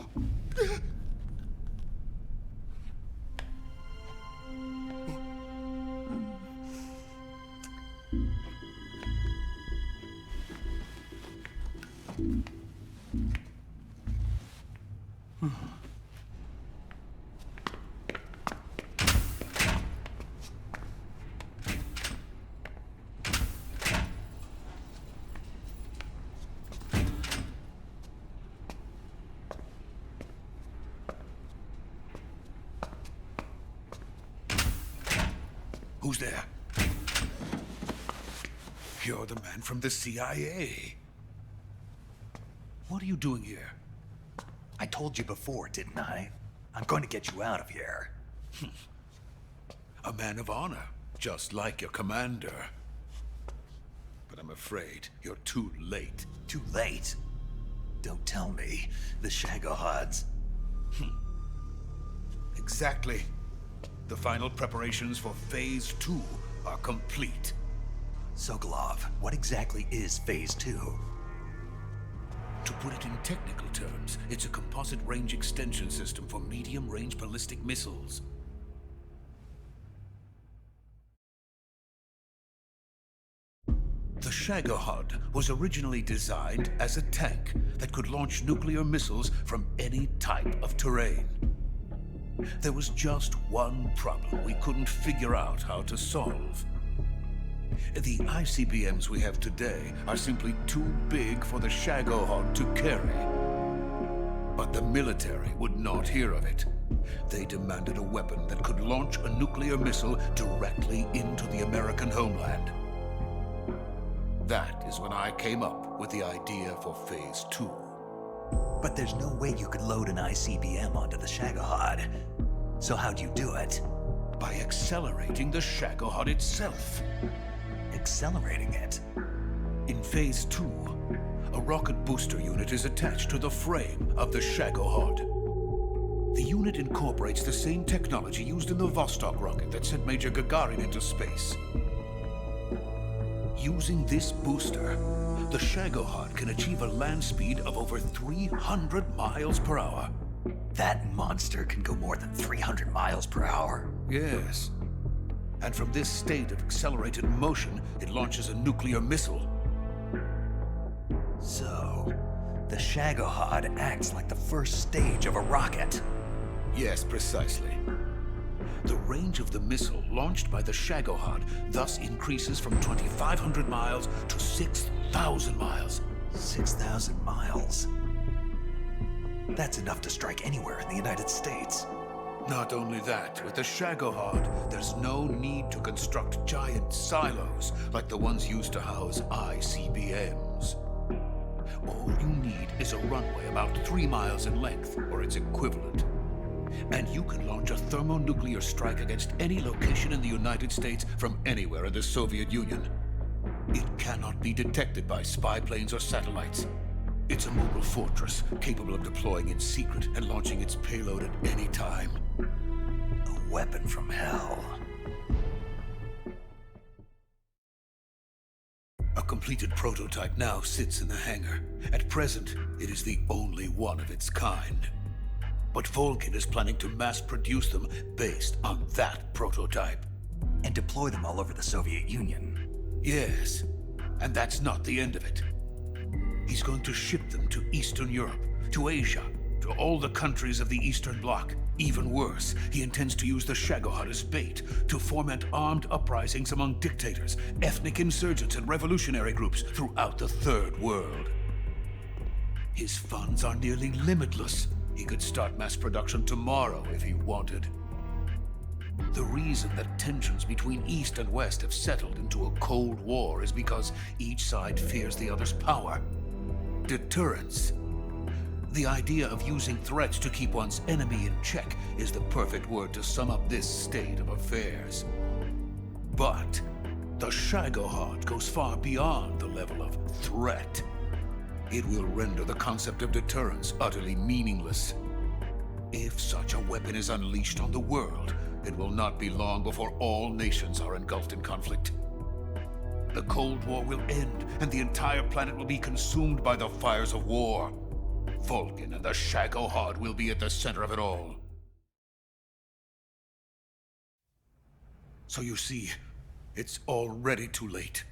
Who's there? You're the man from the CIA. What are you doing here? I told you before, didn't I? I'm going to get you out of here. A man of honor, just like your commander. But I'm afraid you're too late. Too late? Don't tell me. The Shagohods. Exactly. The final preparations for Phase 2 are complete. Sokolov, what exactly is Phase 2? To put it in technical terms, it's a composite range extension system for medium-range ballistic missiles. The Shagohod was originally designed as a tank that could launch nuclear missiles from any type of terrain. There was just one problem we couldn't figure out how to solve. The ICBMs we have today are simply too big for the Shagohod to carry. But the military would not hear of it. They demanded a weapon that could launch a nuclear missile directly into the American homeland. That is when I came up with the idea for Phase 2. But there's no way you could load an ICBM onto the Shagohod. So how'd you do it? By accelerating the Shagohod itself. Accelerating it? In Phase 2, a rocket booster unit is attached to the frame of the Shagohod. The unit incorporates the same technology used in the Vostok rocket that sent Major Gagarin into space. Using this booster, the Shagohod can achieve a land speed of over 300 miles per hour. That monster can go more than 300 miles per hour? Yes. And from this state of accelerated motion, it launches a nuclear missile. So, the Shagohod acts like the first stage of a rocket. Yes, precisely. The range of the missile launched by the Shagohod thus increases from 2,500 miles to 6,000 miles. 6,000 miles? That's enough to strike anywhere in the United States. Not only that, with the Shagohod, there's no need to construct giant silos like the ones used to house ICBMs. All you need is a runway about 3 miles in length, or its equivalent. And you can launch a thermonuclear strike against any location in the United States from anywhere in the Soviet Union. It cannot be detected by spy planes or satellites. It's a mobile fortress, capable of deploying in secret and launching its payload at any time. A weapon from hell. A completed prototype now sits in the hangar. At present, it is the only one of its kind. But Volgin is planning to mass produce them based on that prototype. And deploy them all over the Soviet Union. Yes, and that's not the end of it. He's going to ship them to Eastern Europe, to Asia, to all the countries of the Eastern Bloc. Even worse, he intends to use the Shagohod as bait to foment armed uprisings among dictators, ethnic insurgents, and revolutionary groups throughout the Third World. His funds are nearly limitless. He could start mass production tomorrow if he wanted. The reason that tensions between East and West have settled into a Cold War is because each side fears the other's power. Deterrence. The idea of using threats to keep one's enemy in check is the perfect word to sum up this state of affairs. But the Shagohod goes far beyond the level of threat. It will render the concept of deterrence utterly meaningless. If such a weapon is unleashed on the world, it will not be long before all nations are engulfed in conflict. The Cold War will end, and the entire planet will be consumed by the fires of war. Vulcan and the Shagohod will be at the center of it all. So you see, it's already too late.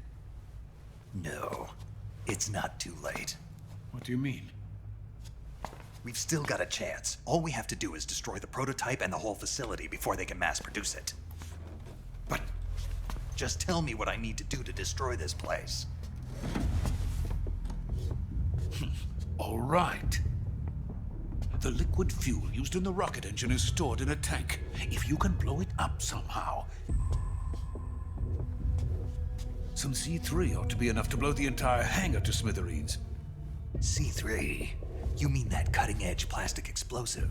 No, it's not too late. What do you mean? We've still got a chance. All we have to do is destroy the prototype and the whole facility before they can mass produce it. But just tell me what I need to do to destroy this place. All right. The liquid fuel used in the rocket engine is stored in a tank. If you can blow it up somehow, some C3 ought to be enough to blow the entire hangar to smithereens. C3? You mean that cutting-edge plastic explosive?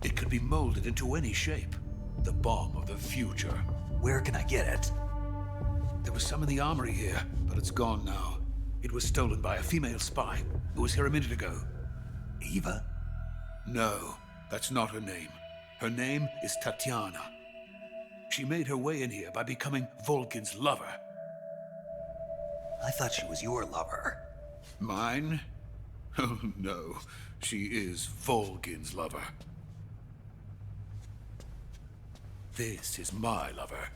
It could be molded into any shape. The bomb of the future. Where can I get it? There was some in the armory here, but it's gone now. It was stolen by a female spy who was here a minute ago. Eva? No, that's not her name. Her name is Tatiana. She made her way in here by becoming Vulcan's lover. I thought she was your lover. Mine? Oh no, she is Vulcan's lover. This is my lover.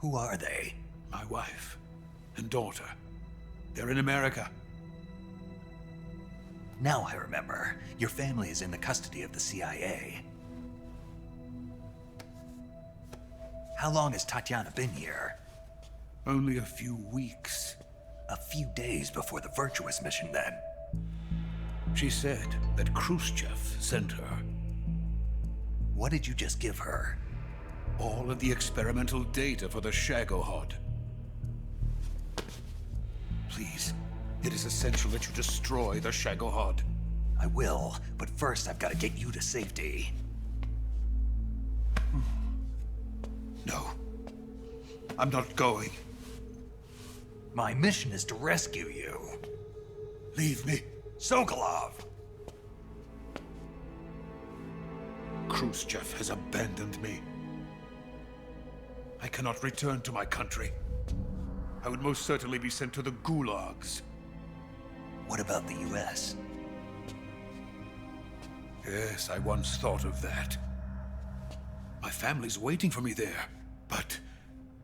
Who are they? My wife and daughter. They're in America. Now I remember. Your family is in the custody of the CIA. How long has Tatiana been here? Only a few weeks. A few days before the Virtuous mission, then. She said that Khrushchev sent her. What did you just give her? All of the experimental data for the Shagohod. Please, it is essential that you destroy the Shagohod. I will, but first I've got to get you to safety. No. I'm not going. My mission is to rescue you. Leave me. Sokolov! Khrushchev has abandoned me. I cannot return to my country. I would most certainly be sent to the gulags. What about the US? Yes, I once thought of that. My family's waiting for me there. But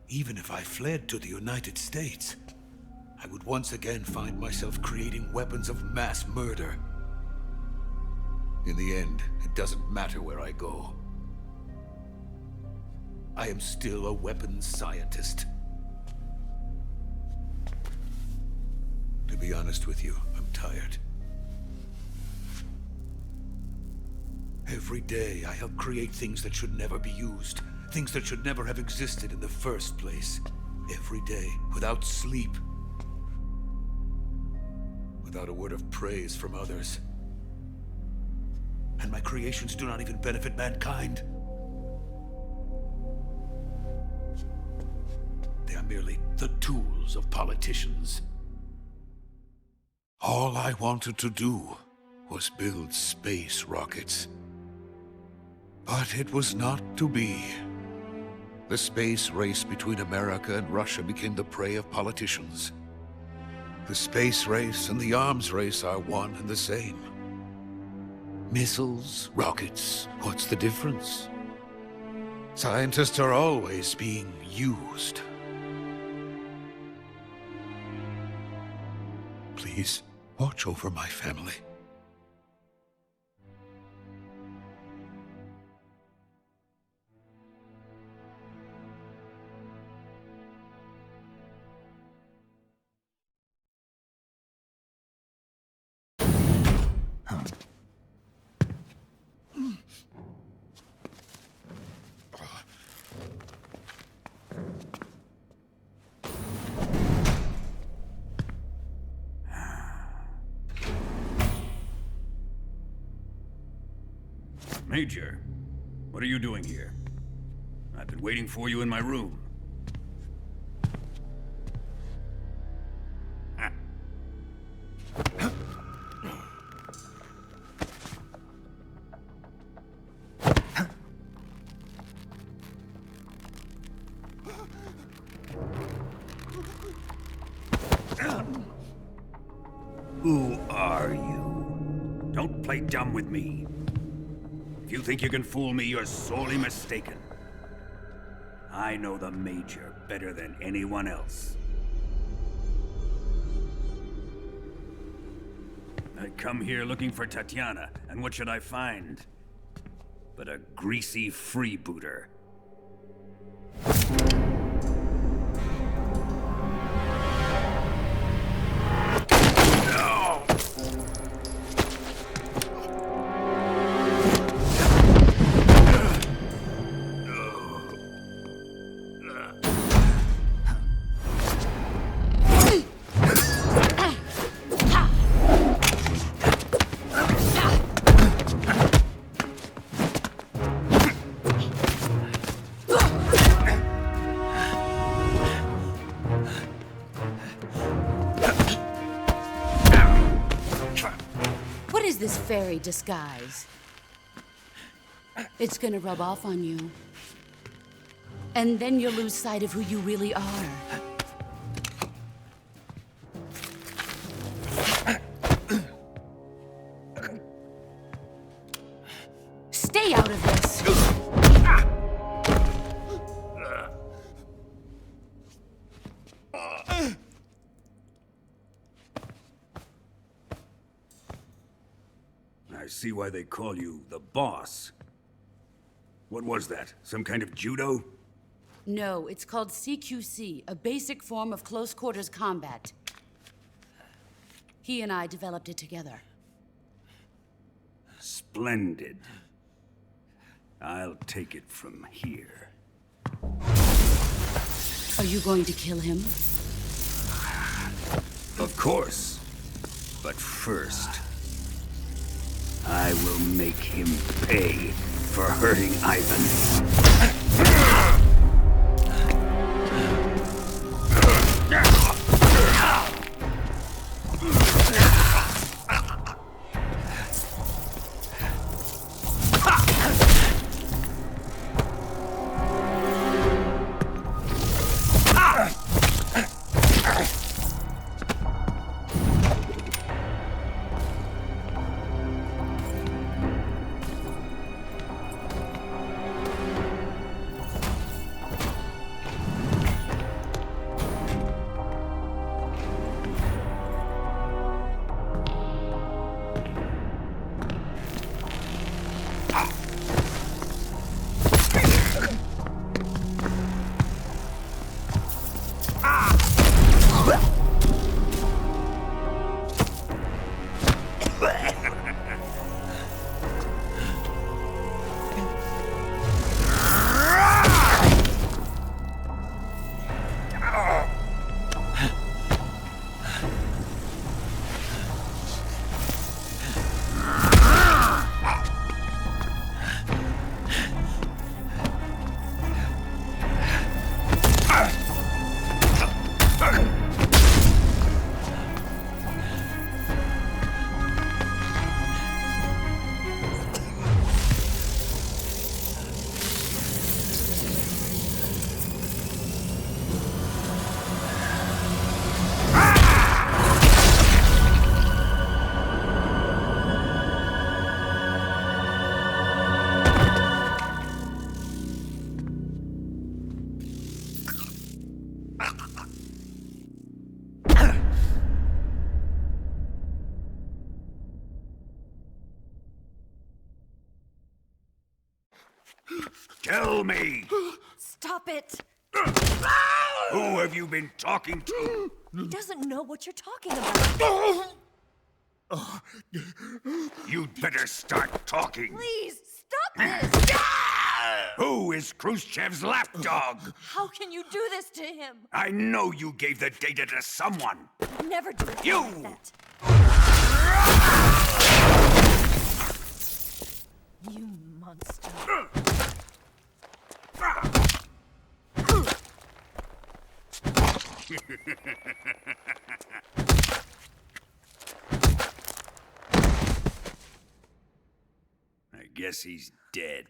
even if I fled to the United States, I would once again find myself creating weapons of mass murder. In the end, it doesn't matter where I go. I am still a weapons scientist. To be honest with you, I'm tired. Every day, I help create things that should never be used. Things that should never have existed in the first place. Every day, without sleep. Without a word of praise from others. And my creations do not even benefit mankind. They are merely the tools of politicians. All I wanted to do was build space rockets. But it was not to be. The space race between America and Russia became the prey of politicians. The space race and the arms race are one and the same. Missiles, rockets, what's the difference? Scientists are always being used. Please, watch over my family. Major, what are you doing here? I've been waiting for you in my room. Who are you? Don't play dumb with me. If you think you can fool me, you're sorely mistaken. I know the Major better than anyone else. I come here looking for Tatiana, and what should I find? But a greasy freebooter. This fairy disguise. It's gonna rub off on you. And then you'll lose sight of who you really are. Stay out of this! I see why they call you the boss. What was that? Some kind of judo? No, it's called CQC, a basic form of close quarters combat. He and I developed it together. Splendid. I'll take it from here. Are you going to kill him? Of course. But first, I will make him pay for hurting Ivan. Tell me! Stop it! Who have you been talking to? He doesn't know what you're talking about. You'd better start talking. Please, stop this! Who is Khrushchev's lapdog? How can you do this to him? I know you gave the data to someone. Never do it You! like that. You monster. I guess he's dead.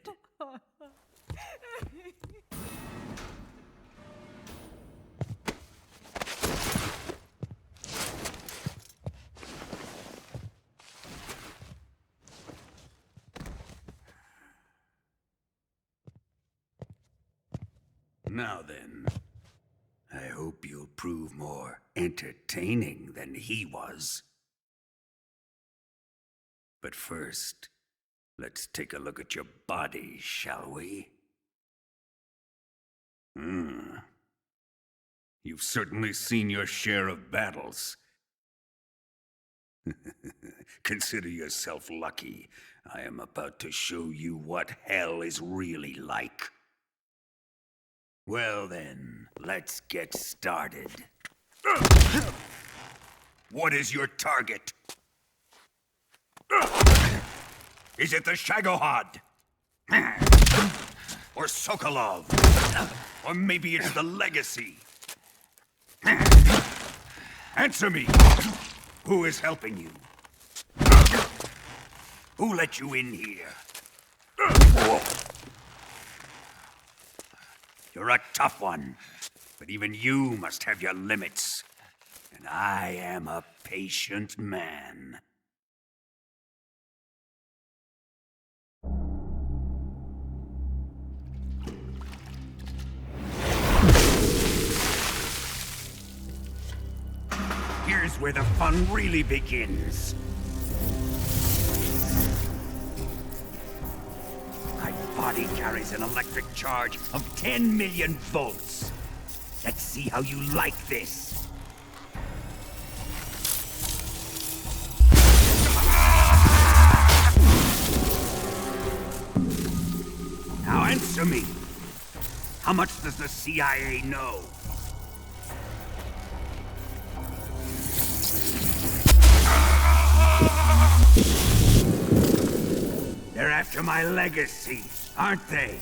Now then, I hope you'll prove more entertaining than he was. But first, let's take a look at your body, shall we? You've certainly seen your share of battles. Consider yourself lucky. I am about to show you what hell is really like. Well then, let's get started. What is your target? Is it the Shagohod? Or Sokolov? Or maybe it's the Legacy? Answer me! Who is helping you? Who let you in here? You're a tough one, but even you must have your limits. And I am a patient man. Here's where the fun really begins. My body carries an electric charge of 10 million volts. Let's see how you like this. Now answer me. How much does the CIA know? They're after my legacy, aren't they?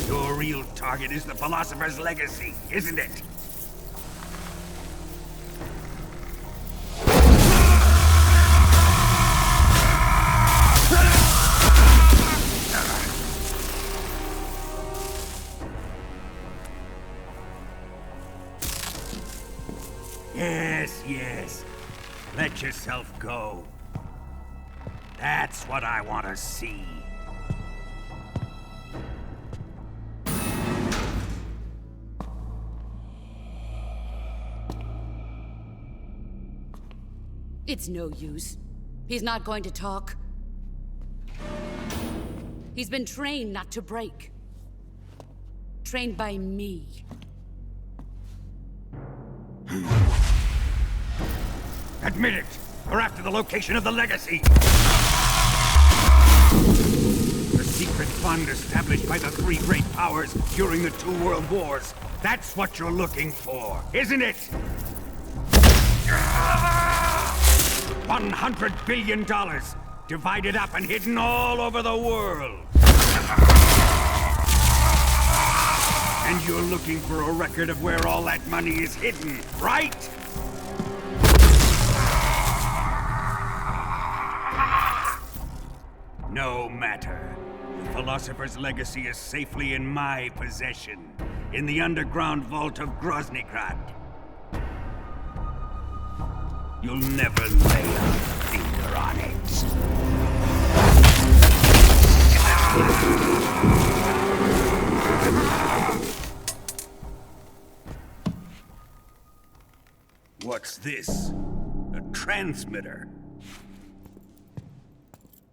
Your real target is the Philosopher's Legacy, isn't it? Yes. Let yourself go. That's what I want to see. It's no use. He's not going to talk. He's been trained not to break. Trained by me. Admit it! We're after the location of the Legacy! The secret fund established by the three great powers during the 2 world wars. That's what you're looking for, isn't it? $100 billion, divided up and hidden all over the world. And you're looking for a record of where all that money is hidden, right? No matter. The Philosopher's Legacy is safely in my possession, in the underground vault of Groznygrad. You'll never lay a finger on it. What's this? A transmitter?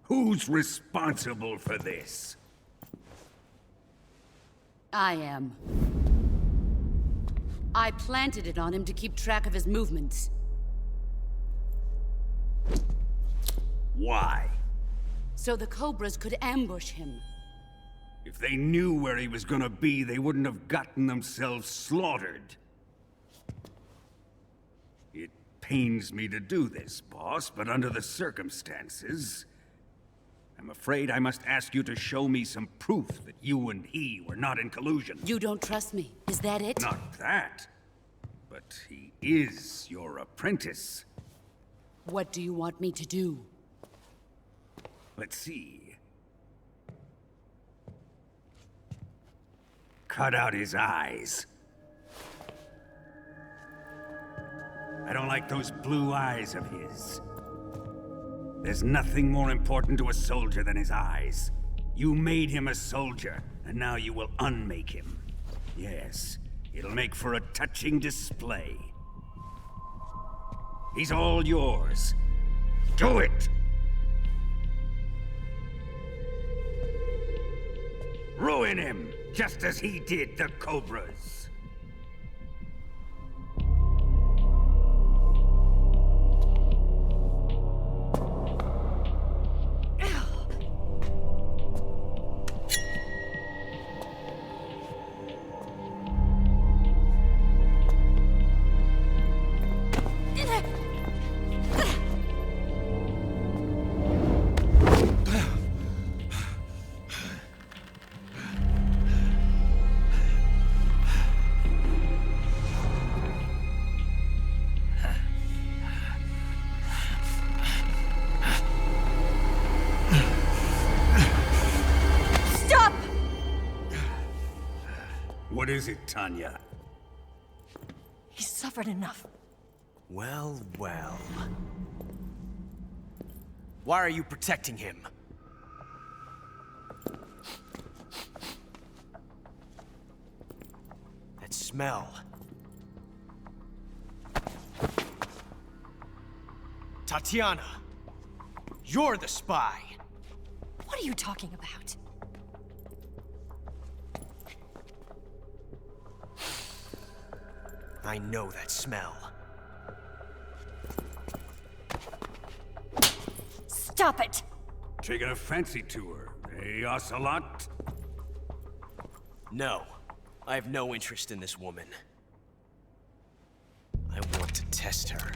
Who's responsible for this? I am. I planted it on him to keep track of his movements. Why? So the Cobras could ambush him. If they knew where he was gonna be, they wouldn't have gotten themselves slaughtered. It pains me to do this, boss, but under the circumstances, I'm afraid I must ask you to show me some proof that you and he were not in collusion. You don't trust me, is that it? Not that, but he is your apprentice. What do you want me to do? Let's see. Cut out his eyes. I don't like those blue eyes of his. There's nothing more important to a soldier than his eyes. You made him a soldier, and now you will unmake him. Yes, it'll make for a touching display. He's all yours. Do it! Ruin him, just as he did the Cobras. What is it, Tanya? He's suffered enough. Well, well. Why are you protecting him? That smell. Tatiana! You're the spy! What are you talking about? I know that smell. Stop it! Taking a fancy to her, eh, Ocelot? No. I have no interest in this woman. I want to test her.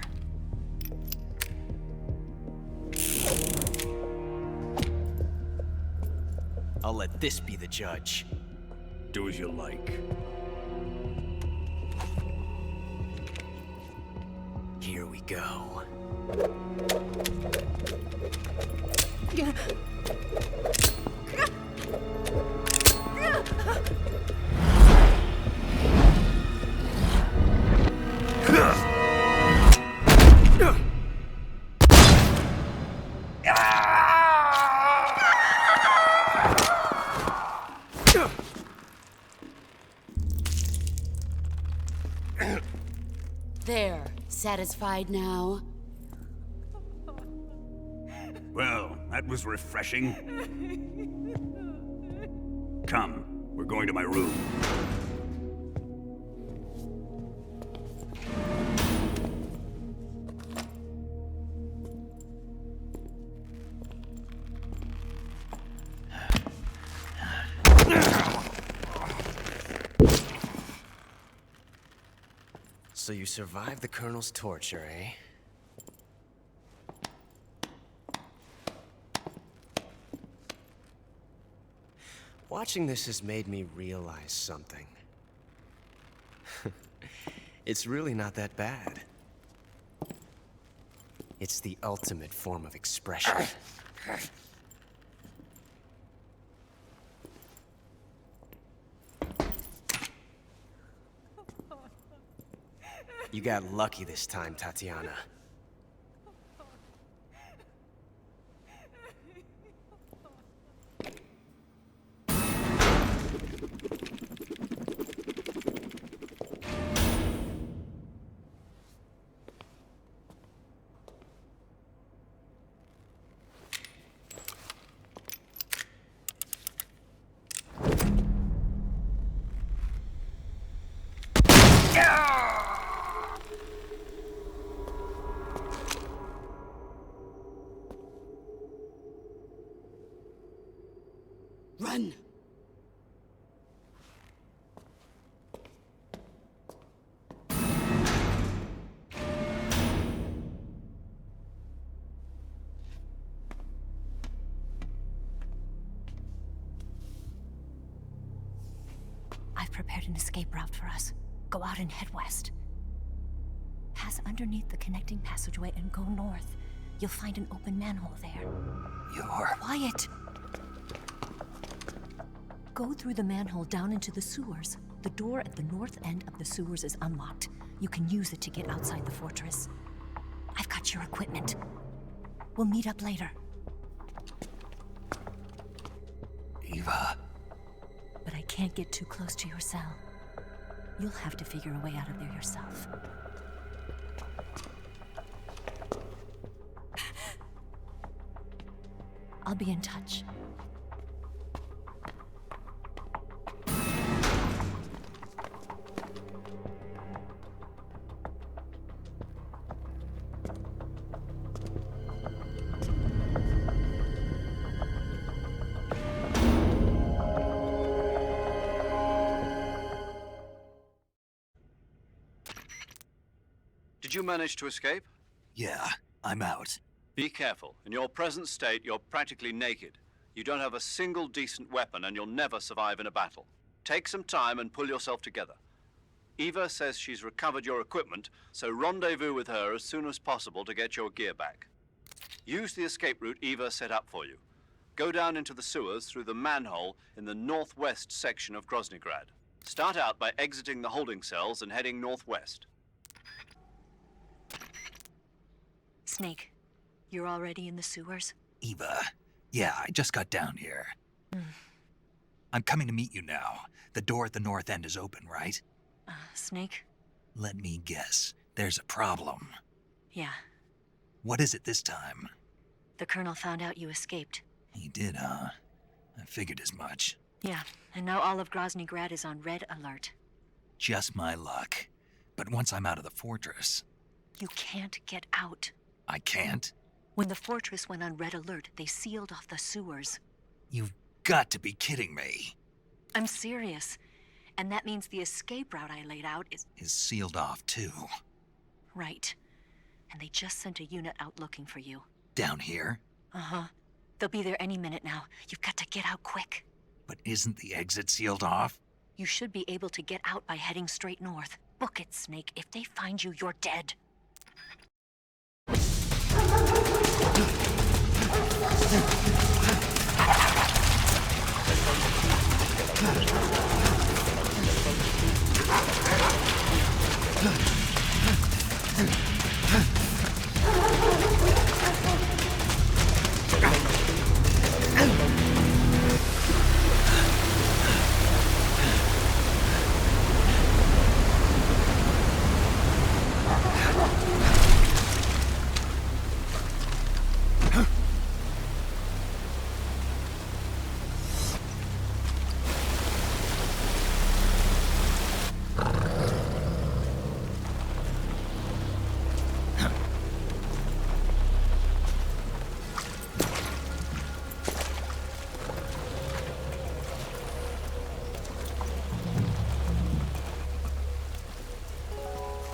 I'll let this be the judge. Do as you like. Here we go. There. Satisfied now? Well, that was refreshing. Come, we're going to my room. So you survived the Colonel's torture, eh? Watching this has made me realize something. It's really not that bad. It's the ultimate form of expression. You got lucky this time, Tatiana. Run! prepared an escape route for us. Go out and head west. Pass underneath the connecting passageway and go north. You'll find an open manhole there. You're... Quiet! Go through the manhole down into the sewers. The door at the north end of the sewers is unlocked. You can use it to get outside the fortress. I've got your equipment. We'll meet up later. Eva. But I can't get too close to your cell. You'll have to figure a way out of there yourself. I'll be in touch. Did you manage to escape? Yeah, I'm out. Be careful. In your present state, you're practically naked. You don't have a single decent weapon, and you'll never survive in a battle. Take some time and pull yourself together. Eva says she's recovered your equipment, so rendezvous with her as soon as possible to get your gear back. Use the escape route Eva set up for you. Go down into the sewers through the manhole in the northwest section of Groznygrad. Start out by exiting the holding cells and heading northwest. Snake, you're already in the sewers? Eva. Yeah, I just got down here. I'm coming to meet you now. The door at the north end is open, right? Snake? Let me guess. There's a problem. Yeah. What is it this time? The Colonel found out you escaped. He did, huh? I figured as much. Yeah, and now all of Groznygrad is on red alert. Just my luck. But once I'm out of the fortress... You can't get out. I can't? When the fortress went on red alert, they sealed off the sewers. You've got to be kidding me. I'm serious. And that means the escape route I laid out is sealed off, too. Right. And they just sent a unit out looking for you. Down here? Uh-huh. They'll be there any minute now. You've got to get out quick. But isn't the exit sealed off? You should be able to get out by heading straight north. Book it, Snake. If they find you, you're dead.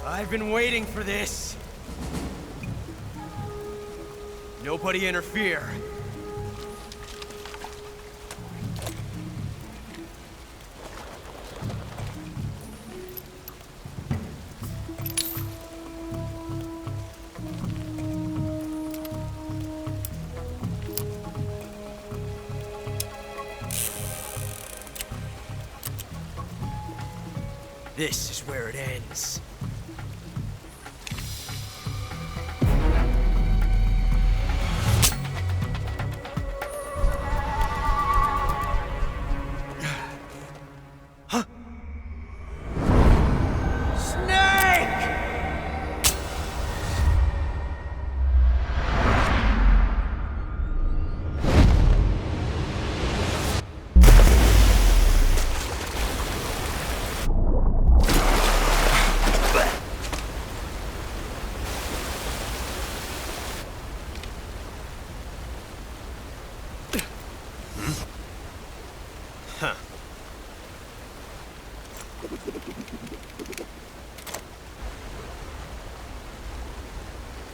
I've been waiting for this. Nobody interfere. This is where it ends.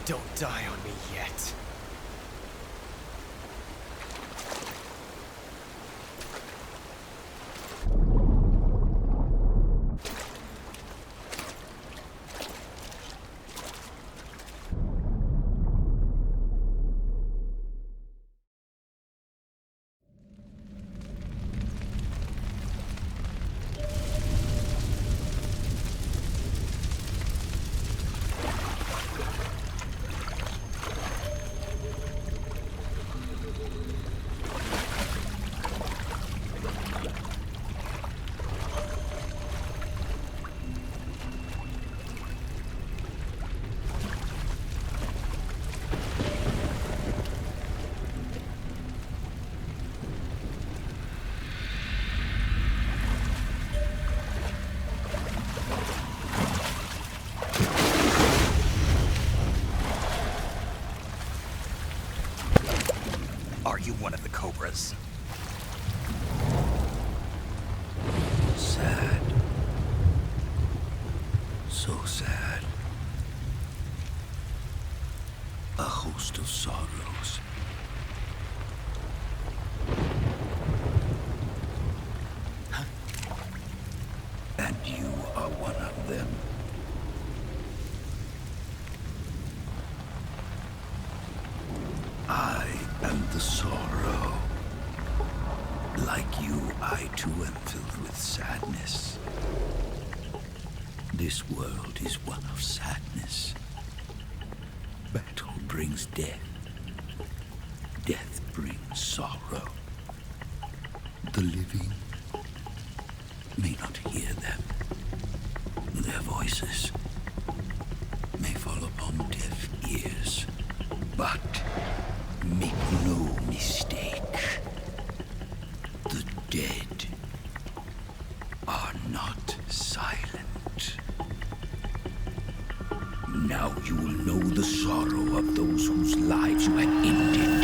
Don't die on me yet. are one of them. I am the sorrow. Like you, I too am filled with sadness. This world is one of sadness. Battle brings death. Death brings sorrow. The living may not hear them. Their voices may fall upon deaf ears. But make no mistake, the dead are not silent. Now you will know the sorrow of those whose lives you have ended.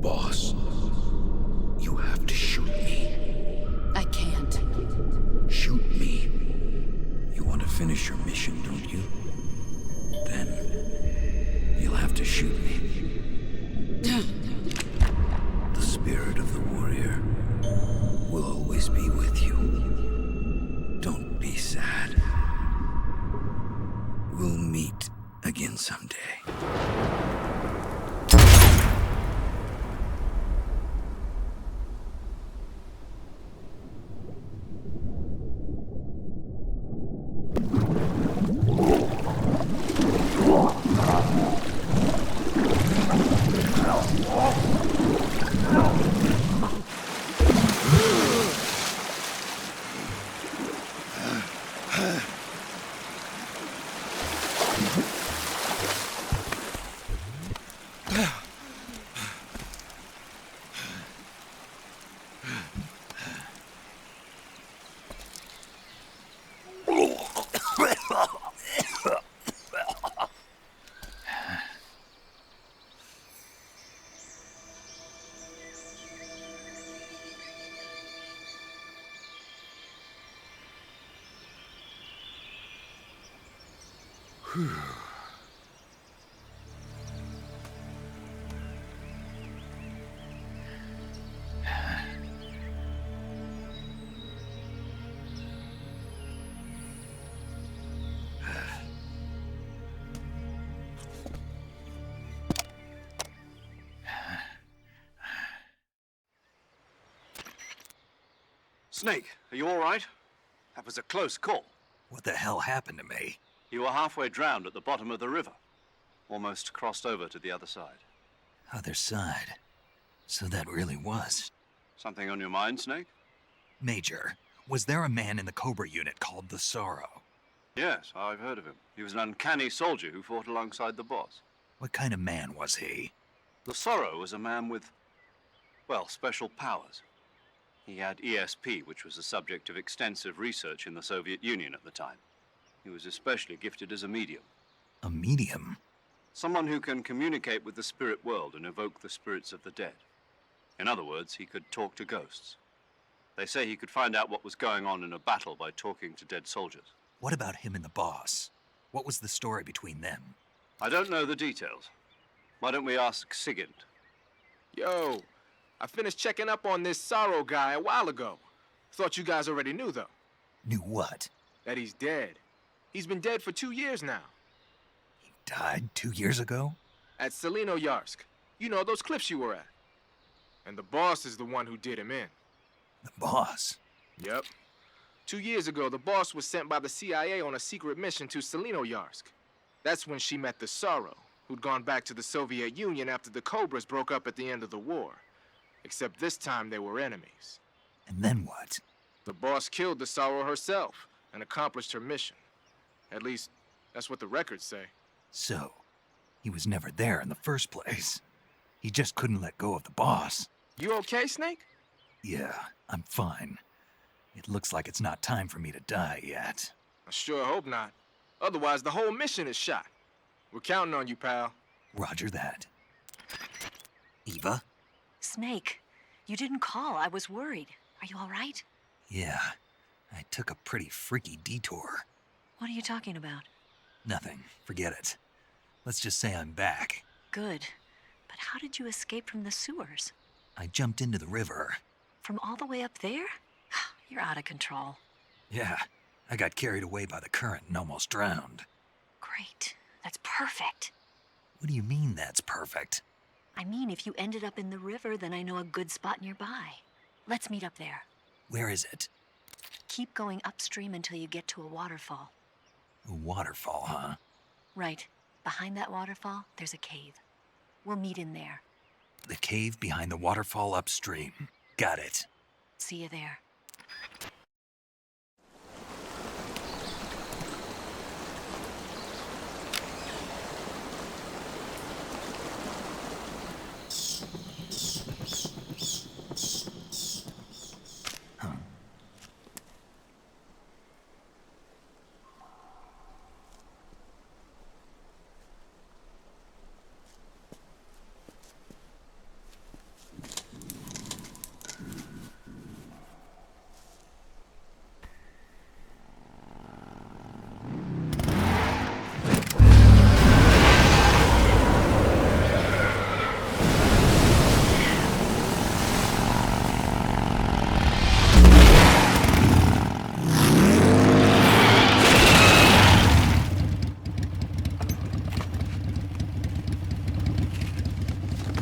Boss, you have to shoot me. I can't. Shoot me. You want to finish your mission, don't you? Then you'll have to shoot me. The spirit of the warrior will always be with you. Don't be sad. We'll meet again someday. Snake, are you all right? That was a close call. What the hell happened to me? You were halfway drowned at the bottom of the river. Almost crossed over to the other side. Other side. So that really was. Something on your mind, Snake? Major, was there a man in the Cobra unit called the Sorrow? Yes, I've heard of him. He was an uncanny soldier who fought alongside the boss. What kind of man was he? The Sorrow was a man with, well, special powers. He had ESP, which was the subject of extensive research in the Soviet Union at the time. He was especially gifted as a medium. A medium? Someone who can communicate with the spirit world and evoke the spirits of the dead. In other words, he could talk to ghosts. They say he could find out what was going on in a battle by talking to dead soldiers. What about him and the boss? What was the story between them? I don't know the details. Why don't we ask Sigint? Yo, I finished checking up on this Sorrow guy a while ago. Thought you guys already knew, though. Knew what? That he's dead. He's been dead for 2 years now. He died 2 years ago? At Selino-Yarsk. You know, those cliffs you were at. And the boss is the one who did him in. The boss? Yep. 2 years ago, the boss was sent by the CIA on a secret mission to Selino-Yarsk. That's when she met the Sorrow, who'd gone back to the Soviet Union after the Cobras broke up at the end of the war. Except this time they were enemies. And then what? The boss killed the Sorrow herself and accomplished her mission. At least, that's what the records say. So, he was never there in the first place. He just couldn't let go of the boss. You okay, Snake? Yeah, I'm fine. It looks like it's not time for me to die yet. I sure hope not. Otherwise, the whole mission is shot. We're counting on you, pal. Roger that. Eva? Snake, you didn't call. I was worried. Are you all right? Yeah, I took a pretty freaky detour. What are you talking about? Nothing. Forget it. Let's just say I'm back. Good. But how did you escape from the sewers? I jumped into the river. From all the way up there? You're out of control. Yeah, I got carried away by the current and almost drowned. Great. That's perfect. What do you mean that's perfect? I mean, if you ended up in the river, then I know a good spot nearby. Let's meet up there. Where is it? Keep going upstream until you get to a waterfall. A waterfall, huh? Right. Behind that waterfall, there's a cave. We'll meet in there. The cave behind the waterfall upstream. Got it. See you there.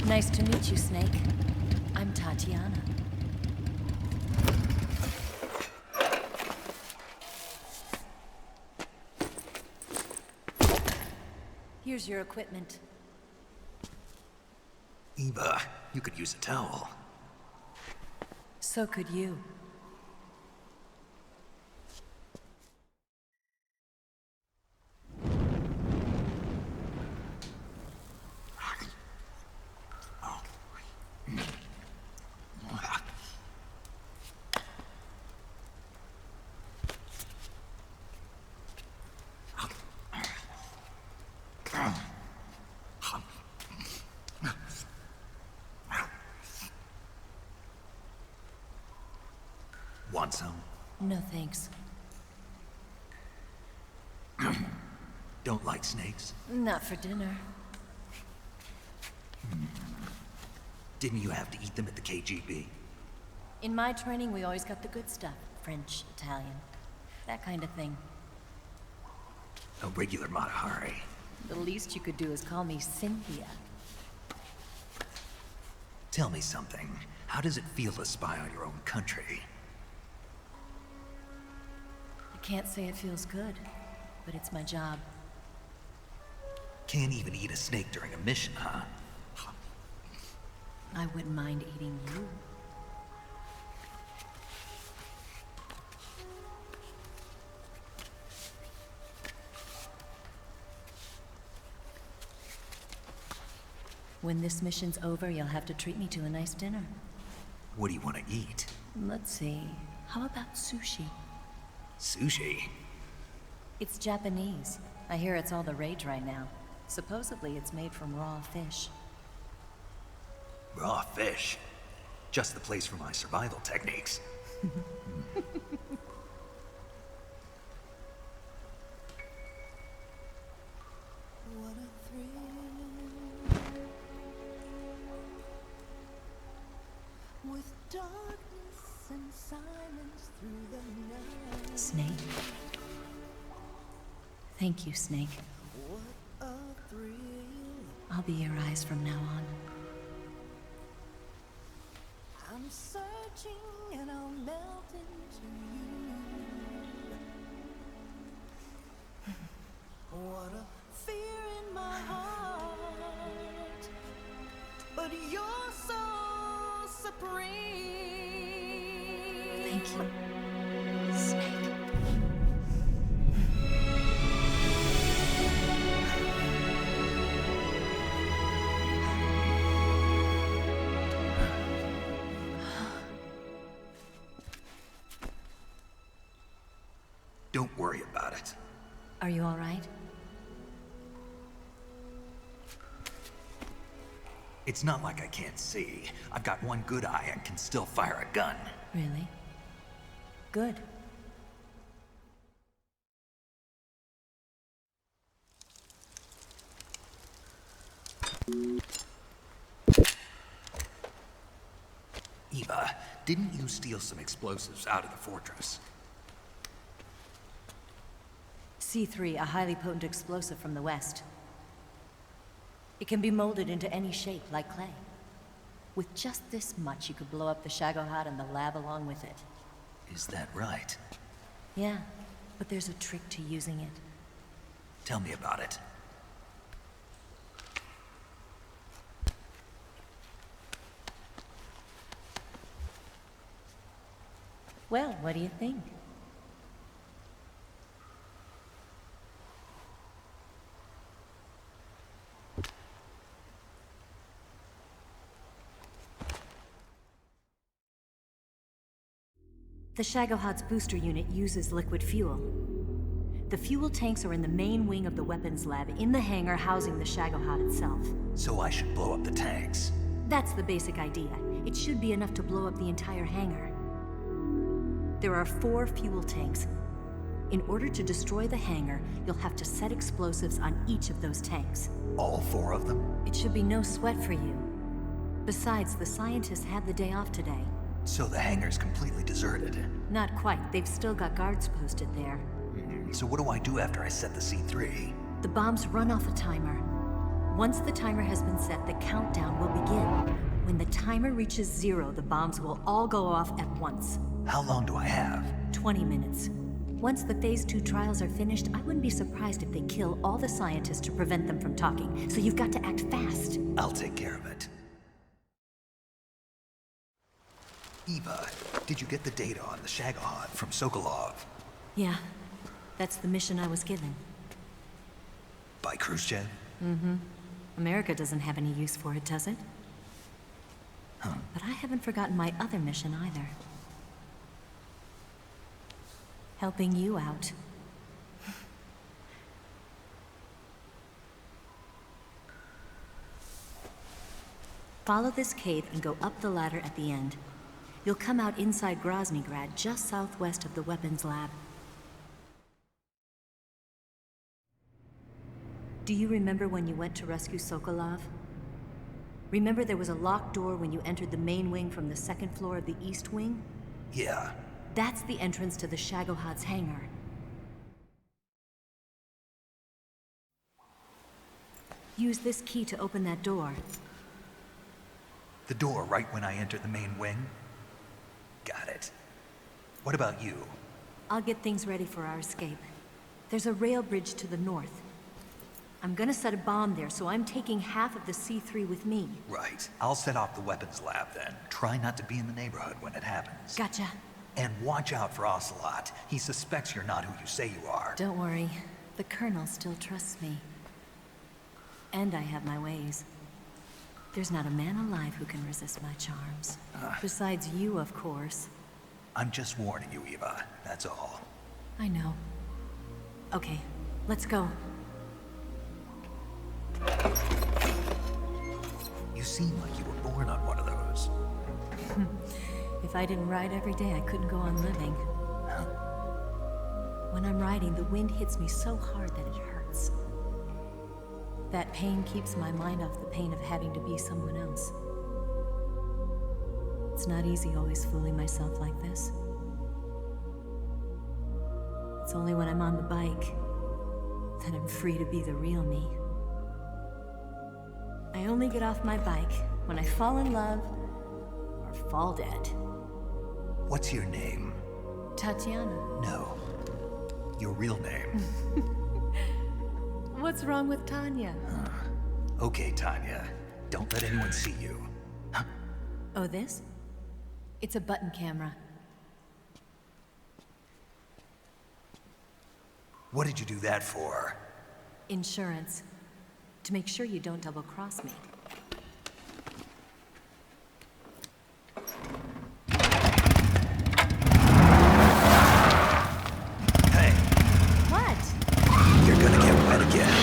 Nice to meet you, Snake. I'm Tatiana. Here's your equipment. Eva, you could use a towel. So could you. Want some? No thanks. Don't like snakes? Not for dinner. Didn't you have to eat them at the KGB? In my training, we always got the good stuff. French, Italian, that kind of thing. A regular Matahari. The least you could do is call me Cynthia. Tell me something. How does it feel to spy on your own country? I can't say it feels good, but it's my job. Can't even eat a snake during a mission, huh? I wouldn't mind eating you. When this mission's over, you'll have to treat me to a nice dinner. What do you want to eat? Let's see. How about sushi? Sushi? It's Japanese. I hear it's all the rage right now. Supposedly, it's made from raw fish. Raw fish? Just the place for my survival techniques. What a thrill. With darkness and silence through the night. Snake. Thank you, Snake. What a thrill. I'll be your eyes from now on. I'm searching and I'll melt into you. What a fear in my heart, but you're so supreme. Thank you, Snake. Don't worry about it. Are you all right? It's not like I can't see. I've got one good eye and can still fire a gun. Really? Good. Eva, didn't you steal some explosives out of the fortress? C3, a highly potent explosive from the west. It can be molded into any shape, like clay. With just this much, you could blow up the Shagohod and the lab along with it. Is that right? Yeah, but there's a trick to using it. Tell me about it. Well, what do you think? The Shagohod's booster unit uses liquid fuel. The fuel tanks are in the main wing of the weapons lab in the hangar housing the Shagohod itself. So I should blow up the tanks. That's the basic idea. It should be enough to blow up the entire hangar. There are 4 fuel tanks. In order to destroy the hangar, you'll have to set explosives on each of those tanks. All 4 of them? It should be no sweat for you. Besides, the scientists had the day off today. So the hangar's completely deserted. Not quite. They've still got guards posted there. So what do I do after I set the C3? The bombs run off a timer. Once the timer has been set, the countdown will begin. When the timer reaches 0, the bombs will all go off at once. How long do I have? 20 minutes. Once the Phase 2 trials are finished, I wouldn't be surprised if they kill all the scientists to prevent them from talking. So you've got to act fast. I'll take care of it. Eva, did you get the data on the Shagohod from Sokolov? Yeah, that's the mission I was given. By Khrushchev? Mm-hmm. America doesn't have any use for it, does it? Huh. But I haven't forgotten my other mission either. Helping you out. Follow this cave and go up the ladder at the end. You'll come out inside Groznygrad, just southwest of the weapons lab. Do you remember when you went to rescue Sokolov? Remember there was a locked door when you entered the main wing from the 2nd floor of the east wing? Yeah. That's the entrance to the Shagohod's hangar. Use this key to open that door. The door right when I enter the main wing? Got it. What about you? I'll get things ready for our escape. There's a rail bridge to the north. I'm gonna set a bomb there, so I'm taking half of the C3 with me. Right. I'll set off the weapons lab then. Try not to be in the neighborhood when it happens. Gotcha. And watch out for Ocelot. He suspects you're not who you say you are. Don't worry. The Colonel still trusts me. And I have my ways. There's not a man alive who can resist my charms. Besides you, of course. I'm just warning you, Eva. That's all. I know. Okay, let's go. You seem like you were born on one of those. If I didn't ride every day, I couldn't go on living. When I'm riding, the wind hits me so hard that it hurts. That pain keeps my mind off the pain of having to be someone else. It's not easy always fooling myself like this. It's only when I'm on the bike that I'm free to be the real me. I only get off my bike when I fall in love or fall dead. What's your name? Tatiana. No. Your real name. What's wrong with Tanya? Okay, Tanya. Don't let anyone see you. Oh, this? It's a button camera. What did you do that for? Insurance. To make sure you don't double-cross me. Hey. What? You're gonna get wet again.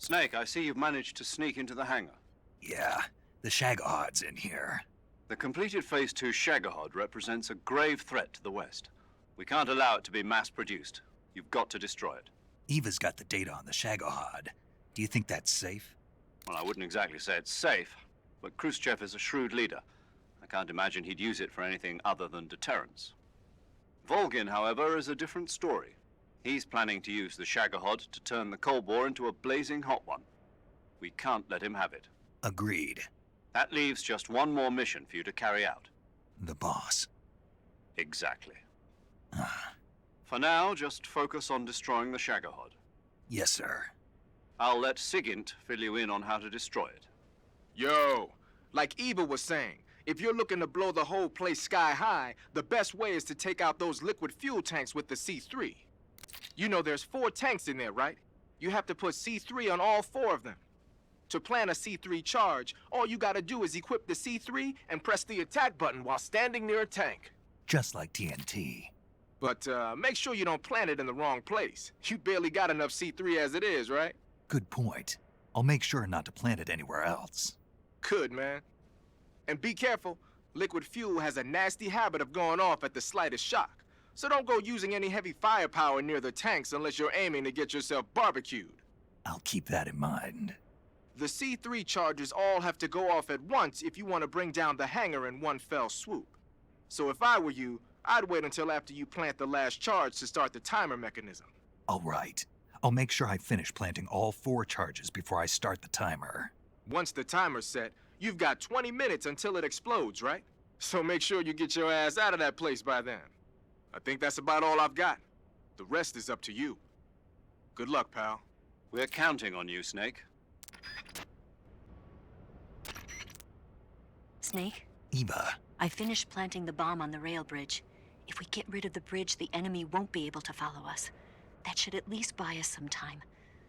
Snake, I see you've managed to sneak into the hangar. Yeah, the Shagahad's in here. The completed Phase 2 Shagahod represents a grave threat to the West. We can't allow it to be mass-produced. You've got to destroy it. Eva's got the data on the Shagahad. Do you think that's safe? Well, I wouldn't exactly say it's safe, but Khrushchev is a shrewd leader. I can't imagine he'd use it for anything other than deterrence. Volgin, however, is a different story. He's planning to use the Shagahod to turn the Cold War into a blazing hot one. We can't let him have it. Agreed. That leaves just one more mission for you to carry out. The boss. Exactly. For now, just focus on destroying the Shagahod. Yes, sir. I'll let Sigint fill you in on how to destroy it. Yo, like Eva was saying, if you're looking to blow the whole place sky high, the best way is to take out those liquid fuel tanks with the C3. You know there's 4 tanks in there, right? You have to put C3 on all 4 of them. To plan a C3 charge, all you gotta do is equip the C3 and press the attack button while standing near a tank. Just like TNT. But make sure you don't plant it in the wrong place. You barely got enough C3 as it is, right? Good point. I'll make sure not to plant it anywhere else. Good, man. And be careful. Liquid fuel has a nasty habit of going off at the slightest shock. So don't go using any heavy firepower near the tanks unless you're aiming to get yourself barbecued. I'll keep that in mind. The C3 charges all have to go off at once if you want to bring down the hangar in one fell swoop. So if I were you, I'd wait until after you plant the last charge to start the timer mechanism. All right. I'll make sure I finish planting all 4 charges before I start the timer. Once the timer's set, you've got 20 minutes until it explodes, right? So make sure you get your ass out of that place by then. I think that's about all I've got. The rest is up to you. Good luck, pal. We're counting on you, Snake. Snake? Eva. I finished planting the bomb on the rail bridge. If we get rid of the bridge, the enemy won't be able to follow us. That should at least buy us some time.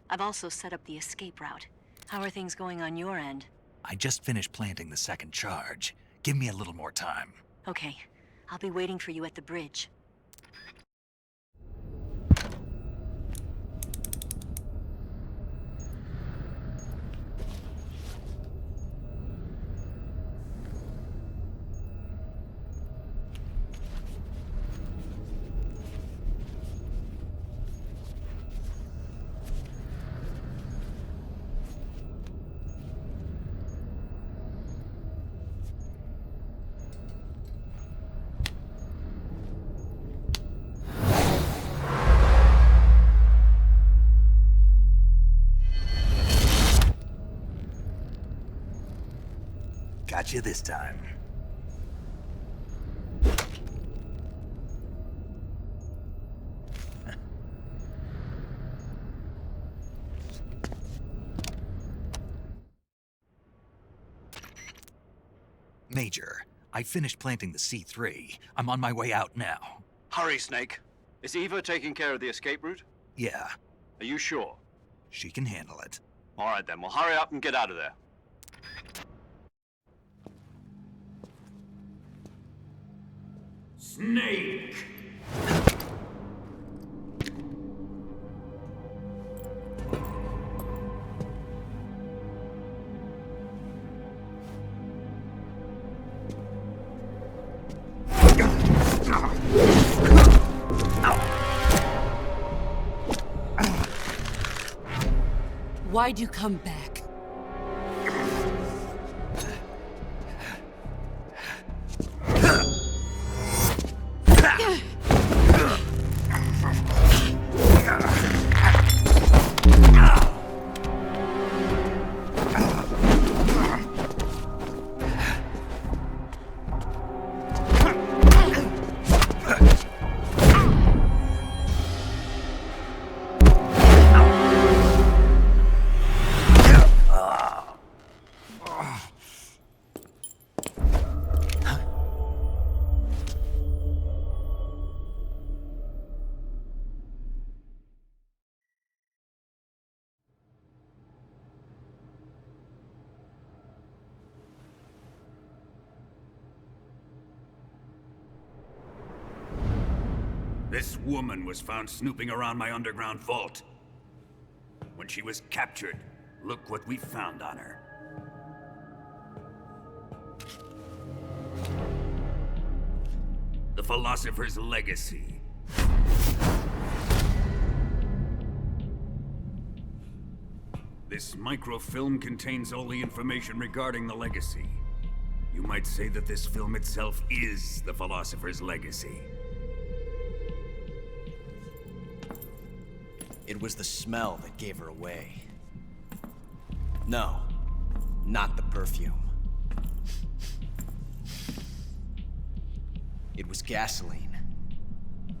I've also set up the escape route. How are things going on your end? I just finished planting the 2nd charge. Give me a little more time. Okay. I'll be waiting for you at the bridge. Got you this time. Major, I finished planting the C3. I'm on my way out now. Hurry, Snake. Is Eva taking care of the escape route? Yeah. Are you sure? She can handle it. All right, then. Well, hurry up and get out of there. Snake! Why'd you come back? This woman was found snooping around my underground vault. When she was captured, Look what we found on her. The Philosopher's Legacy. This microfilm contains all the information regarding the Legacy. You might say that this film itself is the Philosopher's Legacy. It was the smell that gave her away. No, not the perfume. It was gasoline.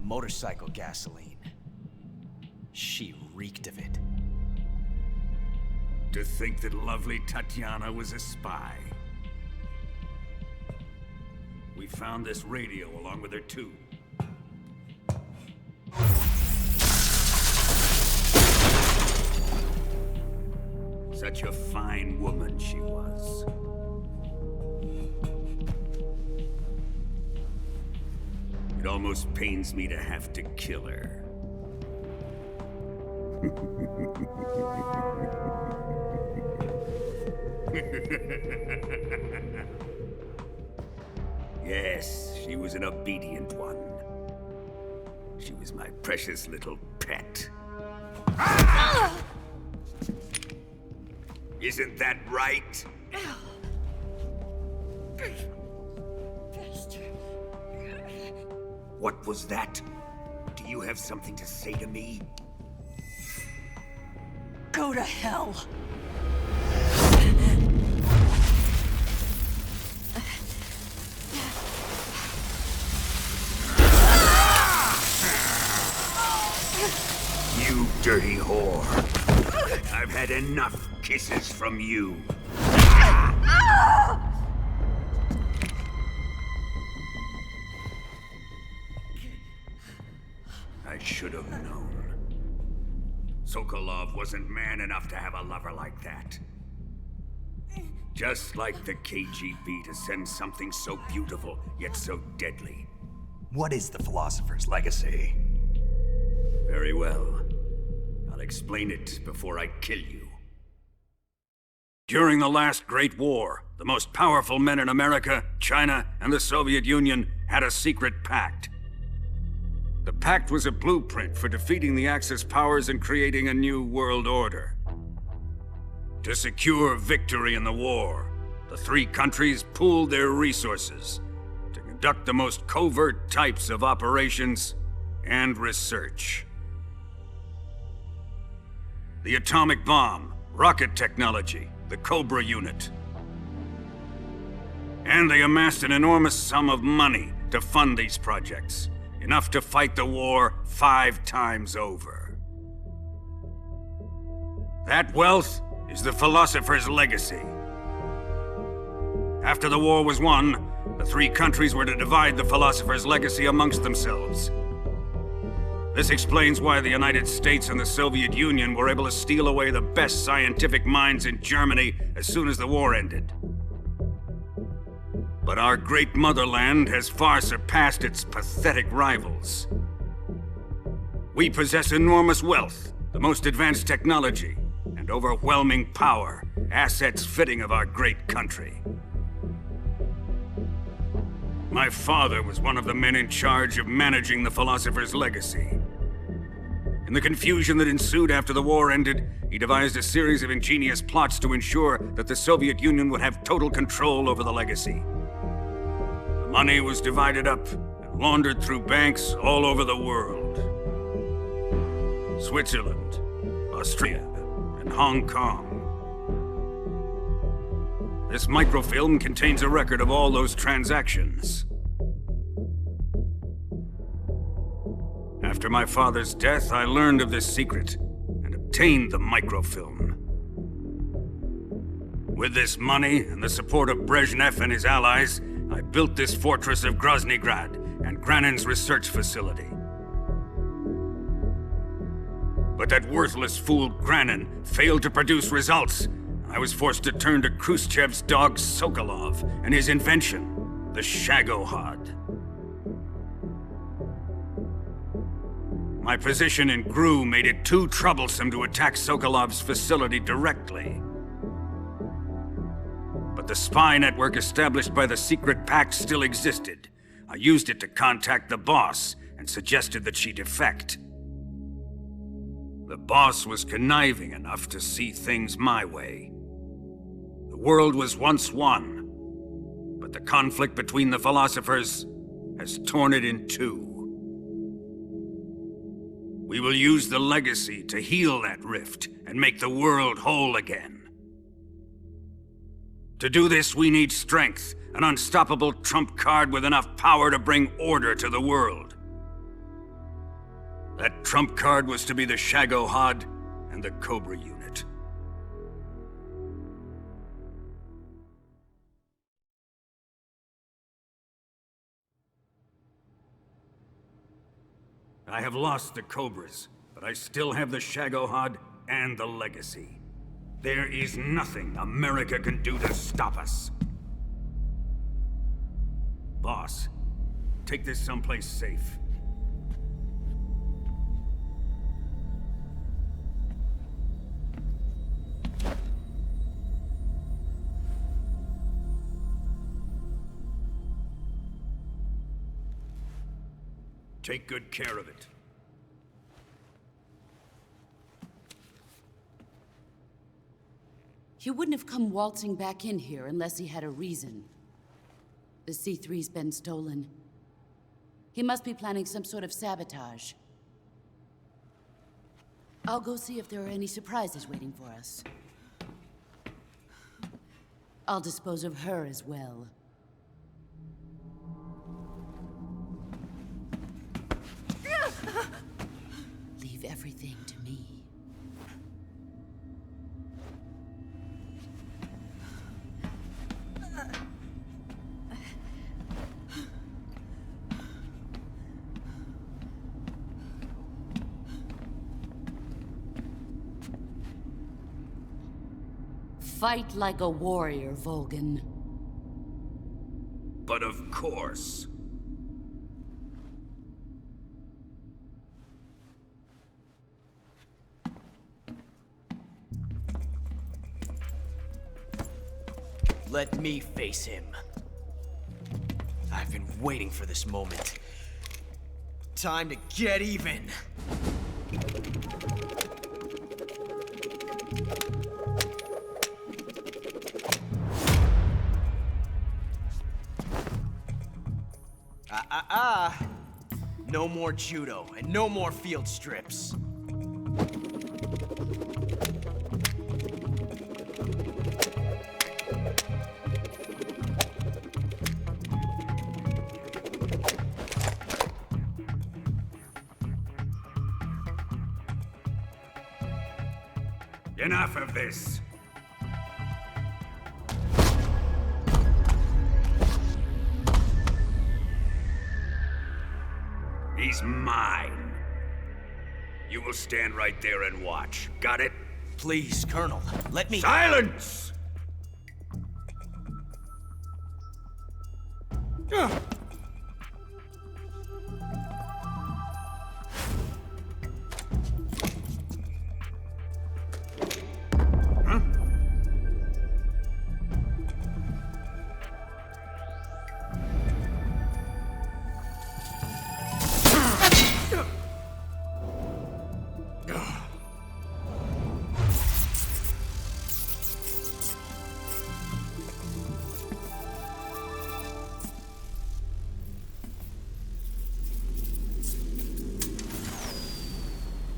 Motorcycle gasoline. She reeked of it. To think that lovely Tatiana was a spy. We found this radio along with her too. Such a fine woman she was. It almost pains me to have to kill her. Yes, she was an obedient one. She was my precious little pet. Ah! Isn't that right? What was that? Do you have something to say to me? Go to hell. You dirty whore. I've had enough kisses from you. I should have known. Sokolov wasn't man enough to have a lover like that. Just like the KGB to send something so beautiful, yet so deadly. What is the Philosopher's Legacy? Very well. I'll explain it before I kill you. During the last Great War, the most powerful men in America, China, and the Soviet Union had a secret pact. The pact was a blueprint for defeating the Axis powers and creating a new world order. To secure victory in the war, the three countries pooled their resources to conduct the most covert types of operations and research. The atomic bomb, rocket technology, the Cobra unit. And they amassed an enormous sum of money to fund these projects, enough to fight the war 5 times over. That wealth is the Philosopher's Legacy. After the war was won, the three countries were to divide the Philosopher's Legacy amongst themselves. This explains why the United States and the Soviet Union were able to steal away the best scientific minds in Germany as soon as the war ended. But our great motherland has far surpassed its pathetic rivals. We possess enormous wealth, the most advanced technology, and overwhelming power, assets fitting of our great country. My father was one of the men in charge of managing the Philosopher's Legacy. In the confusion that ensued after the war ended, he devised a series of ingenious plots to ensure that the Soviet Union would have total control over the Legacy. The money was divided up and laundered through banks all over the world. Switzerland, Austria, and Hong Kong. This microfilm contains a record of all those transactions. After my father's death, I learned of this secret and obtained the microfilm. With this money and the support of Brezhnev and his allies, I built this fortress of Groznygrad and Granin's research facility. But that worthless fool Granin failed to produce results. I was forced to turn to Khrushchev's dog Sokolov and his invention, the Shagohod. My position in GRU made it too troublesome to attack Sokolov's facility directly. But the spy network established by the secret pact still existed. I used it to contact the boss and suggested that she defect. The boss was conniving enough to see things my way. The world was once one, but the conflict between the philosophers has torn it in two. We will use the legacy to heal that rift and make the world whole again. To do this, we need strength, an unstoppable trump card with enough power to bring order to the world. That trump card was to be the Shagohod and the Cobra unit. I have lost the Cobras, but I still have the Shagohod and the legacy. There is nothing America can do to stop us. Boss, take this someplace safe. Take good care of it. He wouldn't have come waltzing back in here unless he had a reason. The C3's been stolen. He must be planning some sort of sabotage. I'll go see if there are any surprises waiting for us. I'll dispose of her as well. Leave everything to me. Fight like a warrior, Volgan. But of course. Let me face him. I've been waiting for this moment. Time to get even. No more judo, and no more field strips. Enough of this. He's mine. You will stand right there and watch. Got it? Please, Colonel, let me— Silence!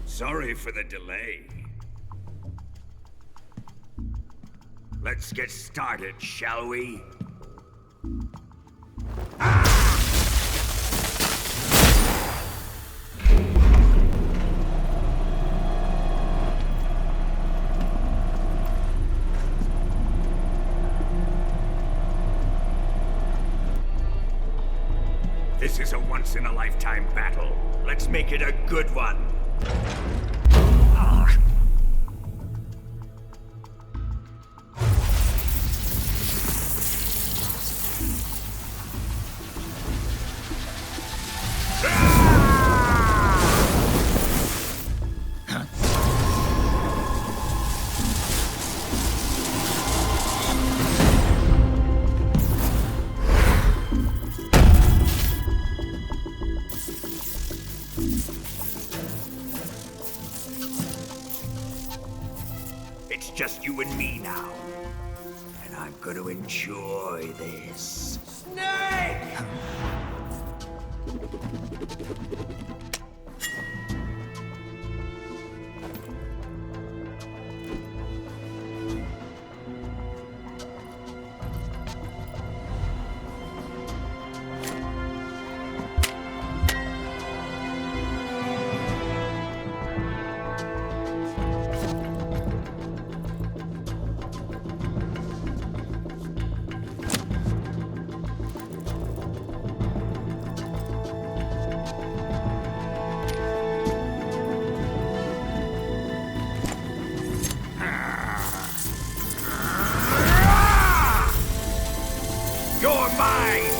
Sorry for the delay. Let's get started, shall we? This is a once-in-a-lifetime battle. Let's make it a good one. just you and me now. And I'm gonna enjoy this. Snake! You're mine,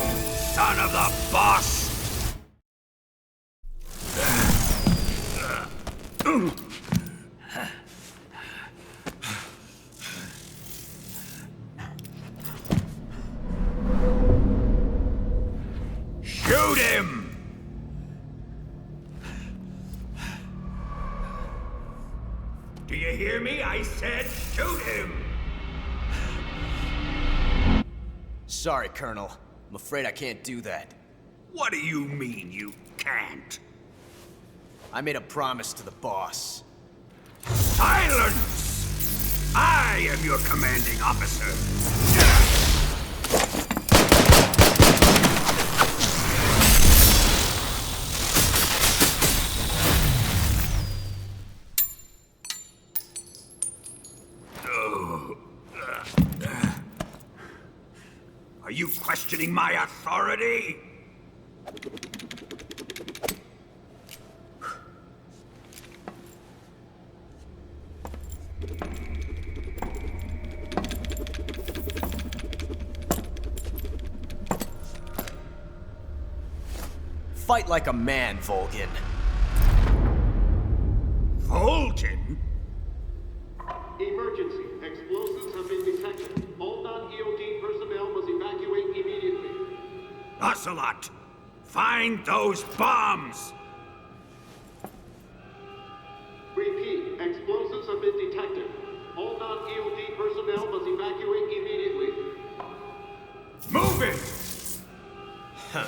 son of the boss! Shoot him! Do you hear me? I said shoot him! Sorry, Colonel. I'm afraid I can't do that. What do you mean you can't? I made a promise to the boss. Silence! I am your commanding officer. Are you questioning my authority? Fight like a man, Volgin. Volgin? Emergency. Explosives have been detected. All non-EOD personnel must evacuate immediately. Ocelot! Find those bombs! Repeat. Explosives have been detected. All non-EOD personnel must evacuate immediately. Move it! Huh.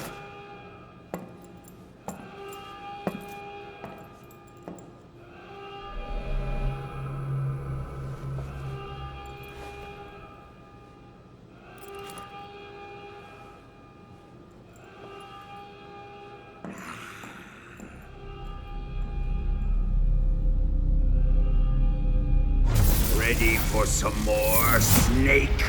Ready for some more, Snake?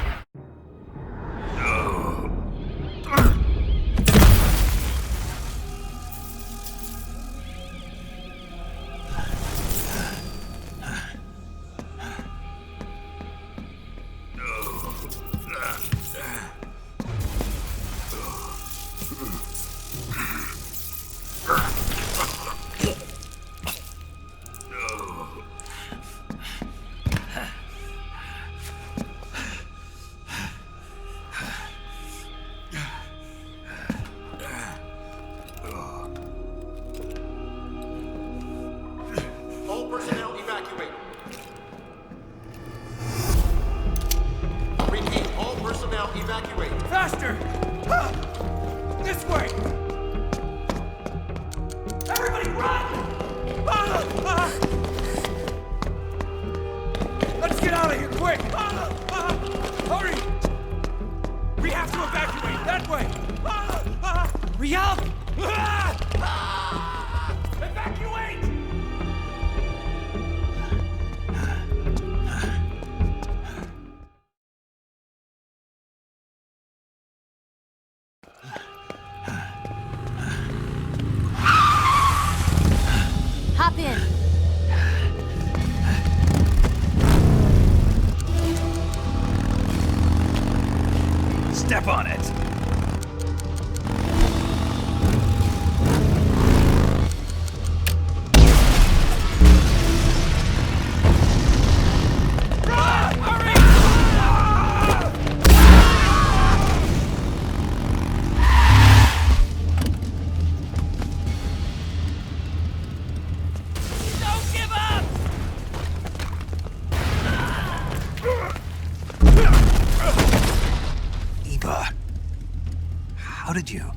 did you?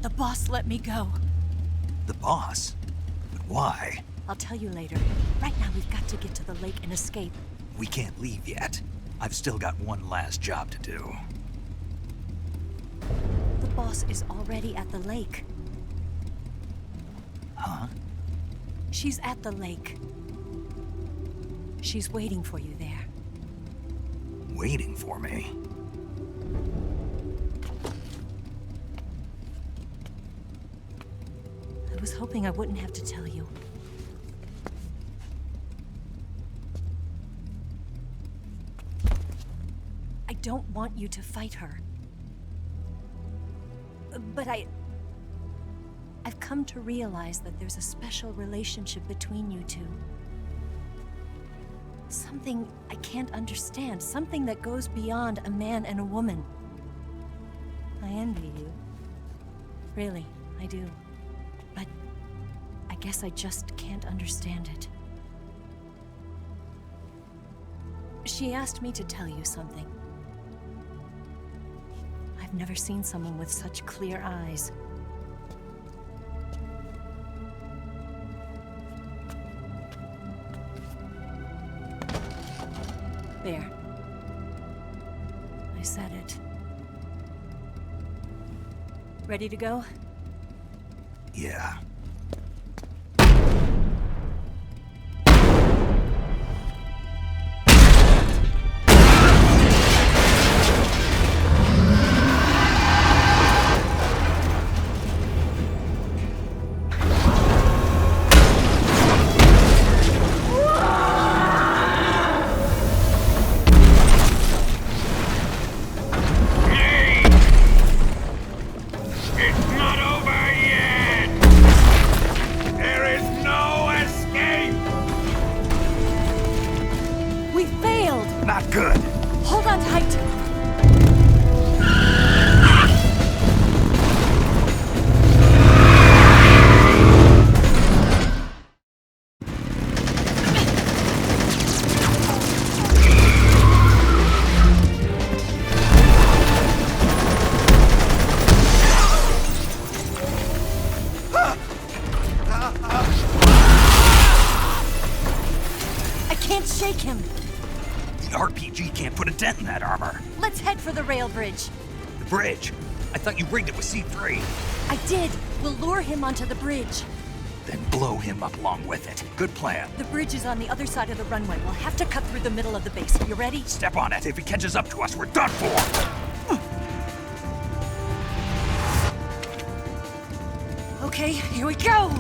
The boss let me go. The boss? But why? I'll tell you later. Right now, we've got to get to the lake and escape. We can't leave yet. I've still got one last job to do. The boss is already at the lake. Huh? She's at the lake. She's waiting for you there. Waiting for me? I was hoping I wouldn't have to tell you. I don't want you to fight her. But I've come to realize that there's a special relationship between you two. Something I can't understand. Something that goes beyond a man and a woman. I envy you. Really, I do. But I guess I just can't understand it. She asked me to tell you something. I've never seen someone with such clear eyes. There. I said it. Ready to go? Yeah. Not good. Hold on tight. I can't shake him. The RPG can't put a dent in that armor. Let's head for the rail bridge. The bridge? I thought you rigged it with C3. I did. We'll lure him onto the bridge. Then blow him up along with it. Good plan. The bridge is on the other side of the runway. We'll have to cut through the middle of the base. You ready? Step on it. If he catches up to us, we're done for. Okay, here we go!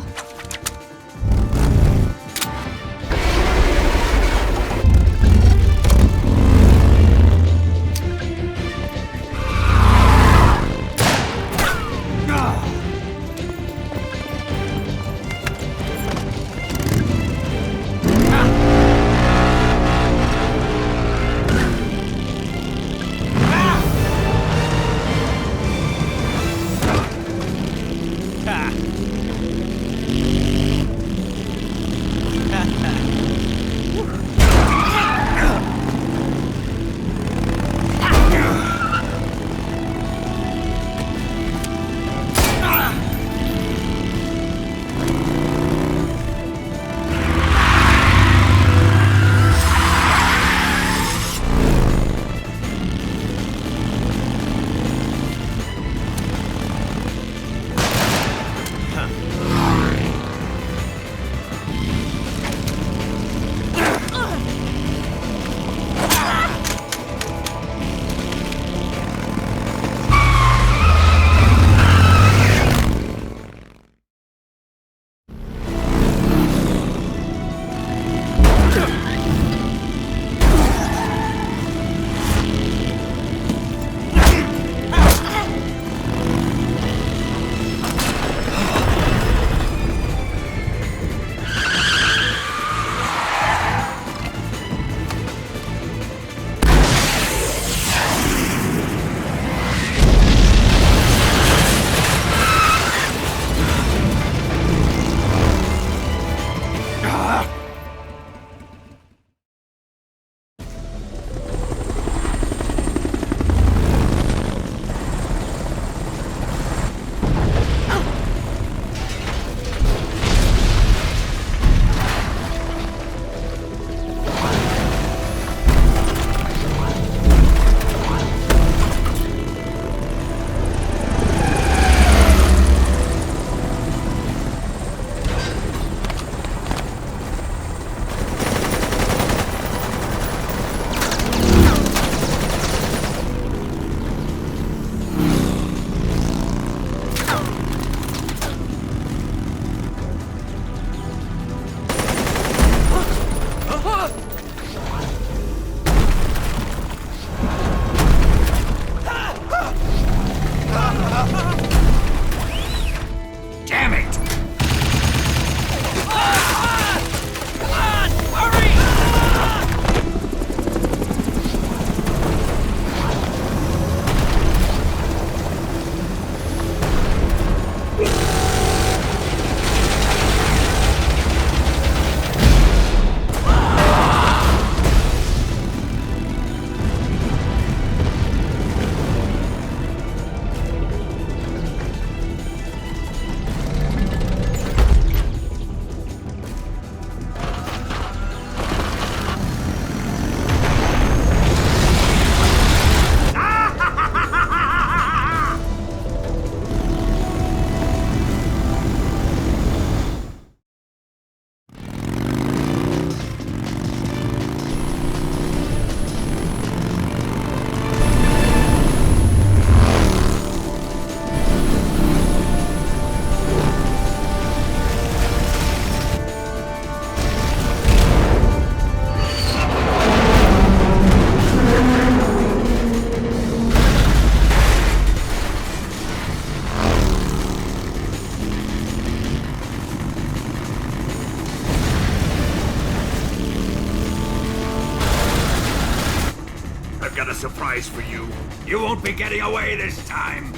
got a surprise for you. You won't be getting away this time.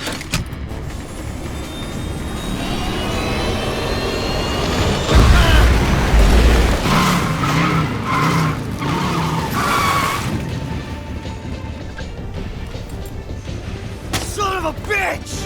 Son of a bitch!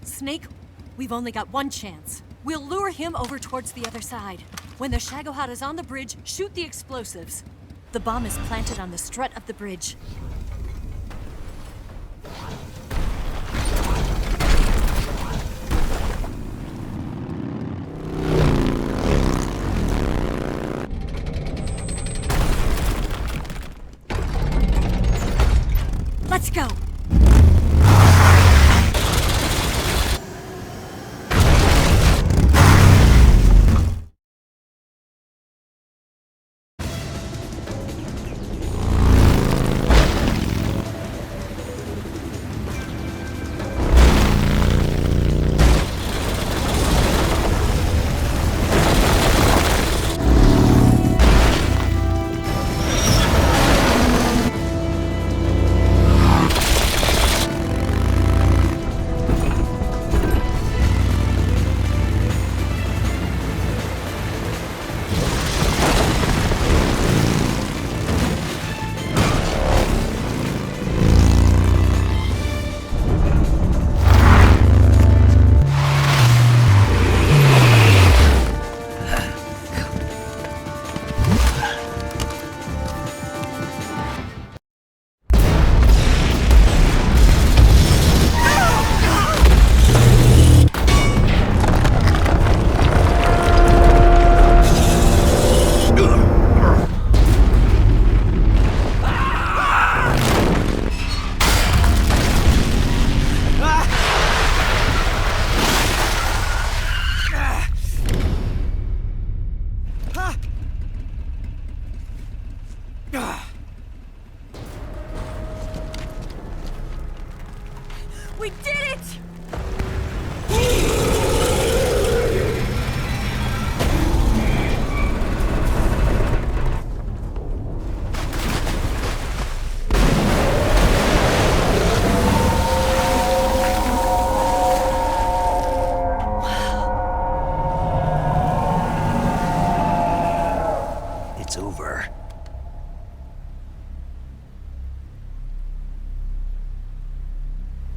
Snake, we've only got one chance. We'll lure him over towards the other side. When the Shagohod is on the bridge, shoot the explosives. The bomb is planted on the strut of the bridge. Let's go! We did it! It's over.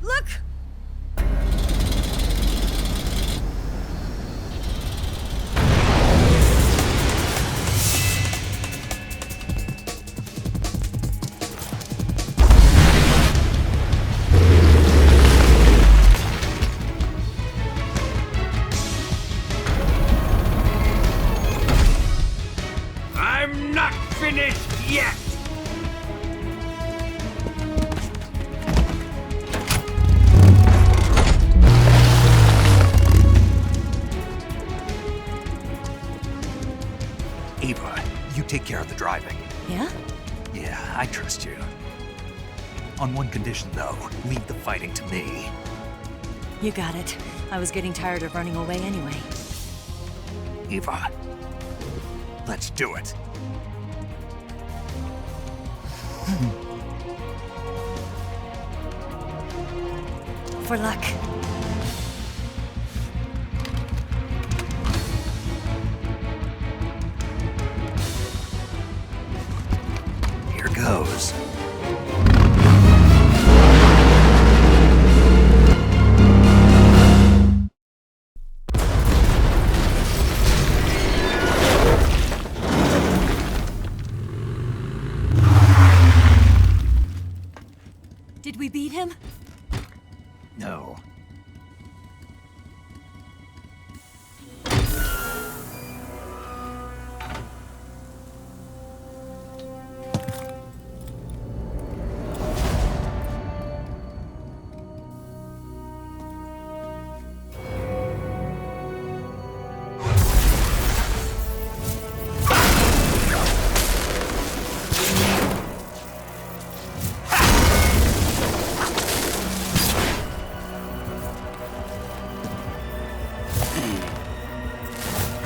Look! I'm not finished yet! Ava, you take care of the driving. Yeah? Yeah, I trust you. On one condition, though, leave the fighting to me. You got it. I was getting tired of running away anyway. Ava, let's do it. For luck. Here goes.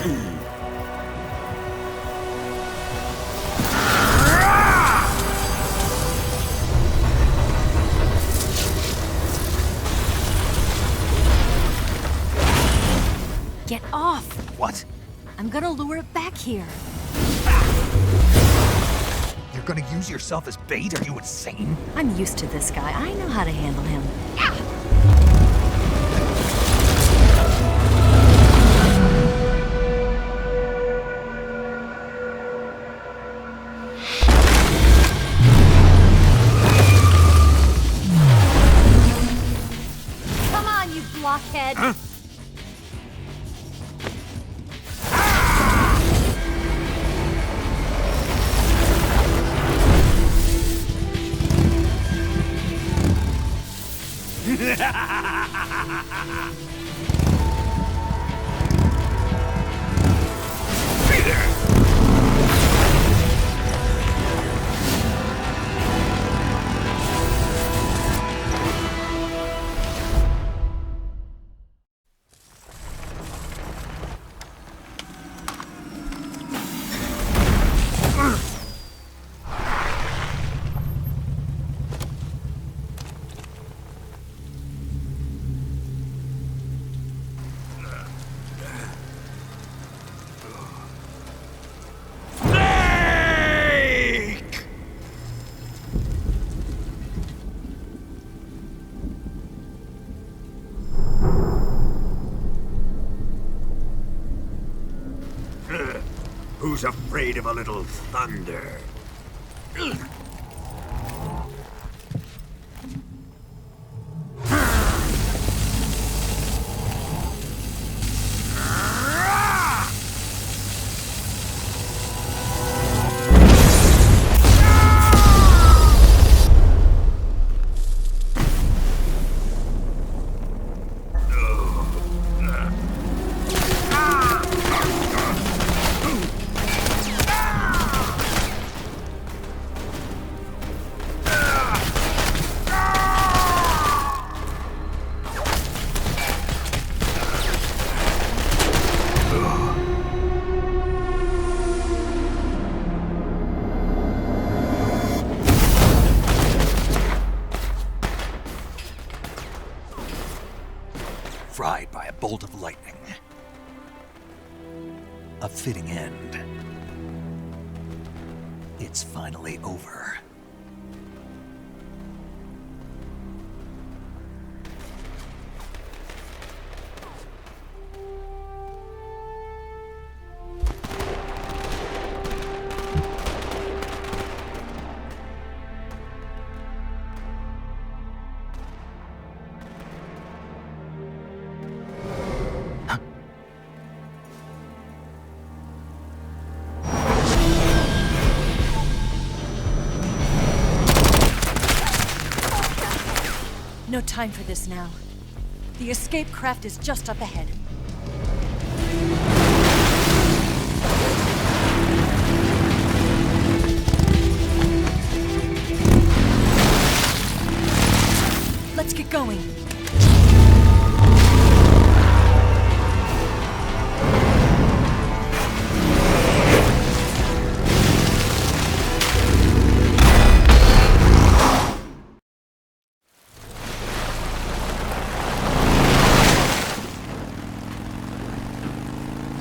Get off! What? I'm gonna lure it back here. You're gonna use yourself as bait? Are you insane? I'm used to this guy. I know how to handle him. Come on, you blockhead! Huh? Who's afraid of a little thunder? Fried by a bolt of lightning. A fitting end. It's finally over. No time for this now. The escape craft is just up ahead. Let's get going.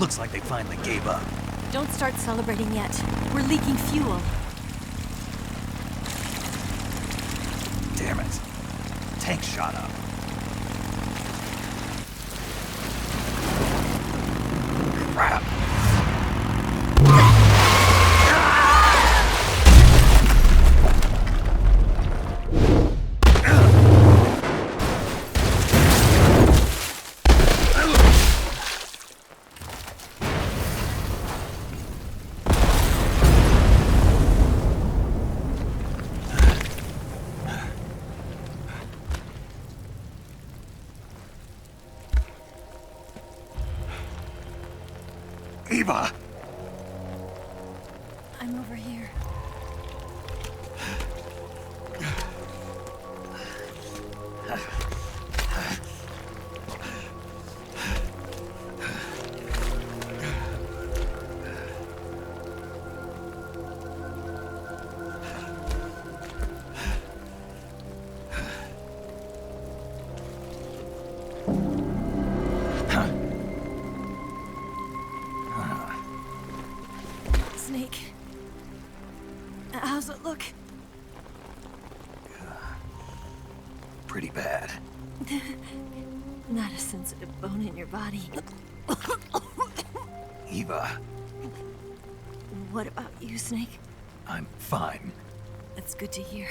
Looks like they finally gave up. Don't start celebrating yet. We're leaking fuel. Damn it. Tank shot up. Crap. Eva! I'm over here. Look. Pretty bad. Not a sensitive bone in your body. Eva, What about you, Snake? I'm fine. That's good to hear.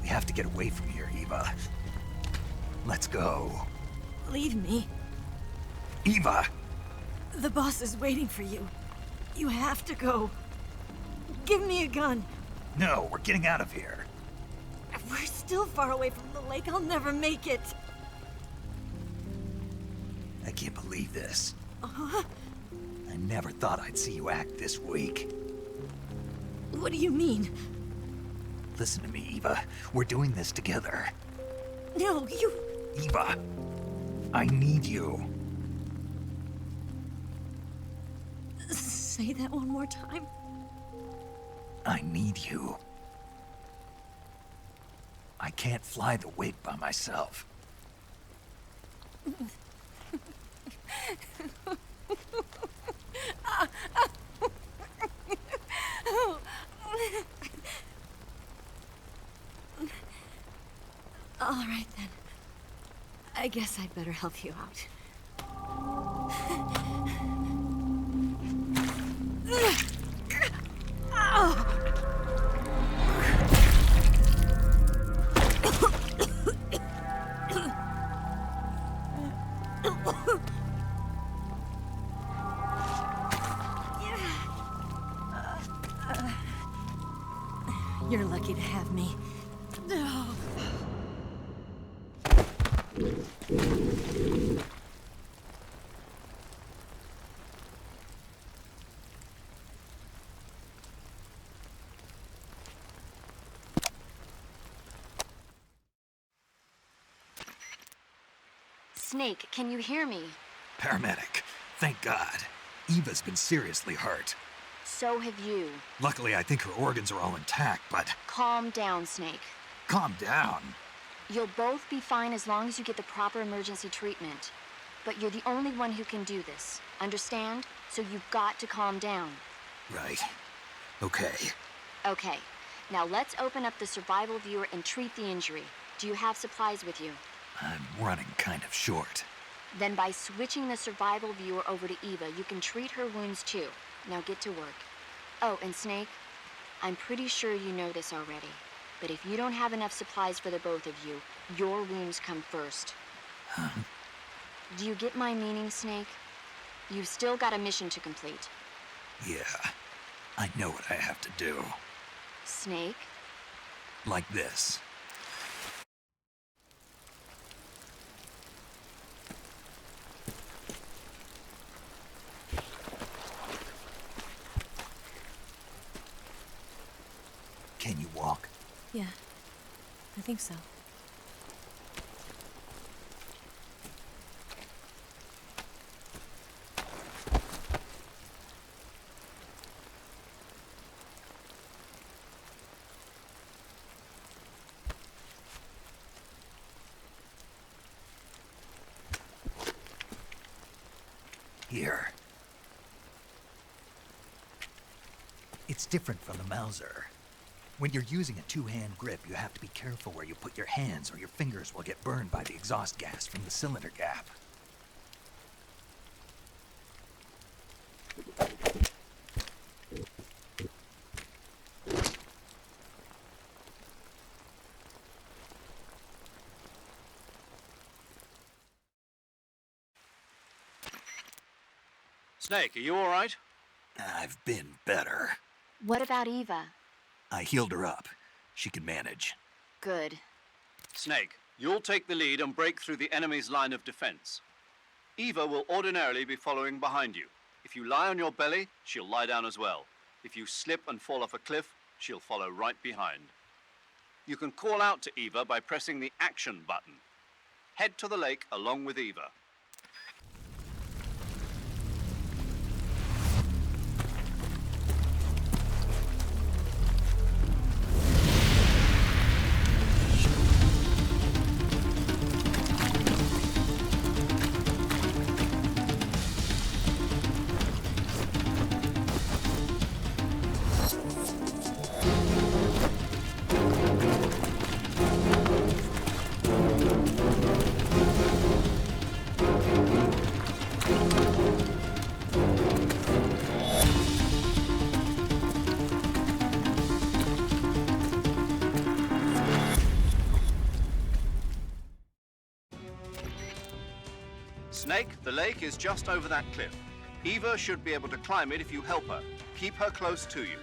We have to get away from here, Eva. Let's go. Leave me. Eva! The boss is waiting for you. You have to go. Give me a gun. No, we're getting out of here. We're still far away from the lake. I'll never make it. I can't believe this. Uh-huh. I never thought I'd see you act this weak. What do you mean? Listen to me, Eva. We're doing this together. No, you... Eva, I need you. Say that one more time. I need you. I can't fly the wig by myself. All right, then. I guess I'd better help you out. You're lucky to have me. Snake, can you hear me? Paramedic, thank God. Eva's been seriously hurt. So have you. Luckily, I think her organs are all intact, but... Calm down, Snake. Calm down. You'll both be fine as long as you get the proper emergency treatment. But you're the only one who can do this. Understand? So you've got to calm down. Right. Okay. Okay. Now let's open up the survival viewer and treat the injury. Do you have supplies with you? I'm running kind of short. Then by switching the survival viewer over to Eva, you can treat her wounds too. Now get to work. Oh, and Snake, I'm pretty sure you know this already, but if you don't have enough supplies for the both of you, your wounds come first. Huh? Do you get my meaning, Snake? You've still got a mission to complete. Yeah, I know what I have to do. Snake? Like this. Can you walk? Yeah, I think so. Here. It's different from the Mauser. When you're using a two-hand grip, you have to be careful where you put your hands or your fingers will get burned by the exhaust gas from the cylinder gap. Snake, are you all right? I've been better. What about Eva? I healed her up. She can manage. Good. Snake, you'll take the lead and break through the enemy's line of defense. Eva will ordinarily be following behind you. If you lie on your belly, she'll lie down as well. If you slip and fall off a cliff, she'll follow right behind. You can call out to Eva by pressing the action button. Head to the lake along with Eva. Snake, the lake is just over that cliff. Eva should be able to climb it if you help her. Keep her close to you.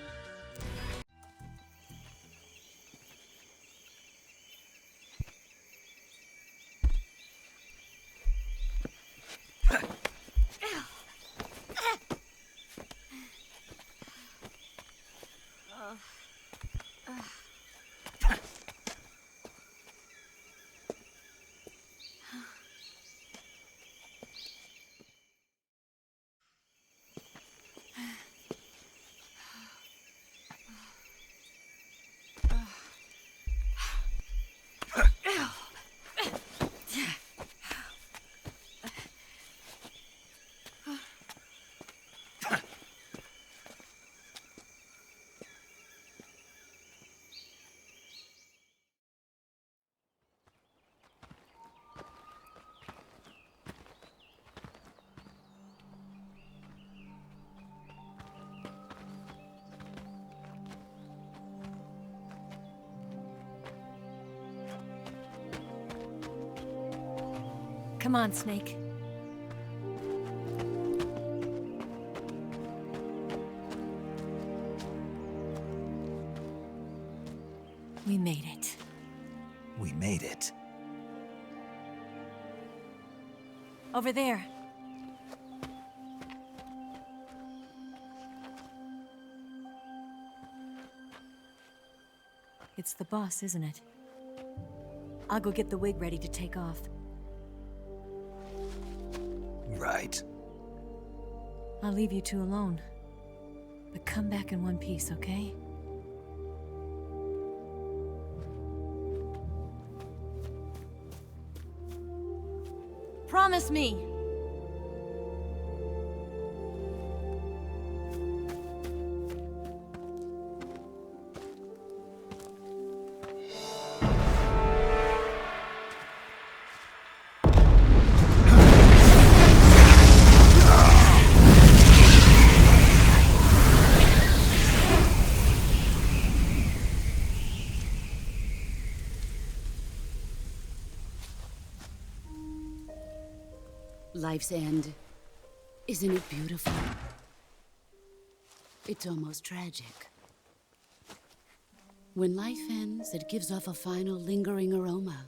Come on, Snake. We made it. We made it. Over there. It's the boss, isn't it? I'll go get the wig ready to take off. Right. I'll leave you two alone. But come back in one piece, okay? Promise me! Life's end. Isn't it beautiful? It's almost tragic. When life ends, it gives off a final lingering aroma.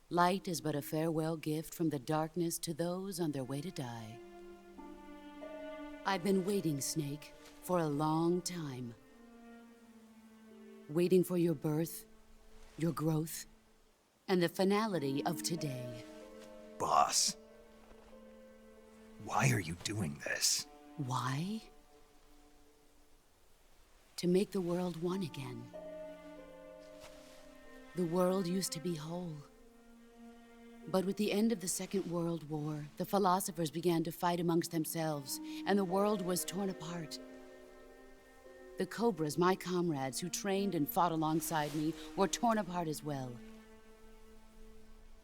Light is but a farewell gift from the darkness to those on their way to die. I've been waiting, Snake, for a long time. Waiting for your birth, your growth, and the finality of today. Boss. Why are you doing this? Why? To make the world one again. The world used to be whole. But with the end of the Second World War, the philosophers began to fight amongst themselves, and the world was torn apart. The Cobras, my comrades who trained and fought alongside me, were torn apart as well.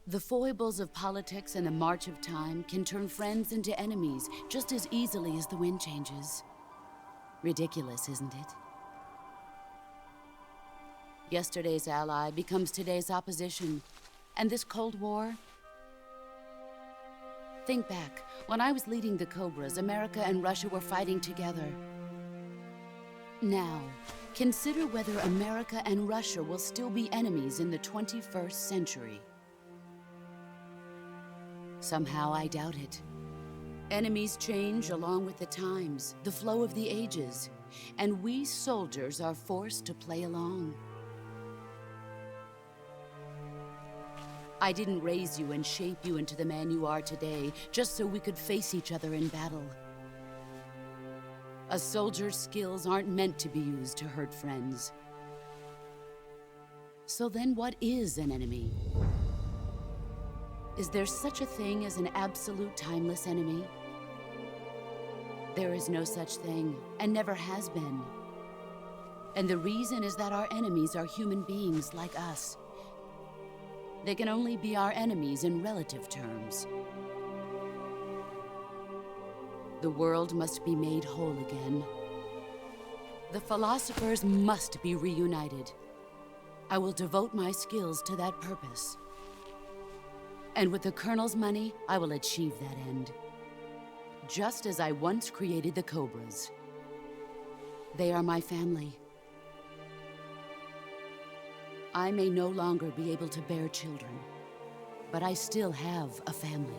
The foibles of politics and the march of time can turn friends into enemies just as easily as the wind changes. Ridiculous, isn't it? Yesterday's ally becomes today's opposition. And this Cold War? Think back. When I was leading the Cobras, America and Russia were fighting together. Now, consider whether America and Russia will still be enemies in the 21st century. Somehow I doubt it. Enemies change along with the times, the flow of the ages, and we soldiers are forced to play along. I didn't raise you and shape you into the man you are today just so we could face each other in battle. A soldier's skills aren't meant to be used to hurt friends. So then what is an enemy? Is there such a thing as an absolute timeless enemy? There is no such thing, and never has been. And the reason is that our enemies are human beings like us. They can only be our enemies in relative terms. The world must be made whole again. The philosophers must be reunited. I will devote my skills to that purpose. And with the Colonel's money, I will achieve that end. Just as I once created the Cobras. They are my family. I may no longer be able to bear children, but I still have a family.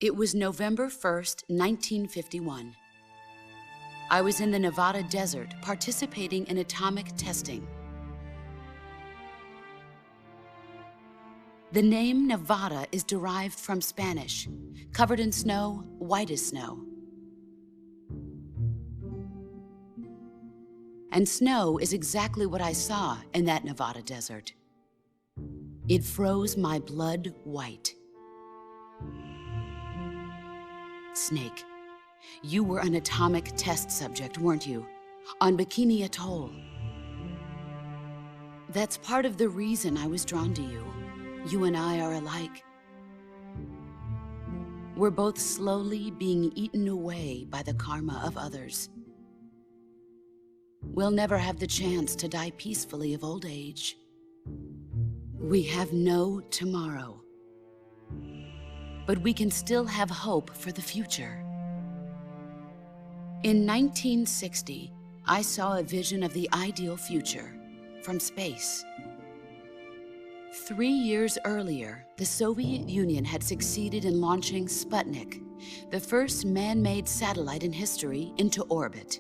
It was November 1st, 1951. I was in the Nevada desert participating in atomic testing. The name Nevada is derived from Spanish, covered in snow, white as snow. And snow is exactly what I saw in that Nevada desert. It froze my blood white. Snake, you were an atomic test subject, weren't you? On Bikini Atoll. That's part of the reason I was drawn to you. You and I are alike. We're both slowly being eaten away by the karma of others. We'll never have the chance to die peacefully of old age. We have no tomorrow. But we can still have hope for the future. In 1960, I saw a vision of the ideal future from space. 3 years earlier, the Soviet Union had succeeded in launching Sputnik, the first man-made satellite in history, into orbit.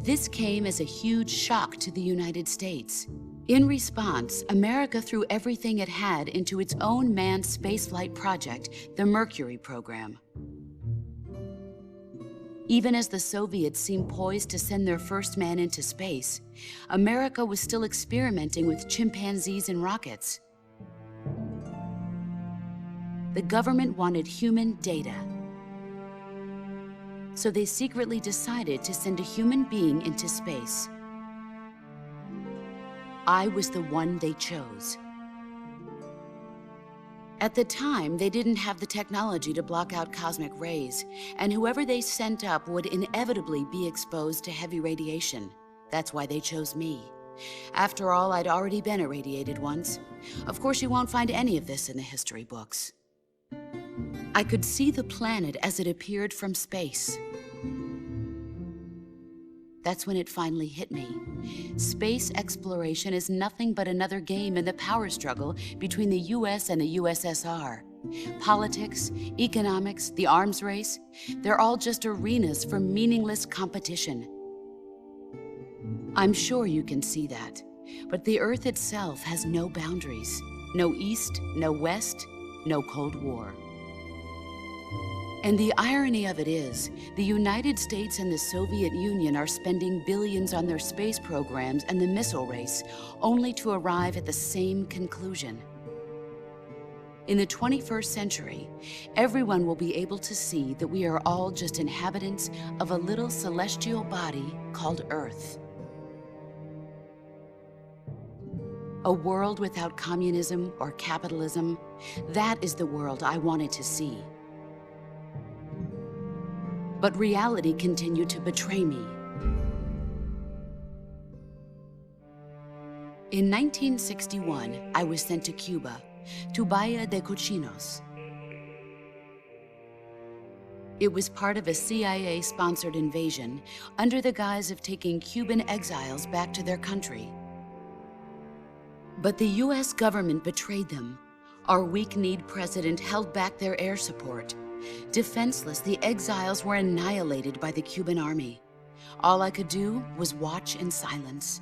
This came as a huge shock to the United States. In response, America threw everything it had into its own manned spaceflight project, the Mercury program. Even as the Soviets seemed poised to send their first man into space, America was still experimenting with chimpanzees and rockets. The government wanted human data. So they secretly decided to send a human being into space. I was the one they chose. At the time, they didn't have the technology to block out cosmic rays, and whoever they sent up would inevitably be exposed to heavy radiation. That's why they chose me. After all, I'd already been irradiated once. Of course, you won't find any of this in the history books. I could see the planet as it appeared from space. That's when it finally hit me. Space exploration is nothing but another game in the power struggle between the US and the USSR. Politics, economics, the arms race, they're all just arenas for meaningless competition. I'm sure you can see that, but the Earth itself has no boundaries. No East, no West, no Cold War. And the irony of it is, the United States and the Soviet Union are spending billions on their space programs and the missile race, only to arrive at the same conclusion. In the 21st century, everyone will be able to see that we are all just inhabitants of a little celestial body called Earth. A world without communism or capitalism, that is the world I wanted to see. But reality continued to betray me. In 1961, I was sent to Cuba, to Bahia de Cochinos. It was part of a CIA-sponsored invasion under the guise of taking Cuban exiles back to their country. But the US government betrayed them. Our weak-kneed president held back their air support. Defenseless, the exiles were annihilated by the Cuban army. All I could do was watch in silence.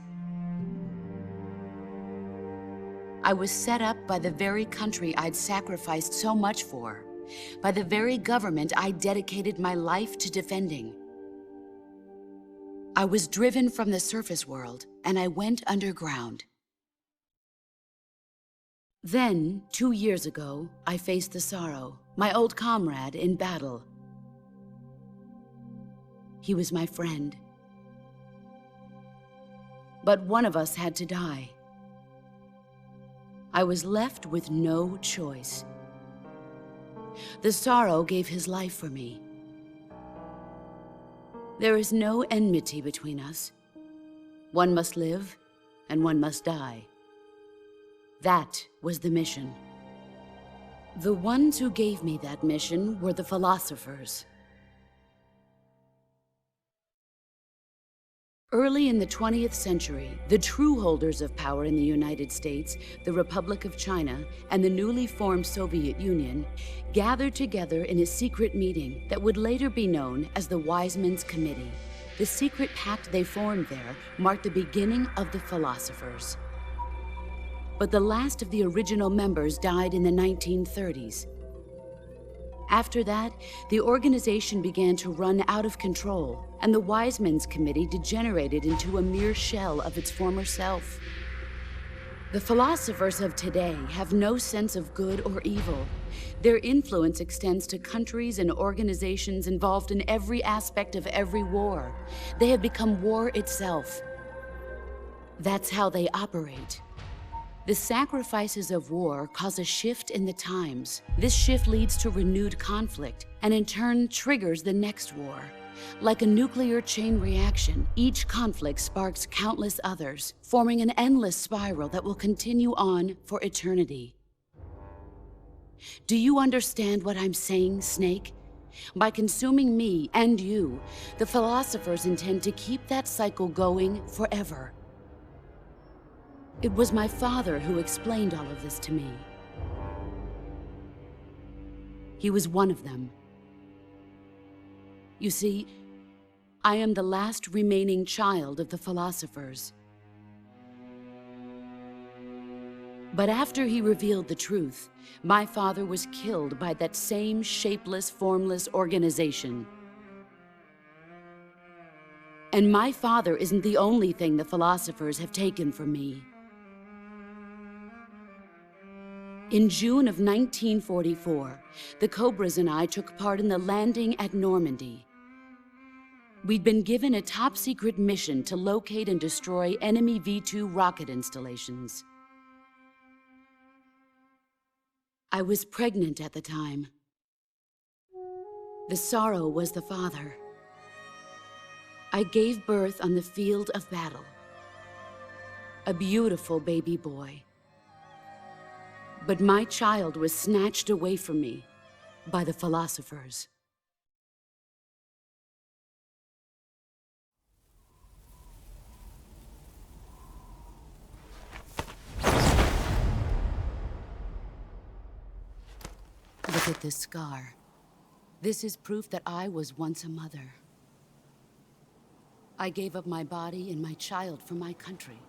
I was set up by the very country I'd sacrificed so much for, by the very government I dedicated my life to defending. I was driven from the surface world, and I went underground. Then, 2 years ago, I faced the Sorrow, my old comrade in battle. He was my friend. But one of us had to die. I was left with no choice. The Sorrow gave his life for me. There is no enmity between us. One must live, and one must die. That was the mission. The ones who gave me that mission were the philosophers. Early in the 20th century, the true holders of power in the United States, the Republic of China, and the newly formed Soviet Union gathered together in a secret meeting that would later be known as the Wiseman's Committee. The secret pact they formed there marked the beginning of the philosophers. But the last of the original members died in the 1930s. After that, the organization began to run out of control, and the Wiseman's Committee degenerated into a mere shell of its former self. The philosophers of today have no sense of good or evil. Their influence extends to countries and organizations involved in every aspect of every war. They have become war itself. That's how they operate. The sacrifices of war cause a shift in the times. This shift leads to renewed conflict, and in turn triggers the next war. Like a nuclear chain reaction, each conflict sparks countless others, forming an endless spiral that will continue on for eternity. Do you understand what I'm saying, Snake? By consuming me and you, the philosophers intend to keep that cycle going forever. It was my father who explained all of this to me. He was one of them. You see, I am the last remaining child of the philosophers. But after he revealed the truth, my father was killed by that same shapeless, formless organization. And my father isn't the only thing the philosophers have taken from me. In June of 1944, the Cobras and I took part in the landing at Normandy. We'd been given a top-secret mission to locate and destroy enemy V-2 rocket installations. I was pregnant at the time. The sorrow was the father. I gave birth on the field of battle. A beautiful baby boy. But my child was snatched away from me by the philosophers. Look at this scar. This is proof that I was once a mother. I gave up my body and my child for my country.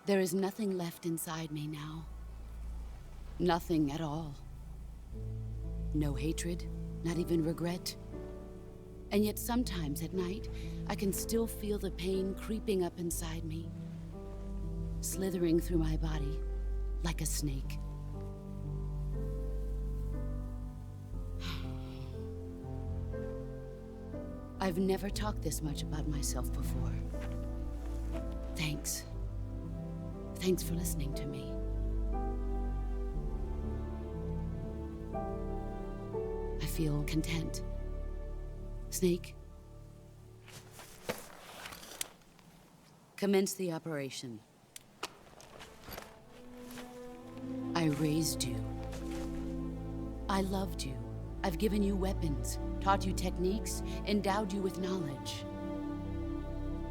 There is nothing left inside me now. Nothing at all. No hatred, not even regret. And yet sometimes at night, I can still feel the pain creeping up inside me, slithering through my body like a snake. I've never talked this much about myself before. Thanks. Thanks for listening to me. I feel content. Snake? Commence the operation. I raised you. I loved you. I've given you weapons, taught you techniques, endowed you with knowledge.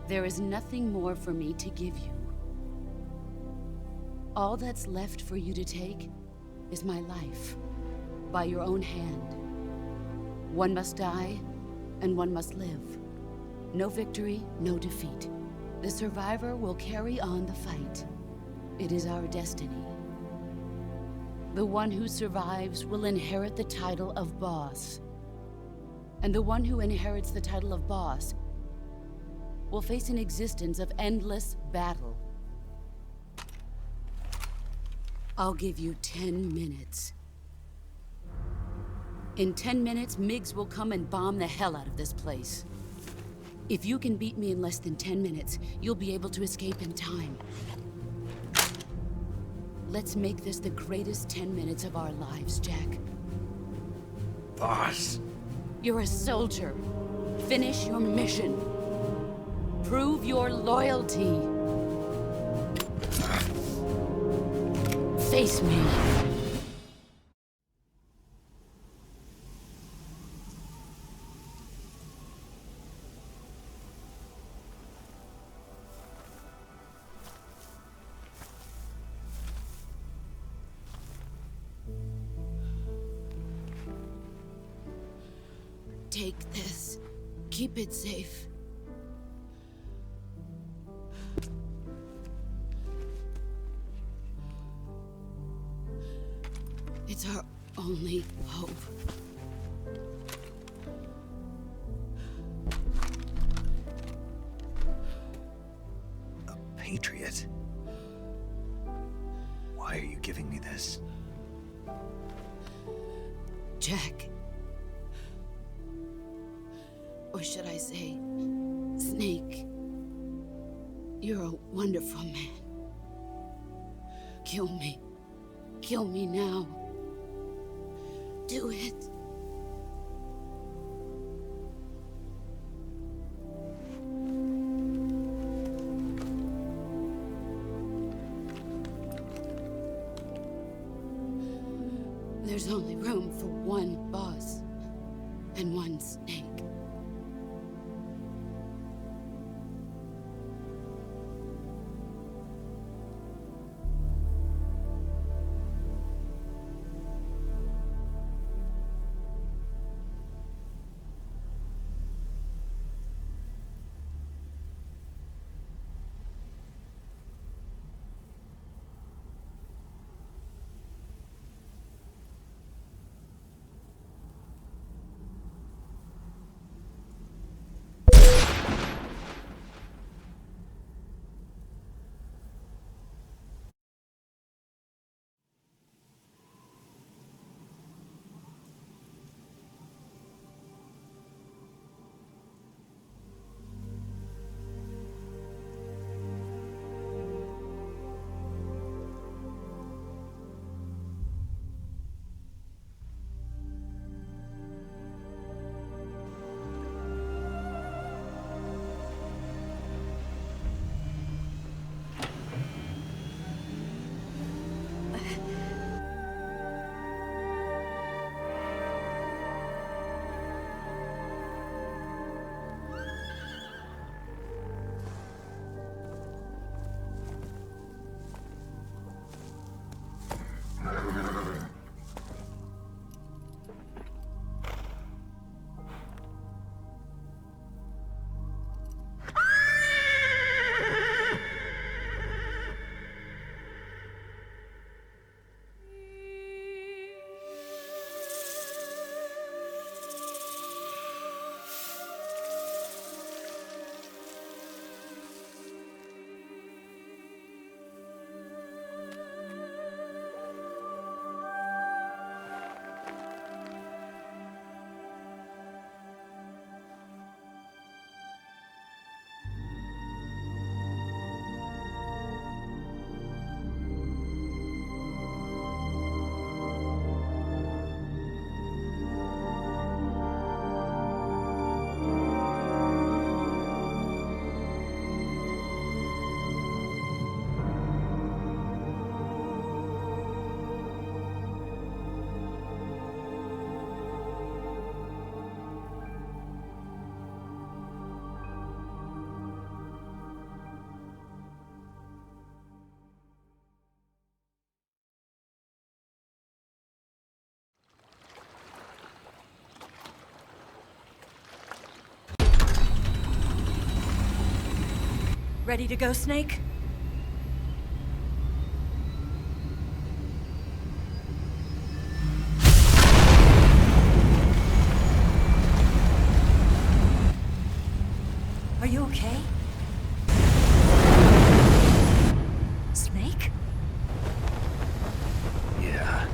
There is nothing more for me to give you. All that's left for you to take is my life, by your own hand. One must die, and one must live. No victory, no defeat. The survivor will carry on the fight. It is our destiny. The one who survives will inherit the title of boss. And the one who inherits the title of boss will face an existence of endless battle. I'll give you 10 minutes. In 10 minutes, MiGs will come and bomb the hell out of this place. If you can beat me in less than 10 minutes, you'll be able to escape in time. Let's make this the greatest 10 minutes of our lives, Jack. Boss. You're a soldier. Finish your mission. Prove your loyalty. Face me. Take this. Keep it safe. It's our only hope. A patriot? Why are you giving me this? Jack. Or should I say, Snake. You're a wonderful man. Kill me. Kill me now. Do it. There's only room for one boss and one snake. Ready to go, Snake? Are you okay? Snake? Yeah.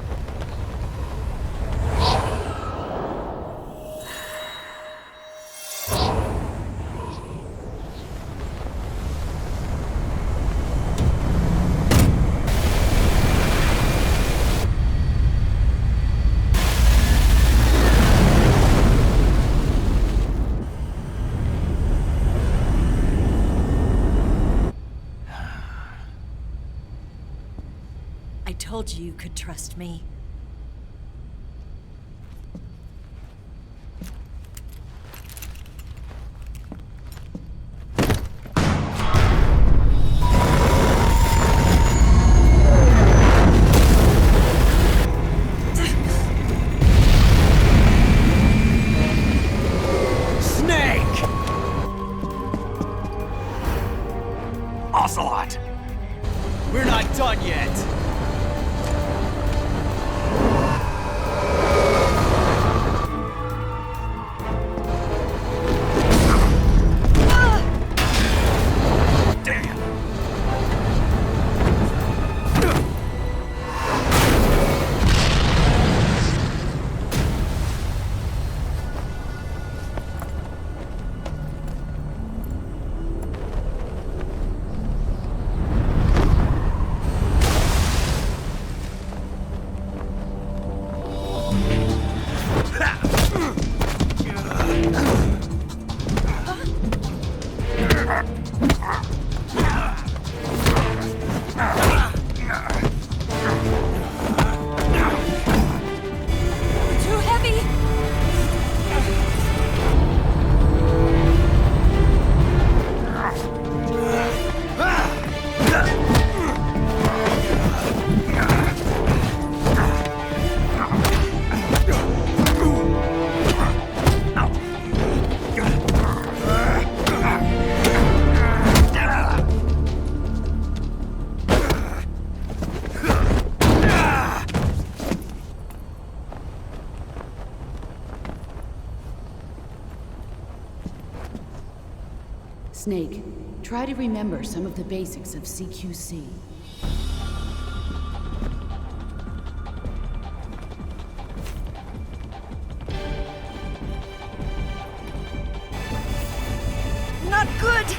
told you could trust me. Ocelot! We're not done yet! Snake, try to remember some of the basics of CQC. Not good!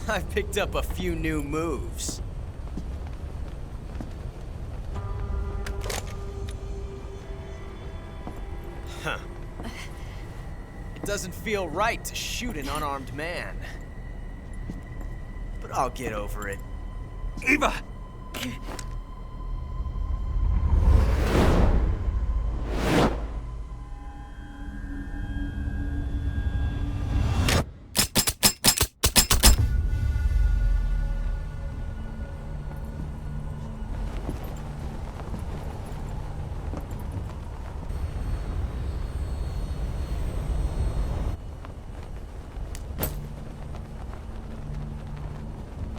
I picked up a few new moves. Huh. It doesn't feel right to shoot an unarmed man. But I'll get over it. Eva!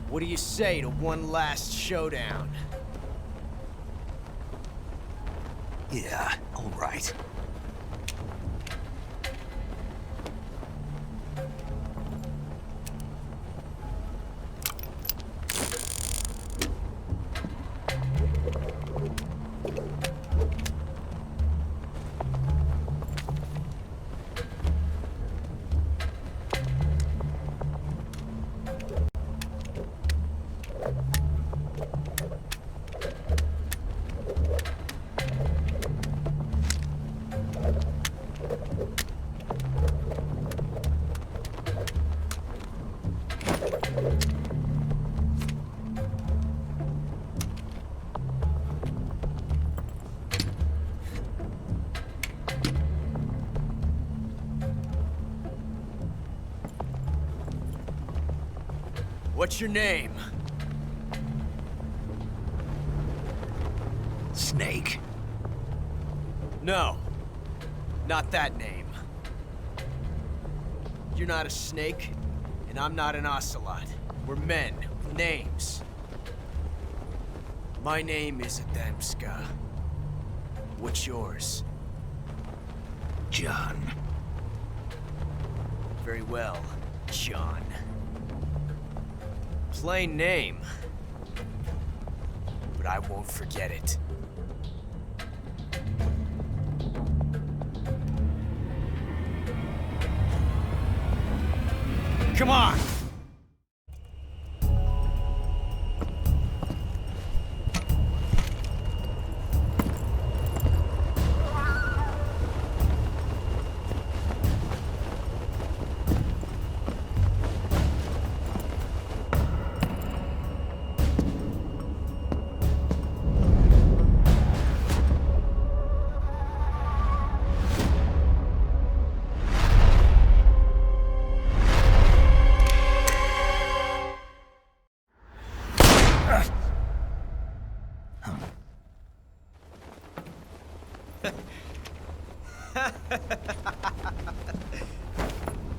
What do you say to one last showdown? Yeah, all right. What's your name? Snake. No. Not that name. You're not a snake, and I'm not an ocelot. We're men Names. My name is Adamska. What's yours? John. Very well, John. Plain name. But I won't forget it. Come on!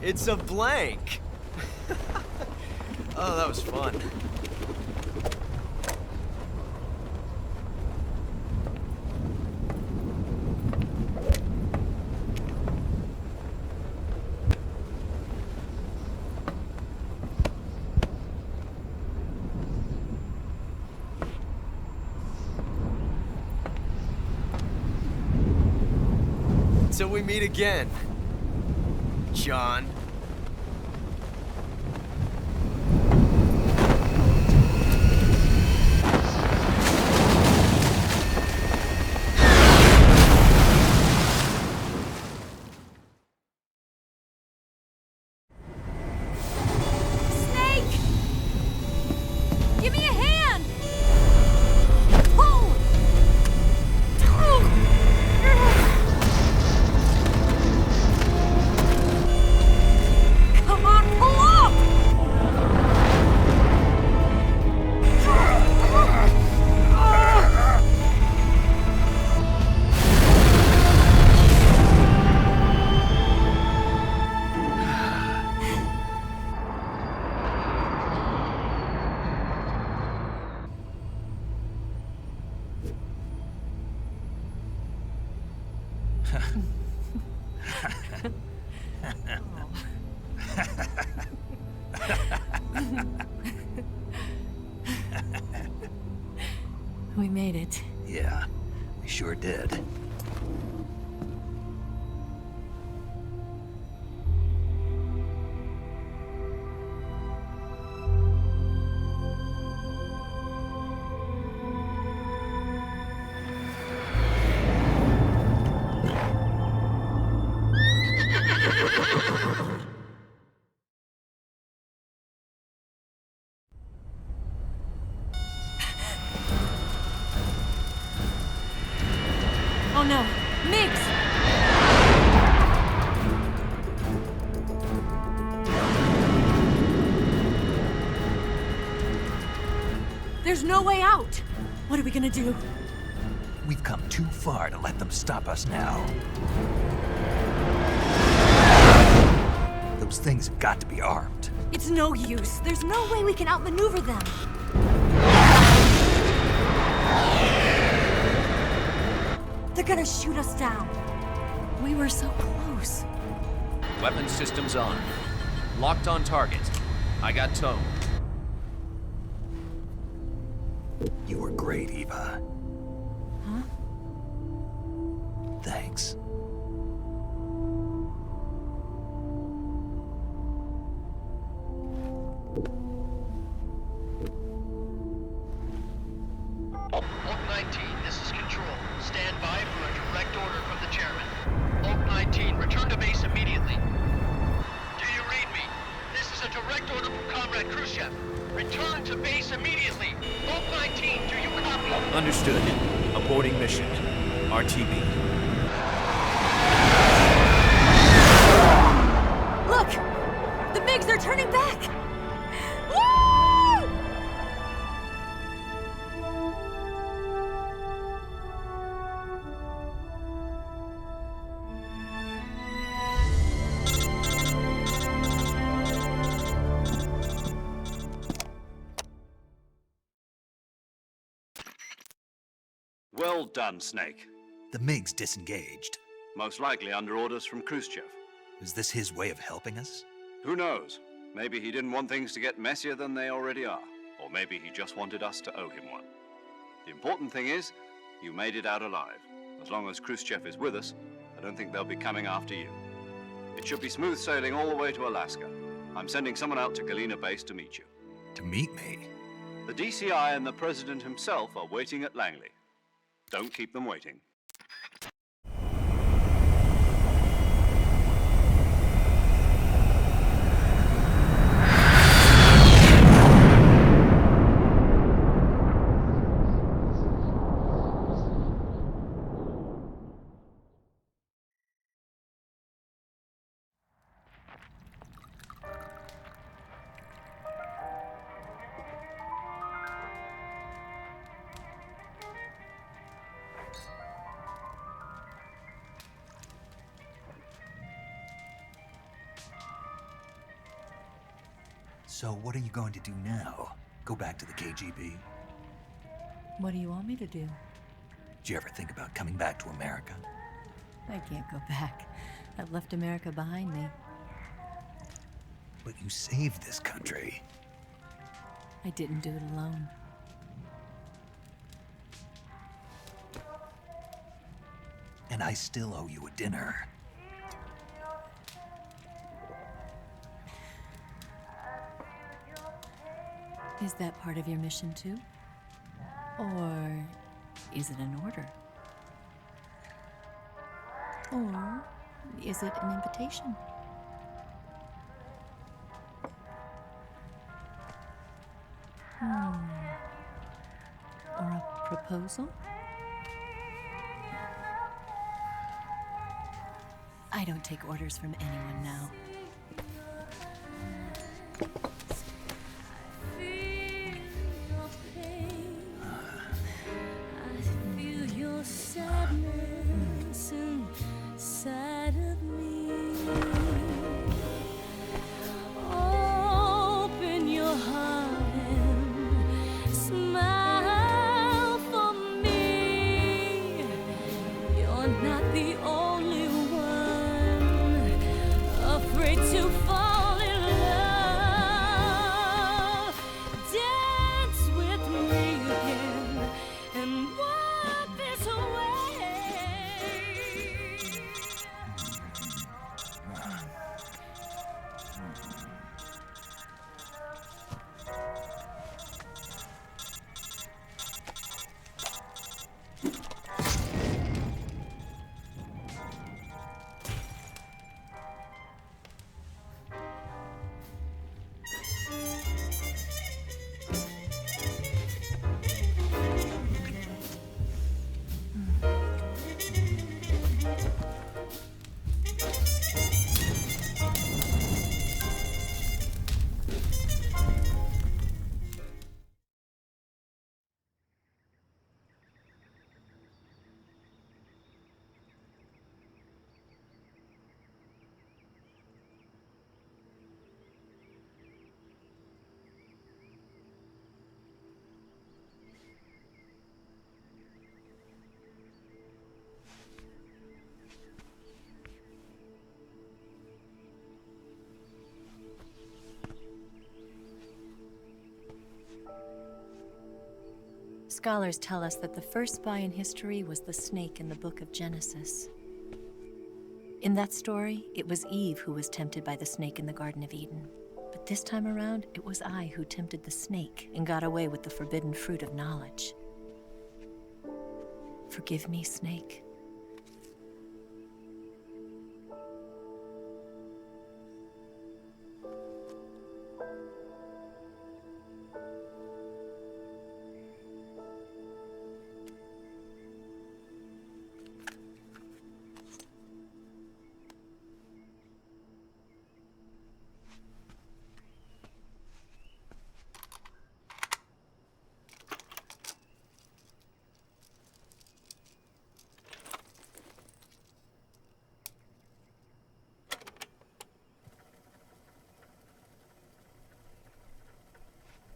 It's a blank! Oh, that was fun. Till we meet again, John. Snake! Give me a hand! Pull! Come on, pull up! We made it. Yeah, we sure did. Oh no, Miggs! There's no way out! What are we gonna do? We've come too far to let them stop us now. Those things have got to be armed. It's no use. There's no way we can outmaneuver them. They're gonna shoot us down. We were so close. Weapon systems on. Locked on target. I got towed. You were great, Eva. Huh? Thanks. Oak 19, this is Control. Stand by for a direct order from the chairman. Oak 19, return to base immediately. Do you read me? This is a direct order from Comrade Khrushchev. Return to base immediately. Oak 19, do you copy? Understood. Aborting mission. RTB. Look! The MiGs, they're turning back! Woo! done, Snake. The MiG's disengaged. Most likely under orders from Khrushchev. Is this his way of helping us? Who knows? Maybe he didn't want things to get messier than they already are. Or maybe he just wanted us to owe him one. The important thing is, you made it out alive. As long as Khrushchev is with us, I don't think they'll be coming after you. It should be smooth sailing all the way to Alaska. I'm sending someone out to Galena Base to meet you. To meet me? The DCI and the President himself are waiting at Langley. Don't keep them waiting. So what are you going to do now? Go back to the KGB? What do you want me to do? Did you ever think about coming back to America? I can't go back. I've left America behind me. But you saved this country. I didn't do it alone. And I still owe you a dinner. Is that part of your mission too? Or is it an order? Or is it an invitation? Or a proposal? I don't take orders from anyone now. Sadness inside of me. Open your heart and smile for me. You're not the only one afraid to fall in love. Dance with me again and wipe this away. Scholars tell us that the first spy in history was the snake in the book of Genesis. In that story, it was Eve who was tempted by the snake in the Garden of Eden. But this time around, it was I who tempted the snake and got away with the forbidden fruit of knowledge. Forgive me, Snake.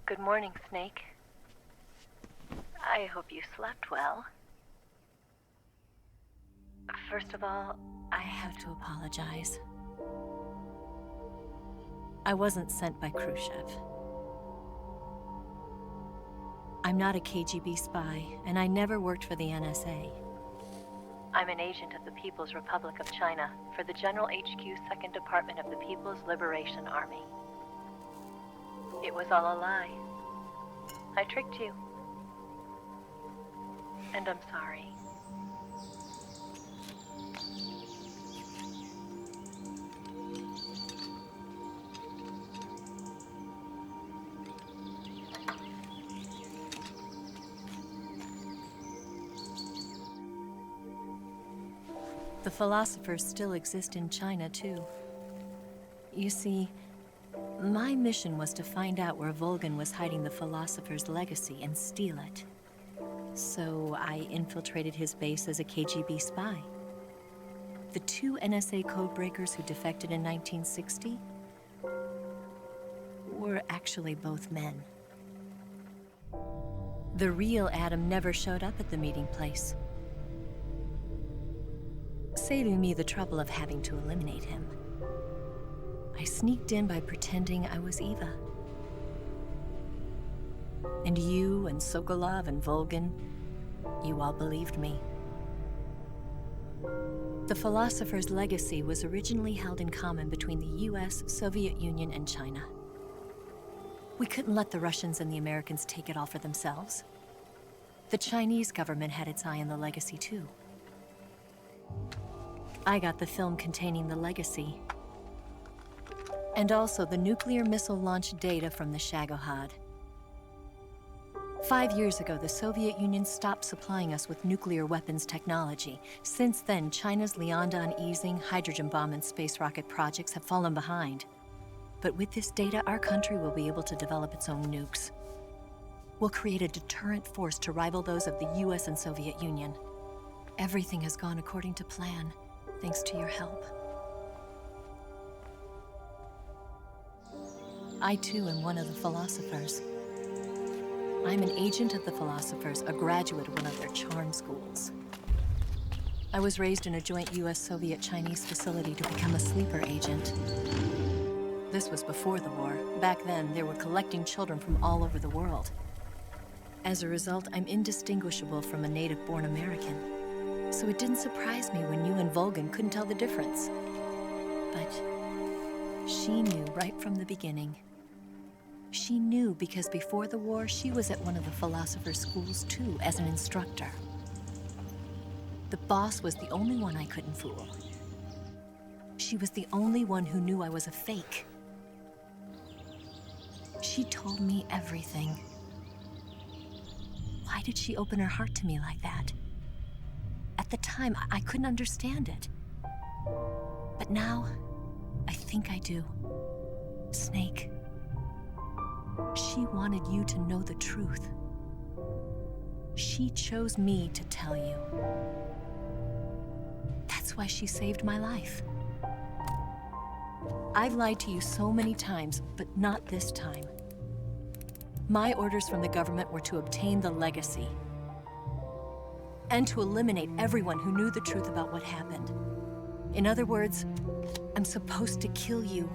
Good morning, Snake. I hope you slept well. First of all, I have to apologize. I wasn't sent by Khrushchev. I'm not a KGB spy, and I never worked for the NSA. I'm an agent of the People's Republic of China for the General HQ 2nd Department of the People's Liberation Army. It was all a lie. I tricked you. And I'm sorry. The philosophers still exist in China, too. You see, my mission was to find out where Volgin was hiding the philosopher's legacy and steal it. So I infiltrated his base as a KGB spy. The 2 NSA codebreakers who defected in 1960 were actually both men. The real Adam never showed up at the meeting place, saving me the trouble of having to eliminate him. I sneaked in by pretending I was Eva. And you and Sokolov and Volgin, you all believed me. The philosopher's legacy was originally held in common between the US, Soviet Union, and China. We couldn't let the Russians and the Americans take it all for themselves. The Chinese government had its eye on the legacy, too. I got the film containing the legacy, and also the nuclear missile launch data from the Shagohod. 5 years ago, the Soviet Union stopped supplying us with nuclear weapons technology. Since then, China's Liaodong easing, hydrogen bomb, and space rocket projects have fallen behind. But with this data, our country will be able to develop its own nukes. We'll create a deterrent force to rival those of the US and Soviet Union. Everything has gone according to plan, thanks to your help. I, too, am one of the philosophers. I'm an agent of the philosophers, a graduate of one of their charm schools. I was raised in a joint US-Soviet-Chinese facility to become a sleeper agent. This was before the war. Back then, they were collecting children from all over the world. As a result, I'm indistinguishable from a native-born American. So it didn't surprise me when you and Volgin couldn't tell the difference. But she knew right from the beginning. She knew because before the war, she was at one of the philosopher's schools too, as an instructor. The boss was the only one I couldn't fool. She was the only one who knew I was a fake. She told me everything. Why did she open her heart to me like that? At the time, I couldn't understand it. But now, I think I do. Snake. She wanted you to know the truth. She chose me to tell you. That's why she saved my life. I've lied to you so many times, but not this time. My orders from the government were to obtain the legacy and to eliminate everyone who knew the truth about what happened. In other words, I'm supposed to kill you.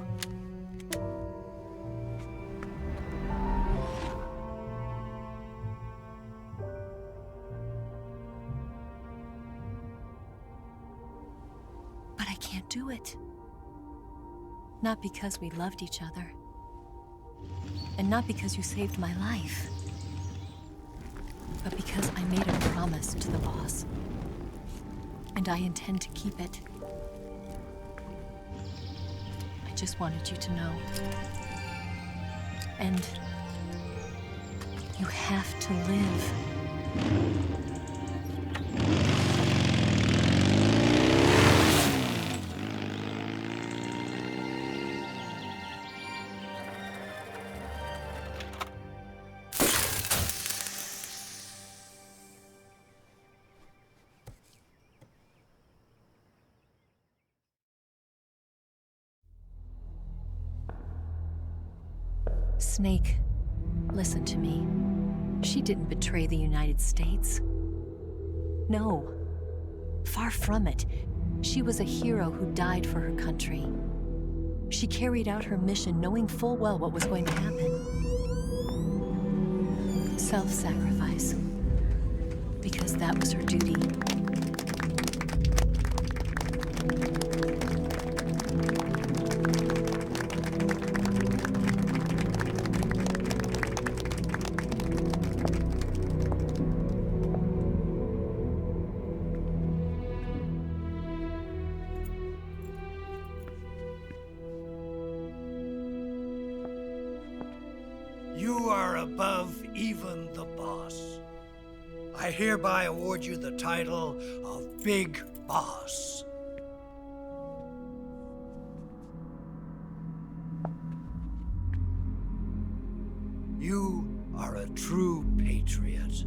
But I can't do it. Not because we loved each other. And not because you saved my life. But because I made a promise to the boss. And I intend to keep it. I just wanted you to know. And you have to live. Snake, listen to me. She didn't betray the United States. No. Far from it. She was a hero who died for her country. She carried out her mission knowing full well what was going to happen. Self-sacrifice. Because that was her duty. You are above even the boss. I hereby award you the title of Big Boss. You are a true patriot.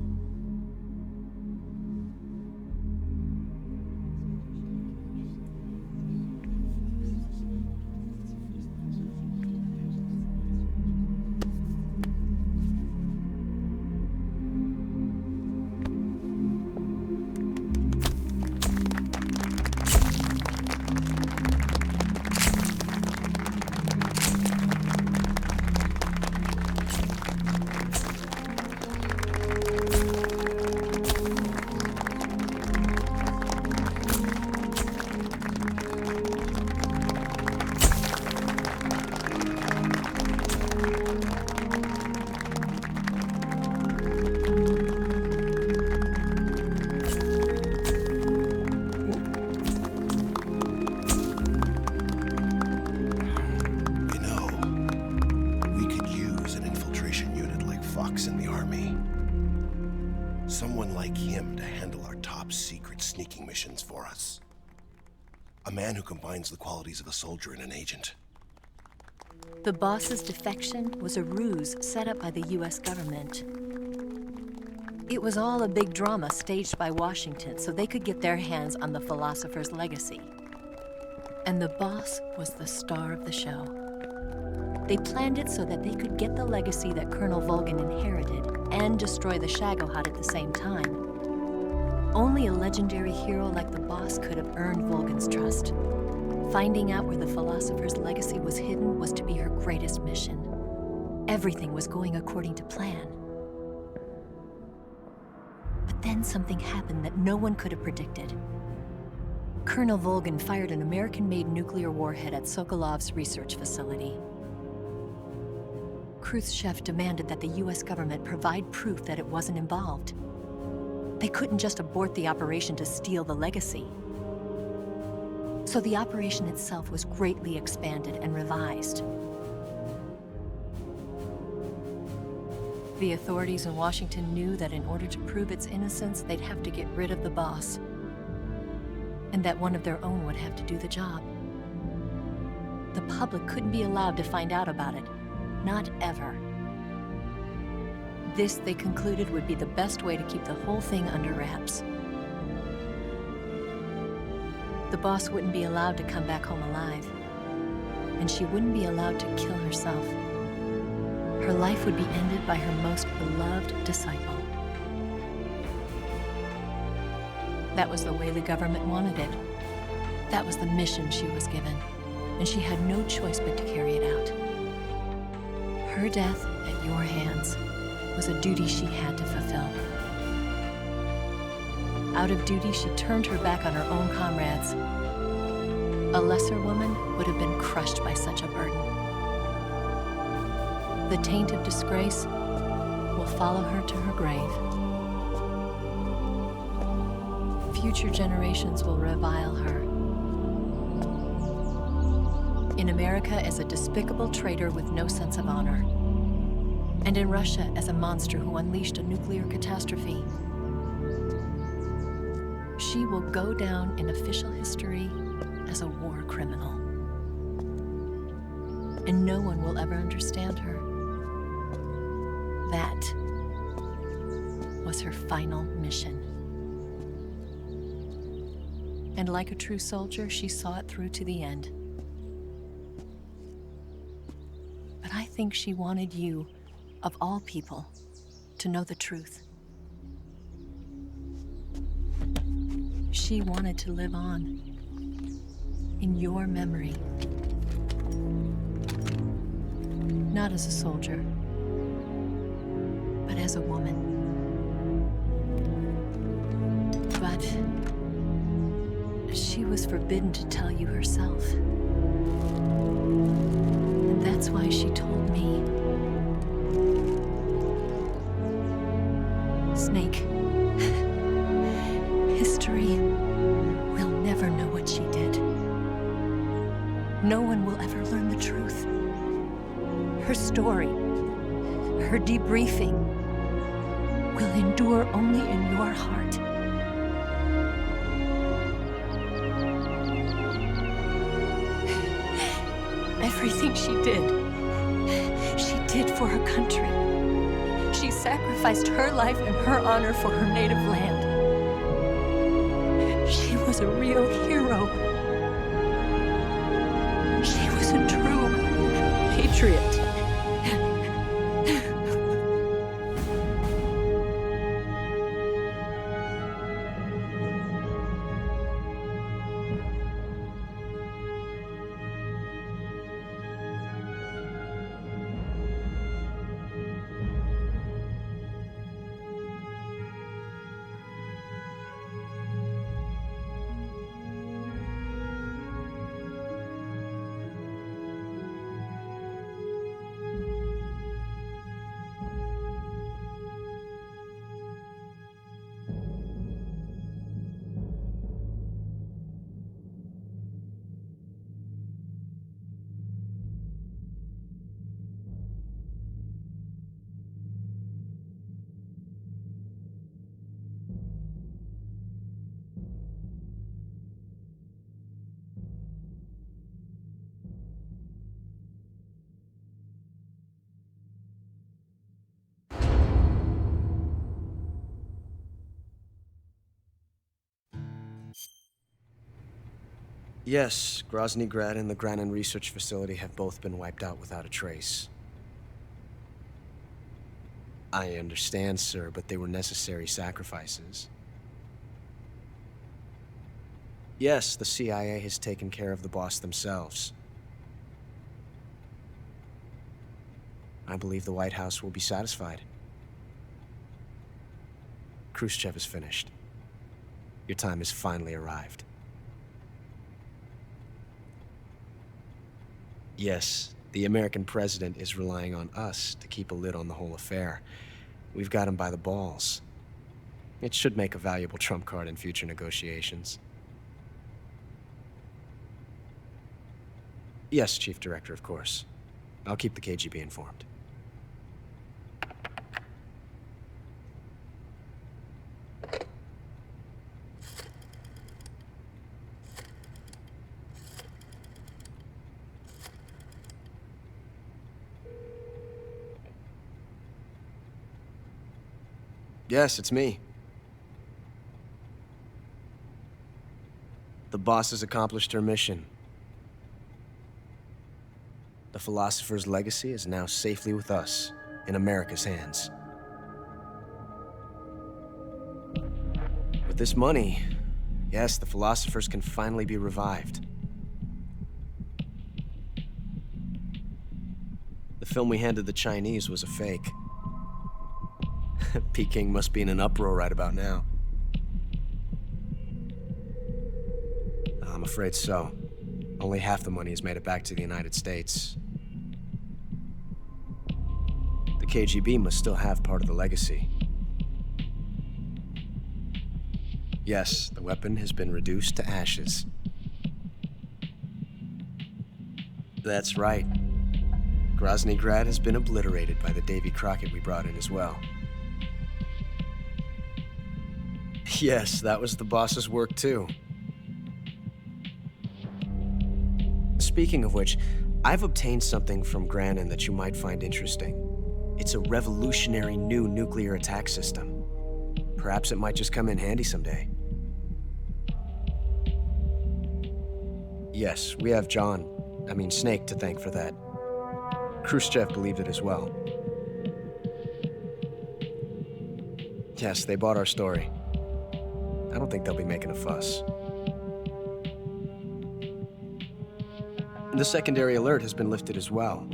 Someone like him to handle our top secret sneaking missions for us. A man who combines the qualities of a soldier and an agent. The boss's defection was a ruse set up by the US government. It was all a big drama staged by Washington so they could get their hands on the philosopher's legacy. And the boss was the star of the show. They planned it so that they could get the legacy that Colonel Volgin inherited and destroy the Shagohod at the same time. Only a legendary hero like the boss could have earned Volgin's trust. Finding out where the philosopher's legacy was hidden was to be her greatest mission. Everything was going according to plan. But then something happened that no one could have predicted. Colonel Volgin fired an American-made nuclear warhead at Sokolov's research facility. Khrushchev demanded that the US government provide proof that it wasn't involved. They couldn't just abort the operation to steal the legacy. So the operation itself was greatly expanded and revised. The authorities in Washington knew that in order to prove its innocence, they'd have to get rid of the boss, and that one of their own would have to do the job. The public couldn't be allowed to find out about it. Not ever. This, they concluded, would be the best way to keep the whole thing under wraps. The boss wouldn't be allowed to come back home alive, and she wouldn't be allowed to kill herself. Her life would be ended by her most beloved disciple. That was the way the government wanted it. That was the mission she was given, and she had no choice but to carry it out. Her death at your hands was a duty she had to fulfill. Out of duty, she turned her back on her own comrades. A lesser woman would have been crushed by such a burden. The taint of disgrace will follow her to her grave. Future generations will revile her. In America as a despicable traitor with no sense of honor. And in Russia as a monster who unleashed a nuclear catastrophe. She will go down in official history as a war criminal. And no one will ever understand her. That was her final mission. And like a true soldier, she saw it through to the end. But I think she wanted you, of all people, to know the truth. She She wanted to live on. In your memory. Not as a soldier, but as a woman. But she was forbidden to tell you herself. And that's why she told me. Snake, history will never know what she did. No one will ever learn the truth. Her story, her debriefing, will endure only in your heart. Everything she did for her country. She sacrificed her life and her honor for her native land. She was a real hero. She was a true patriot. Yes, Grozny Grad and the Granin Research Facility have both been wiped out without a trace. I understand, sir, but they were necessary sacrifices. Yes, the CIA has taken care of the boss themselves. I believe the White House will be satisfied. Khrushchev is finished. Your time has finally arrived. Yes, the American president is relying on us to keep a lid on the whole affair. We've got him by the balls. It should make a valuable trump card in future negotiations. Yes, Chief Director, of course. I'll keep the KGB informed. Yes, it's me. The boss has accomplished her mission. The philosopher's legacy is now safely with us, in America's hands. With this money, yes, the philosophers can finally be revived. The film we handed the Chinese was a fake. Peking must be in an uproar right about now. I'm afraid so. Only half the money has made it back to the United States. The KGB must still have part of the legacy. Yes, the weapon has been reduced to ashes. That's right. Grozny Grad has been obliterated by the Davy Crockett we brought in as well. Yes, that was the boss's work too. Speaking of which, I've obtained something from Granin that you might find interesting. It's a revolutionary new nuclear attack system. Perhaps it might just come in handy someday. Yes, we have Snake to thank for that. Khrushchev believed it as well. Yes, they bought our story. I don't think they'll be making a fuss. The secondary alert has been lifted as well.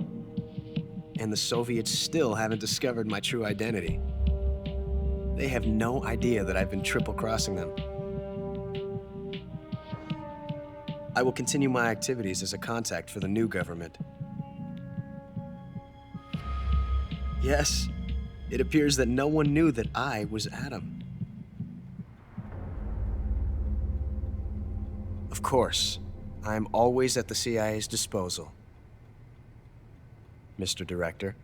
And the Soviets still haven't discovered my true identity. They have no idea that I've been triple-crossing them. I will continue my activities as a contact for the new government. Yes, it appears that no one knew that I was Adam. Of course, I'm always at the CIA's disposal, Mr. Director.